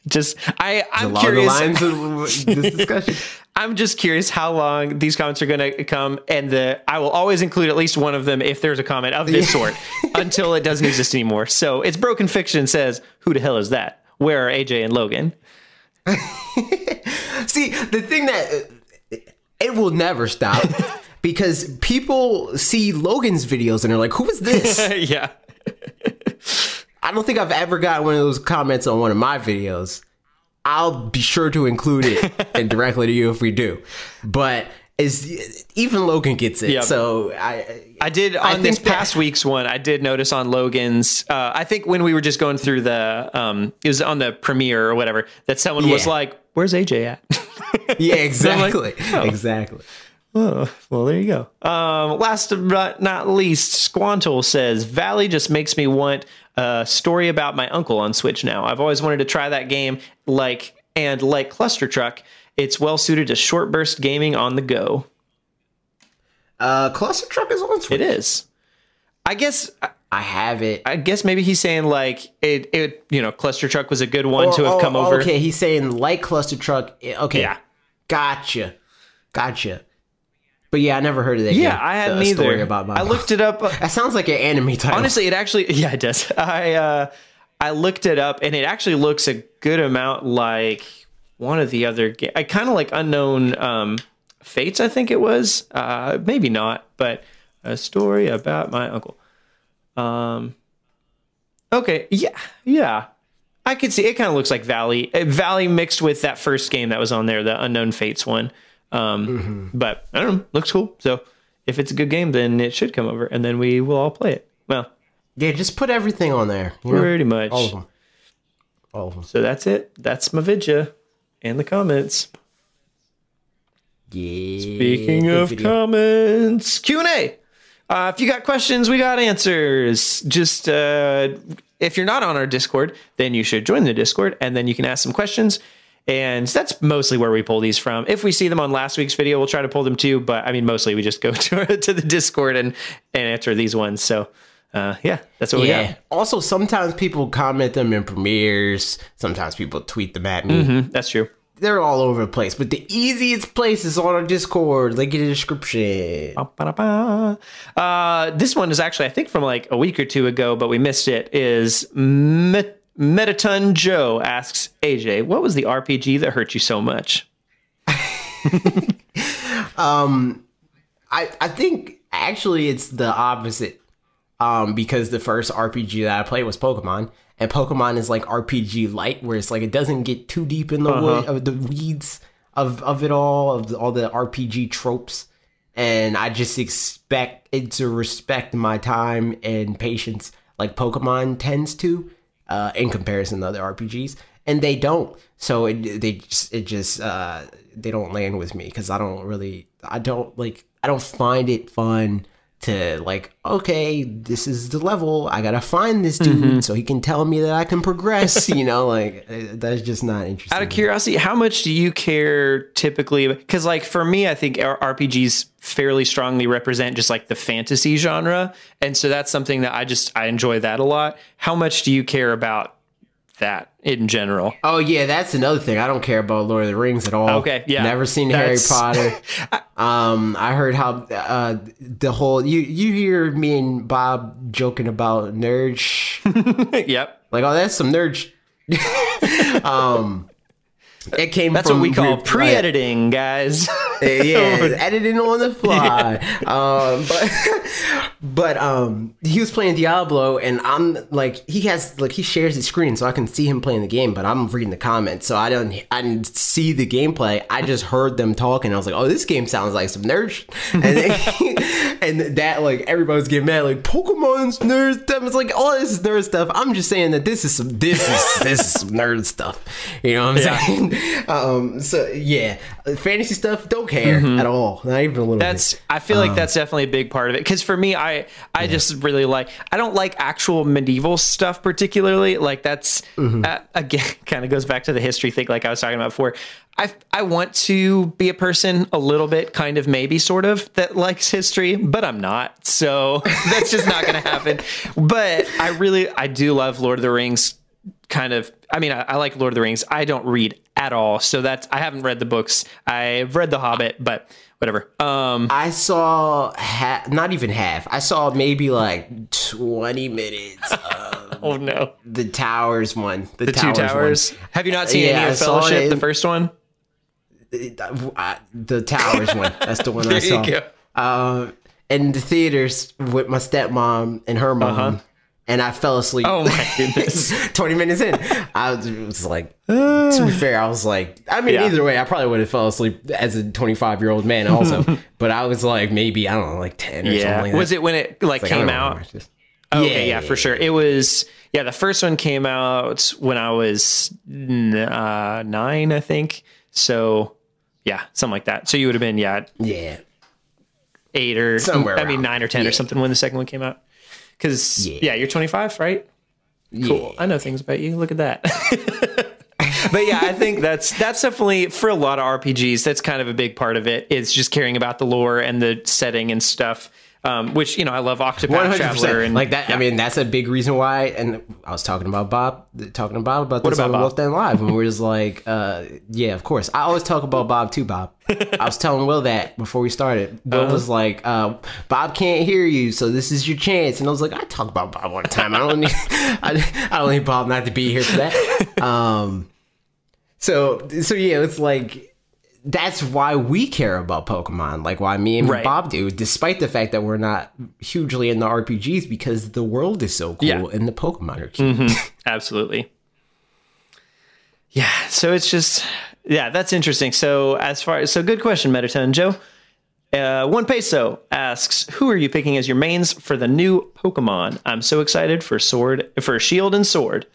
Just I'm curious. The lines of this discussion. I'm just curious how long these comments are going to come, and I will always include at least one of them if there's a comment of this sort until it doesn't exist anymore. So it's Broken Fiction says, "Who the hell is that? Where are AJ and Logan?" See, the thing that it will never stop because people see Logan's videos and they're like, "Who is this?" Yeah. I don't think I've ever gotten one of those comments on one of my videos. I'll be sure to include it and directly to you if we do. But even Logan gets it. Yep. So I did on this past week's one. I did notice on Logan's. I think when we were just going through it was on the premiere or whatever, that someone was like, "Where's AJ at?" Yeah, exactly. Like, oh. Exactly. Oh, well, there you go. Last but not least, Squantle says, Valley just makes me want a story about my uncle on Switch now. I've always wanted to try that game, like Cluster Truck. It's well suited to short burst gaming on the go. Cluster Truck is on Switch. It is. I guess I have it. I guess maybe he's saying like it Cluster Truck was a good one to have come over. Okay, he's saying like Cluster Truck. Okay. Yeah. Gotcha. But yeah, I never heard of that. Yeah, I hadn't either. Story about my looked it up. That sounds like an anime title. Honestly, it actually, it does. I looked it up, and it actually looks a good amount like one of the other games. I kind of like Unknown Fates, I think it was. Maybe not, but a story about my uncle. Okay, yeah. I could see it. Kind of looks like Valley mixed with that first game that was on there, the Unknown Fates one. But I don't know, looks cool. So if it's a good game, then it should come over and then we will all play it. Well, yeah, just put everything on there. Pretty much. All of them. So that's it. That's my vidya and the comments. Yeah. Speaking of comments, Q&A. If you got questions, we got answers. Just, if you're not on our Discord, then you should join the Discord and then you can ask some questions. And that's mostly where we pull these from. If we see them on last week's video, we'll try to pull them too. But I mean, mostly we just go to the Discord and answer these ones. So yeah, that's what we got. Also, sometimes people comment them in premieres. Sometimes people tweet them at me. That's true. They're all over the place. But the easiest place is on our Discord. Link in the description. This one is actually, I think, from like a week or two ago, but we missed it. Is Metaton Joe asks, AJ, what was the RPG that hurt you so much? I think actually it's the opposite. Because the first RPG that I played was Pokemon, and Pokemon is like RPG light, where it's like it doesn't get too deep in the weeds of it all, of all the RPG tropes, and I just expect it to respect my time and patience like Pokemon tends to, in comparison to other RPGs, and they don't. So they don't land with me because I don't find it fun to like, okay, this is the level, I gotta find this dude so he can tell me that I can progress. You know, like that's just not interesting. Out of curiosity, how much do you care typically? Because like for me, I think RPGs fairly strongly represent just like the fantasy genre, and so that's something that I enjoy that a lot. How much do you care about that in general? Oh yeah, that's another thing. I don't care about Lord of the Rings at all. Okay, yeah. Never seen Harry Potter. I heard how the whole you hear me and Bob joking about nerds. Yep. Like, oh, that's some nerds. It came That's from what we call pre-editing, guys. Yeah, editing on the fly. But he was playing Diablo, and I'm like, he shares his screen so I can see him playing the game, but I'm reading the comments, so I didn't see the gameplay. I just heard them talking. I was like, oh, this game sounds like some nerd. And that, like, everybody's getting mad, like, Pokemon's nerd stuff. It's like, all this is nerd stuff. I'm just saying that this is some nerd stuff. You know what I'm saying? So yeah, fantasy stuff, don't care at all, not even a little bit. I feel like that's definitely a big part of it, because for me, I just really I don't like actual medieval stuff particularly. Like that's again kind of goes back to the history thing like I was talking about before. I want to be a person a little bit, kind of, maybe sort of, that likes history, but I'm not, so that's just not gonna happen. But I do love Lord of the Rings. Kind of, I mean, I like Lord of the Rings. I don't read at all, so I haven't read the books. I've read The Hobbit, but whatever. I saw not even half. I saw maybe like 20 minutes of oh no, the Towers one. The Two Towers. Have you not seen any of Fellowship, the first one? The Towers one. That's the one I saw. You go. In the theaters with my stepmom and her mom. And I fell asleep. Oh my goodness. 20 minutes in. I was like, to be fair, I was like, I mean, either way, I probably would have fell asleep as a 25-year-old man also. But I was like, maybe, I don't know, like 10 or something like that. Was it when it came out? Okay, yeah, for sure. It was, the first one came out when I was 9, I think. So, yeah, something like that. So you would have been, 8 or somewhere. I mean, 9 or 10 or something when the second one came out. Because, you're 25, right? Cool. I know things about you. Look at that. But yeah, I think that's definitely, for a lot of RPGs, that's kind of a big part of it. It's just caring about the lore and the setting and stuff. Which, I love Octopath Traveler. And, like that. Yeah. I mean, that's a big reason why. And I was talking about Bob this on Wolf Den Live. And we're just like, of course. I always talk about Bob too, Bob. I was telling Will that before we started. Will was like, Bob can't hear you, so this is your chance. And I was like, I talk about Bob all the time. I don't need Bob not to be here for that. So yeah, it's like, that's why we care about Pokemon, like why me and Bob do, despite the fact that we're not hugely into RPGs, because the world is so cool and the Pokemon are cute. Absolutely. Yeah, so it's just, that's interesting. So good question, Metaton Joe. One Peso asks, who are you picking as your mains for the new Pokemon? I'm so excited for Shield and Sword.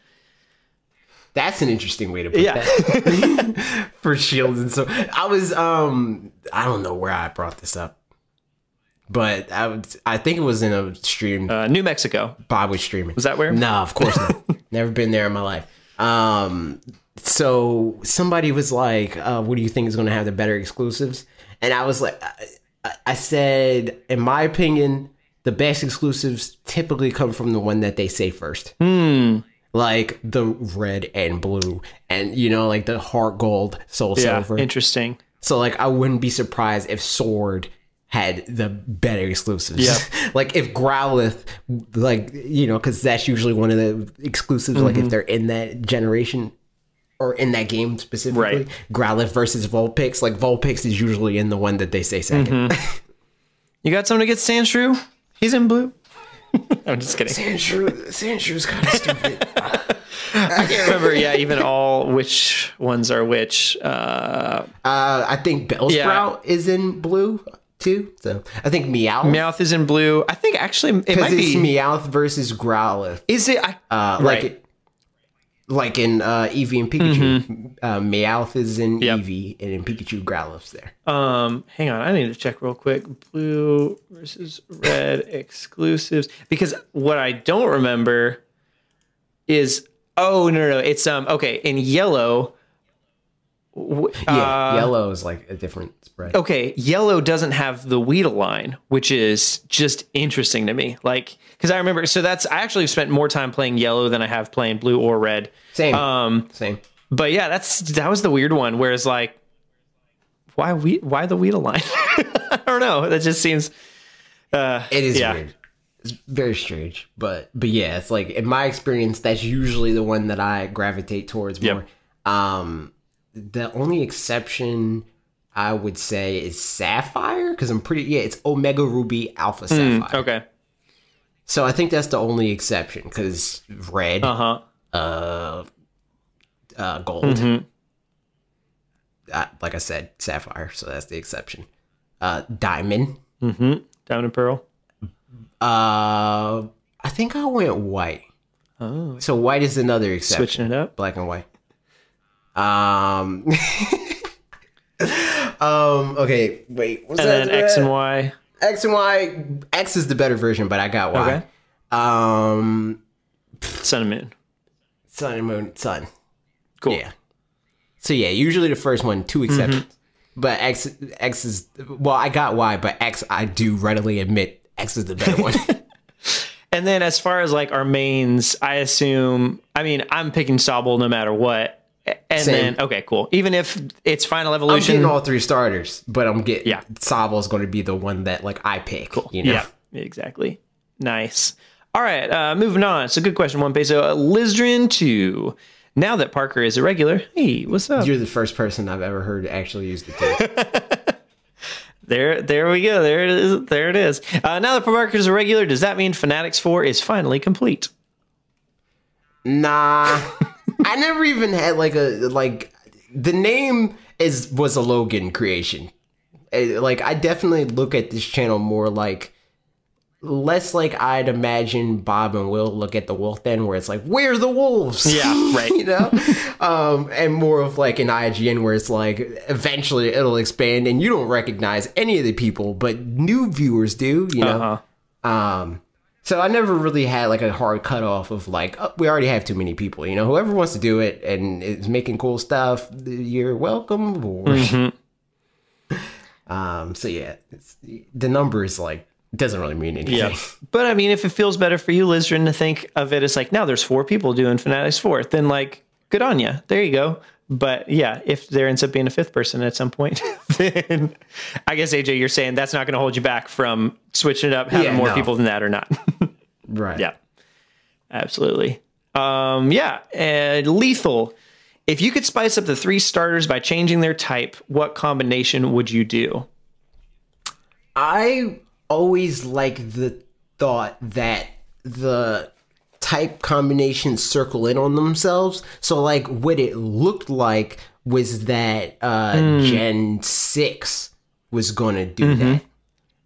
That's an interesting way to put that. For Shield and Sword. I was, I don't know where I brought this up, but I think it was in a stream. New Mexico. Bob was streaming. Was that where? No, of course not. Never been there in my life. So somebody was like, what do you think is going to have the better exclusives? And I was like, I said, in my opinion, the best exclusives typically come from the one that they say first. Like the red and blue and, you know, like the heart gold, soul silver. Interesting. So like, I wouldn't be surprised if Sword had the better exclusives. Yeah. Like if Growlithe, like, you know, because that's usually one of the exclusives, like if they're in that generation or in that game specifically. Right. Growlithe versus Vulpix. Like Vulpix is usually in the one that they say second. You got someone to get Sandshrew? He's in blue. I'm just kidding. Sandshrew's kind of stupid. I can't remember, even all which ones are which. I think Bellsprout is in blue too. So I think Meowth is in blue. I think actually it might be Meowth versus Growlithe. Is it? Right. Like in Eevee and Pikachu, Meowth is in Eevee, and in Pikachu, Growlithe's there. Hang on, I need to check real quick. Blue versus red exclusives, because what I don't remember is no, it's okay. In yellow, yellow is like a different spread. Okay, yellow doesn't have the Weedle, which is just interesting to me. Like, because I remember, so I actually spent more time playing yellow than I have playing blue or red. Same. But yeah, that was the weird one. Whereas like, why the Weedle? I don't know. That just seems. It is weird. It's very strange, but yeah, it's like in my experience, that's usually the one that I gravitate towards more. The only exception I would say is Sapphire, because it's Omega Ruby Alpha Sapphire. Okay. So I think that's the only exception, because red, gold, like I said, Sapphire. So that's the exception. Diamond. Diamond and Pearl. I think I went white. Oh. So white is another exception. Switching it up. Black and white. Okay, wait. What's that? And then X and Y. X and Y. X is the better version, but I got Y. Okay. Sun and Moon. Sun and Moon. Sun. Cool. Yeah. So yeah, usually the first one, 2 exceptions. But X is, well, I got Y, but X, I do readily admit X is the better one. And then as far as like our mains, I assume, I'm picking Sobble no matter what. And Same. then, okay, cool. Even if it's Final Evolution. I'm getting all 3 starters, but I'm getting, Sobble's going to be the one that like I pick. Cool. You know? Yeah, exactly. Nice. All right, moving on. So good question, One Peso. Lizdrin 2. Now that Parker is a regular, hey, what's up? You're the first person I've ever heard actually use the 2. There we go. There it is. Now that Parker is a regular, does that mean Fanatix 4 is finally complete? Nah. I never even had the name was a Logan creation. I definitely look at this channel more less like I'd imagine Bob and Will look at the Wolf Den, where it's like, we're the wolves. Yeah, right. You know? And more of like an IGN where it's like, eventually it'll expand and you don't recognize any of the people, but new viewers do, you know? So I never really had like a hard cutoff of like, oh, we already have too many people, you know? Whoever wants to do it and is making cool stuff, you're welcome. So yeah, the number is like, doesn't really mean anything. Yeah. But I mean, if it feels better for you, Lizdrin, to think of it as like, now there's 4 people doing Fanatix 4, then like, good on you. There you go. But yeah, if there ends up being a 5th person at some point, then I guess, AJ, you're saying that's not going to hold you back from switching it up, having more people than that or not. Right. Yeah. Absolutely. Lethal. If you could spice up the 3 starters by changing their type, what combination would you do? I always like the thought that the type combinations circle in on themselves. So like what it looked like was that Gen 6 was going to do that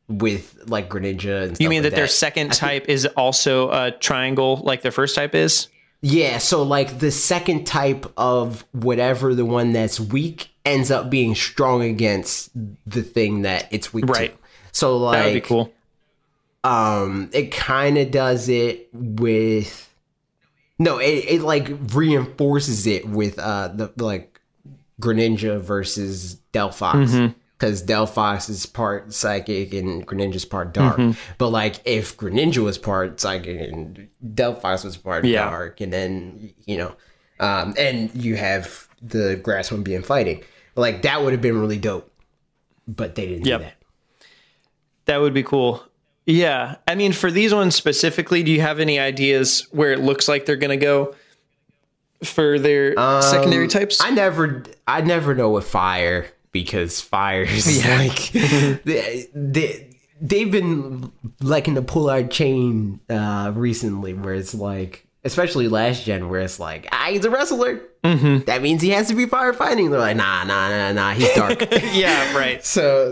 with like Greninja and stuff. You mean like that their second type is also a triangle like their first type is? Yeah, so like the second type of whatever the one that's weak ends up being strong against the thing that it's weak to. So like that would be cool. It kind of does it with No, it like reinforces it with the like Greninja versus Delphox. Because Delphox is part psychic and Greninja's part dark. But like if Greninja was part psychic and Delphox was part dark, and then and you have the grass one being fighting, like that would have been really dope. But they didn't do that. That would be cool. Yeah. I mean, for these ones specifically, do you have any ideas where it looks like they're going to go for their secondary types? I never know with fire, because fire is like they've been liking to pull our chain recently, where it's like, especially last gen, where it's like, he's a wrestler. That means he has to be firefighting. They're like, nah, he's dark. Yeah, right. So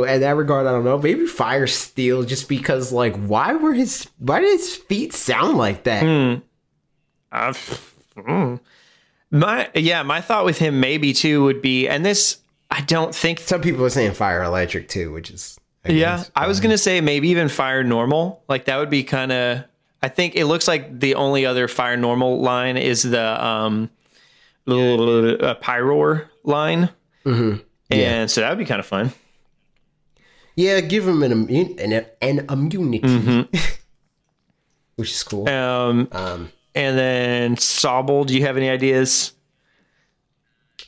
in that regard, I don't know. Maybe Fire Steel, just because like, why did his feet sound like that? My thought with him maybe too would be, and this, I don't think some people are saying Fire Electric too, which is I was gonna say maybe even Fire Normal. Like that would be kind of. I think it looks like the only other Fire Normal line is the Pyroar line. And so that would be kind of fun. Yeah, give him an immunity. Which is cool. And then Sobble, do you have any ideas?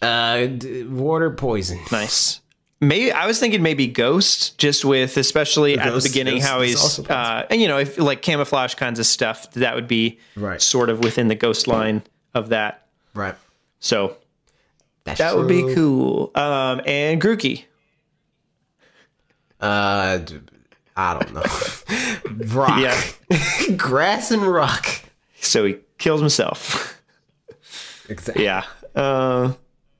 Water poison. Nice. Maybe I was thinking maybe Ghost, just with especially at the beginning how he's and if like camouflage kinds of stuff, that would be sort of within the Ghost line of that. Right. So that would be cool. And Grookey. I don't know. Rock. Yeah. Grass and rock. So he kills himself. Exactly. Yeah.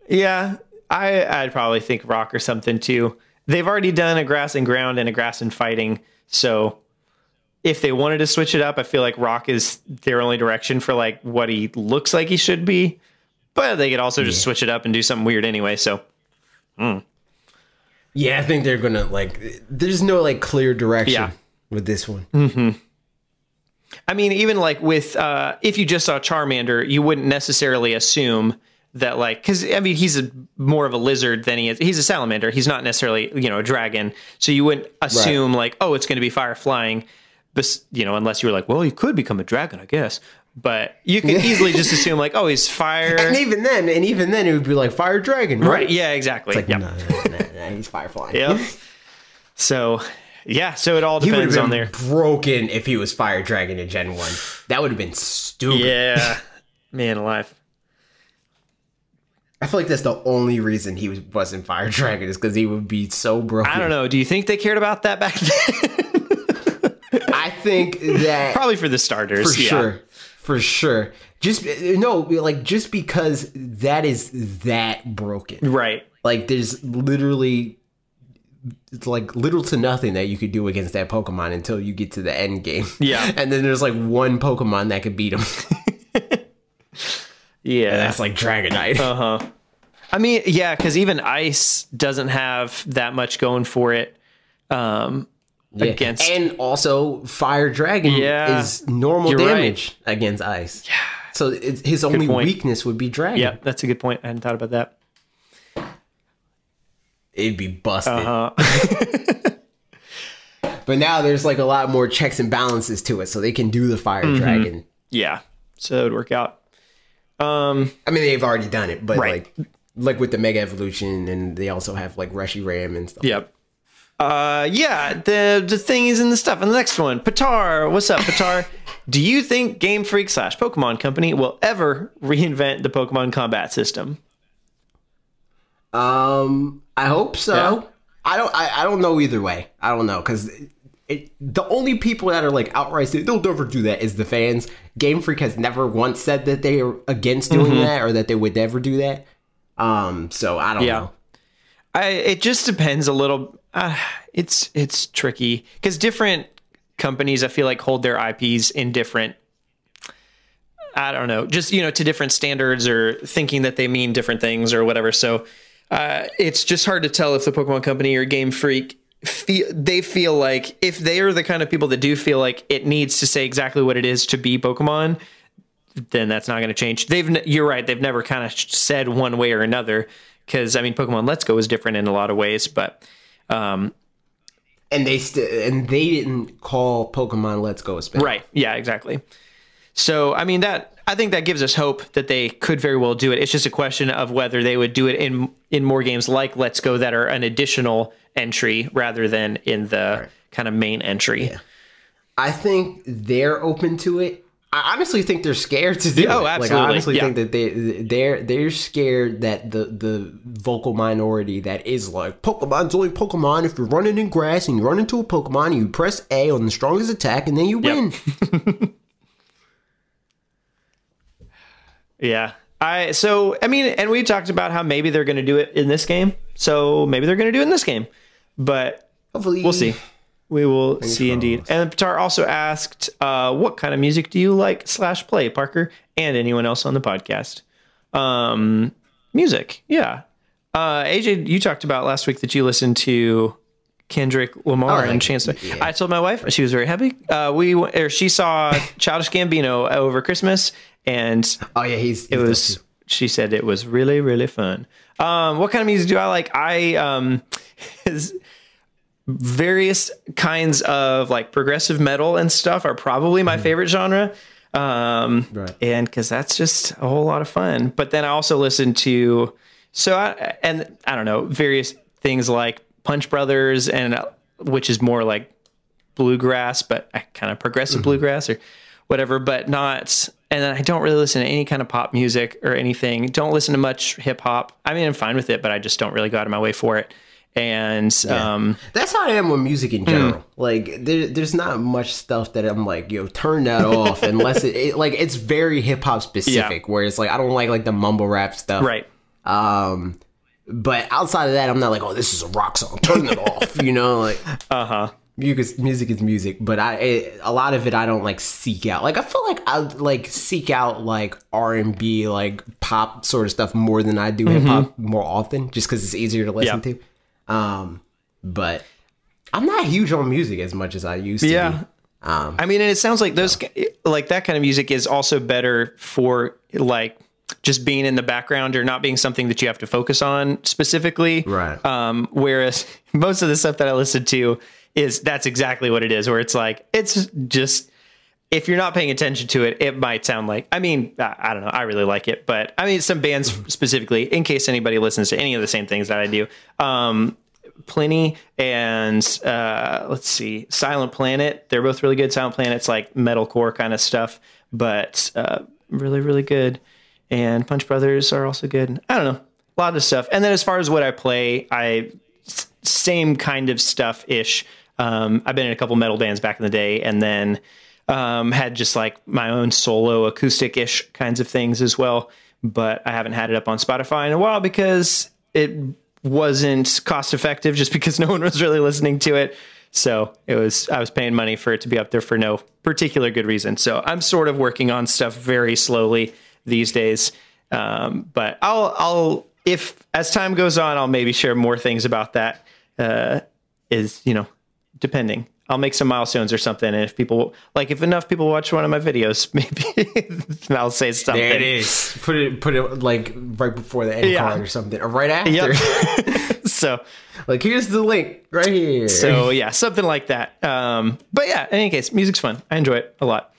Yeah. I'd probably think rock or something too. They've already done a grass and ground and a grass and fighting. So if they wanted to switch it up, I feel like rock is their only direction for like what he looks like he should be. But they could also just switch it up and do something weird anyway. So, yeah, I think they're going to like, there's no like clear direction with this one. I mean, even like with, if you just saw Charmander, you wouldn't necessarily assume that like, because I mean he's more of a lizard than he is. He's a salamander. He's not necessarily a dragon. So you wouldn't assume like, oh, it's going to be fire flying, but unless you were like, well, he could become a dragon, I guess. But you can easily just assume like, oh, he's fire. And even then it would be like fire dragon, right? Yeah, exactly. It's like, no, he's fire flying. Yeah. So so it all depends on there. Broken if he was fire dragon in Gen 1. That would have been stupid. Yeah, man alive. I feel like that's the only reason he wasn't Fire Dragon, is because he would be so broken. I don't know. Do you think they cared about that back then? I think that probably for the starters, for sure. Just because that is that broken, right? Like there's literally like little to nothing that you could do against that Pokemon until you get to the end game. Yeah, and then there's like one Pokemon that could beat him. Yeah, and that's like Dragonite. I mean, yeah, because even Ice doesn't have that much going for it. Against, and also Fire Dragon is normal damage against Ice. Yeah, so his only weakness would be Dragon. Yeah, that's a good point. I hadn't thought about that. It'd be busted. But now there's like a lot more checks and balances to it, so they can do the Fire Dragon. Yeah, so it would work out. I mean, they've already done it, but like with the Mega Evolution, and they also have like Reshiram and stuff. Yep. The things and the stuff. And the next one, Patar. What's up, Patar? Do you think Game Freak / Pokemon Company will ever reinvent the Pokemon combat system? I hope so. Yeah. I don't know either way. I don't know, because the only people that are like outright saying they'll never do that is the fans. Game Freak has never once said that they are against doing that, or that they would never do that. So I don't know. It just depends a little. It's tricky because different companies, I feel like, hold their IPs in different, I don't know, just, to different standards, or thinking that they mean different things or whatever. So it's just hard to tell if the Pokemon Company or Game Freak feel like, if they are the kind of people that do feel like it needs to say exactly what it is to be Pokemon, then that's not going to change. You're right. They've never kind of said one way or another, because I mean, Pokemon Let's Go is different in a lot of ways, but and they didn't call Pokemon Let's Go a spin-off. Right. Yeah, exactly. So I mean, I think that gives us hope that they could very well do it. It's just a question of whether they would do it in more games like Let's Go that are an additional entry rather than in the kind of main entry. Yeah. I think they're open to it. I honestly think they're scared to do it. Oh, absolutely. Like, I honestly think that they're scared that the vocal minority that is like, Pokemon's only Pokemon if you're running in grass and you run into a Pokemon, you press A on the strongest attack and then you win. Yeah. I mean, and we talked about how maybe they're going to do it in this game. So maybe they're going to do it in this game. But hopefully we'll see. We will see indeed. And Pitar also asked, what kind of music do you like / play, Parker, and anyone else on the podcast? Music. Yeah. AJ, you talked about last week that you listened to Kendrick Lamar and Chance. Yeah. I told my wife, she was very happy. She saw Childish Gambino over Christmas, and she said it was really, really fun. What kind of music do I like? Various kinds of like progressive metal and stuff are probably my favorite genre. And because that's just a whole lot of fun. But then I also listen to, I don't know, various things like Punch Brothers, and which is more like bluegrass, but kind of progressive bluegrass or whatever, but not. And then I don't really listen to any kind of pop music or anything. Don't listen to much hip hop. I mean, I'm fine with it, but I just don't really go out of my way for it. And that's how I am with music in general. Like there's not much stuff that I'm like, yo, turn that off, unless it's very hip hop specific, where it's like I don't like the mumble rap stuff. Right. But outside of that, I'm not like, oh, this is a rock song, turn it off. You know, like music is music, but a lot of it I don't like seek out. Like I feel like I like seek out like R&B, like pop sort of stuff more than I do hip hop more often, just because it's easier to listen to. But I'm not huge on music as much as I used to be. I mean, and it sounds like those like that kind of music is also better for like just being in the background or not being something that you have to focus on specifically. Right. Whereas most of the stuff that I listen to that's exactly what it is, where it's like, it's just, if you're not paying attention to it, it might sound like, I mean, I don't know. I really like it, but I mean, some bands specifically, in case anybody listens to any of the same things that I do, Plenty and let's see, Silent Planet. They're both really good. Silent Planet's like metalcore kind of stuff, but really, really good. And Punch Brothers are also good. I don't know, a lot of stuff. And then as far as what I play, same kind of stuff ish. I've been in a couple metal bands back in the day, and then had just like my own solo acoustic-ish kinds of things as well. But I haven't had it up on Spotify in a while because it wasn't cost effective, just because no one was really listening to it. So I was paying money for it to be up there for no particular good reason. So I'm sort of working on stuff very slowly these days. But I'll if as time goes on, I'll maybe share more things about that. Depending. I'll make some milestones or something, and if enough people watch one of my videos, maybe I'll say something. There it is. Put it like right before the end card or something, or right after. Yep. So, like, here's the link right here. So yeah, something like that. But yeah, in any case, music's fun. I enjoy it a lot.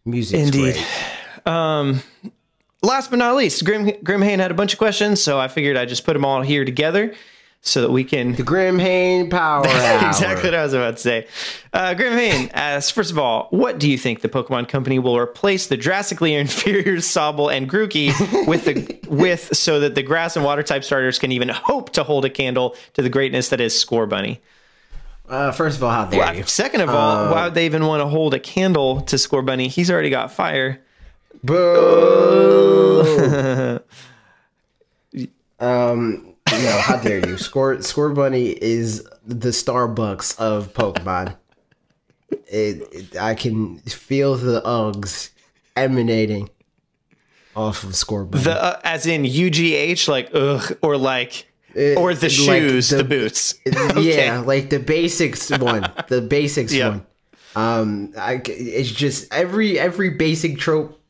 Music's indeed. Great. Last but not least, Grim Hain had a bunch of questions, so I figured I'd just put them all here together, so that we can... The Grim Hain Power Hour. Exactly what I was about to say. Grim Hain asks, first of all, what do you think the Pokemon Company will replace the drastically inferior Sobble and Grookey with so that the grass and water type starters can even hope to hold a candle to the greatness that is Scorbunny? First of all, how dare you? Second of all, why would they even want to hold a candle to Scorbunny? He's already got fire. Boo! No, how dare you? Scorbunny is the Starbucks of Pokemon. I can feel the Uggs emanating off of Scorbunny. As in UGH, like ugh, or like, or the shoes, like the boots. Okay. Yeah, like the basics one. The basics one. It's just every basic trope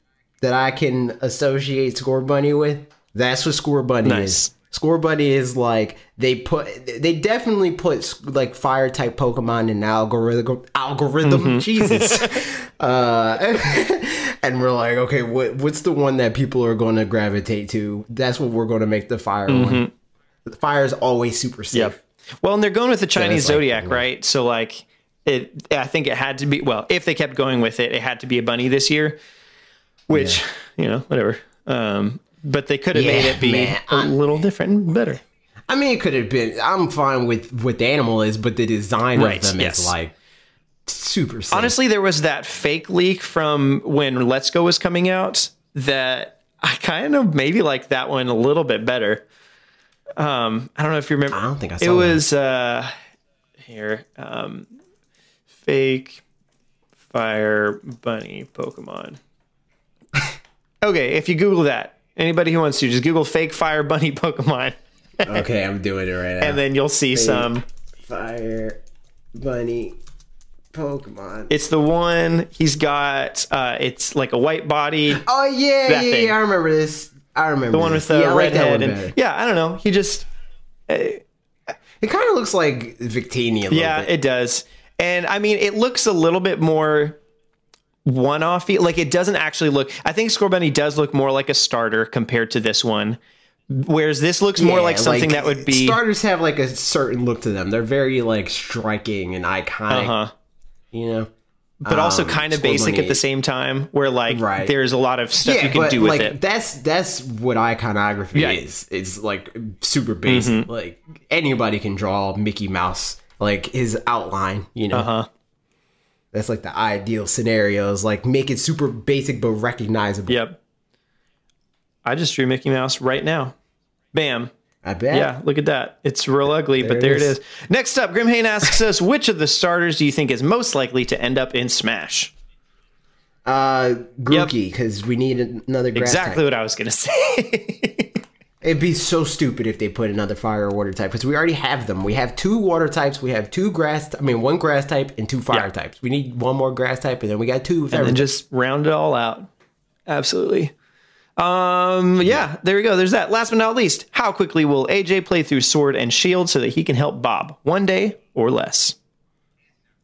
that I can associate Score Bunny with. That's what Score Bunny is. Score Bunny is like they definitely put like fire type Pokemon in algorithm. Jesus. And we're like, okay, what's the one that people are going to gravitate to? That's what we're going to make the fire one. The fire is always super safe. Yep. Well, and they're going with the Chinese Zodiac, right? So like I think it had to be, well, if they kept going with it, it had to be a bunny this year, which, whatever. But they could have made it be a little different and better. I mean, it could have been. I'm fine with what the animal is, but the design of them is like super safe. Honestly, there was that fake leak from when Let's Go was coming out that I kind of maybe like that one a little bit better. I don't know if you remember. I don't think I saw it. It was here. Fake fire bunny Pokemon. Okay, if you Google that, anybody who wants to, just Google fake fire bunny Pokemon. Okay, I'm doing it right now. And then you'll see fake some fire bunny Pokemon. It's the one he's got. It's like a white body. Oh yeah. I remember this. I remember the one with the red head. And I don't know. He just. It kind of looks like Victini a little bit. It does. And I mean, it looks a little bit more one-offy. Like it doesn't actually look. I think Score Bunny does look more like a starter compared to this one, whereas this looks more like something that would be. Starters have like a certain look to them. They're very like striking and iconic. But also kind of basic at the same time, where like there's a lot of stuff you can do with it. That's what iconography is. It's like super basic. Like anybody can draw Mickey Mouse, like his outline. That's like the ideal scenarios. Like make it super basic but recognizable. Yep. I just drew Mickey Mouse right now. Bam. I bet. Yeah, look at that. It's real ugly, but there it is. Next up, Grimhane asks us, which of the starters do you think is most likely to end up in Smash? Grookey, because we need another grass Exactly type. What I was going to say. It'd be so stupid if they put another fire or water type, because we already have them. We have 2 water types. We have 2 one grass type and 2 fire types. We need 1 more grass type, and then we got 2. And then just round it all out. Absolutely. There we go. There's that. Last but not least, how quickly will AJ play through Sword and Shield so that he can help Bob? 1 day or less?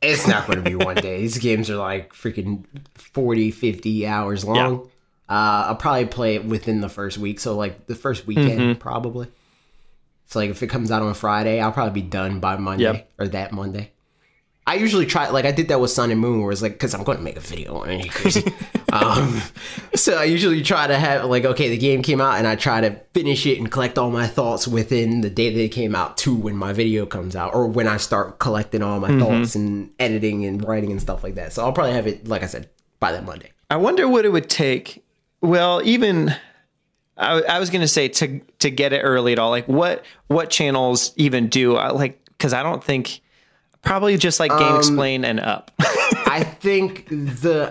It's not going to be 1 day. These games are like freaking 40, 50 hours long. I'll probably play it within the first week. So like the first weekend, probably. So like if it comes out on Friday, I'll probably be done by Monday or that Monday. I usually try, like I did that with Sun and Moon, where it's like, because I'm going to make a video on it, crazy. So I usually try to have, like, okay, the game came out, and I try to finish it and collect all my thoughts within the day that it came out to when my video comes out, or when I start collecting all my thoughts and editing and writing and stuff like that. So I'll probably have it, like I said, by that Monday. I wonder what it would take. Well, even I was going to say to get it early at all. Like what channels even do? Because I don't think. Probably just like Game Explain and up. I think the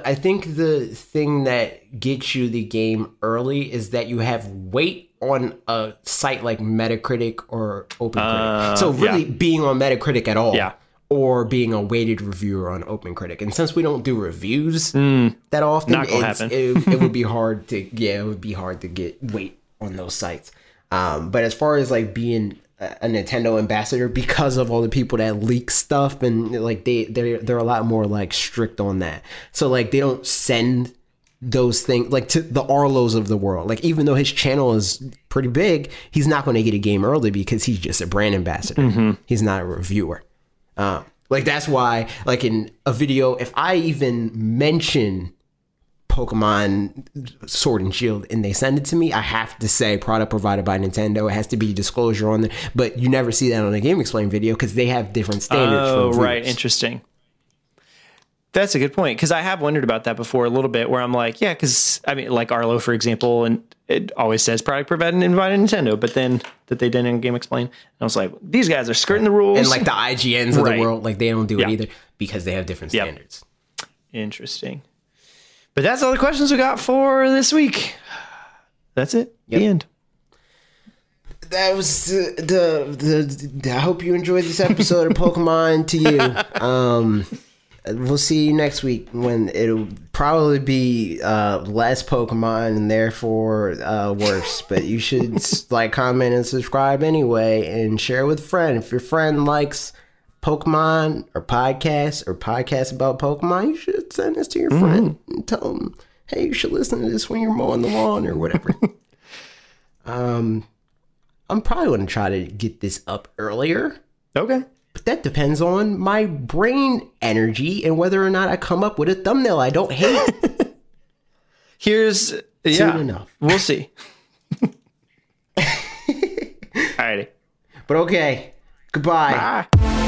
thing that gets you the game early is that you have weight on a site like Metacritic or OpenCritic. So really being on Metacritic at all, or being a weighted reviewer on OpenCritic. And since we don't do reviews that often, it would be hard to get weight on those sites. But as far as like being a Nintendo ambassador, because of all the people that leak stuff, and like they're a lot more like strict on that. So like they don't send those things like to the Arlos of the world. Like even though his channel is pretty big, he's not going to get a game early because he's just a brand ambassador. He's not a reviewer. Like that's why, like in a video, if I even mention Pokemon Sword and Shield and they send it to me, I have to say product provided by Nintendo. It has to be disclosure on there, but you never see that on a Game Explain video because they have different standards. Oh, right. Interesting. That's a good point, because I have wondered about that before a little bit, where I'm like, yeah, because I mean, like Arlo, for example, and it always says product provided by Nintendo, but then that they didn't Game Explain, and I was like, these guys are skirting the rules. And like the IGNs of the world, like they don't do it either because they have different standards. Interesting. But that's all the questions we got for this week. That's it. The end. That was the I hope you enjoyed this episode of Pokemon to you. we'll see you next week when it'll probably be less Pokemon and therefore worse. But you should like, comment, and subscribe anyway, and share with a friend. If your friend likes Pokemon or podcasts about Pokemon, you should send this to your friend and tell them, hey, you should listen to this when you're mowing the lawn or whatever. I'm probably going to try to get this up earlier. Okay. But that depends on my brain energy and whether or not I come up with a thumbnail I don't hate. Soon enough. We'll see. Alrighty. But okay. Goodbye. Bye.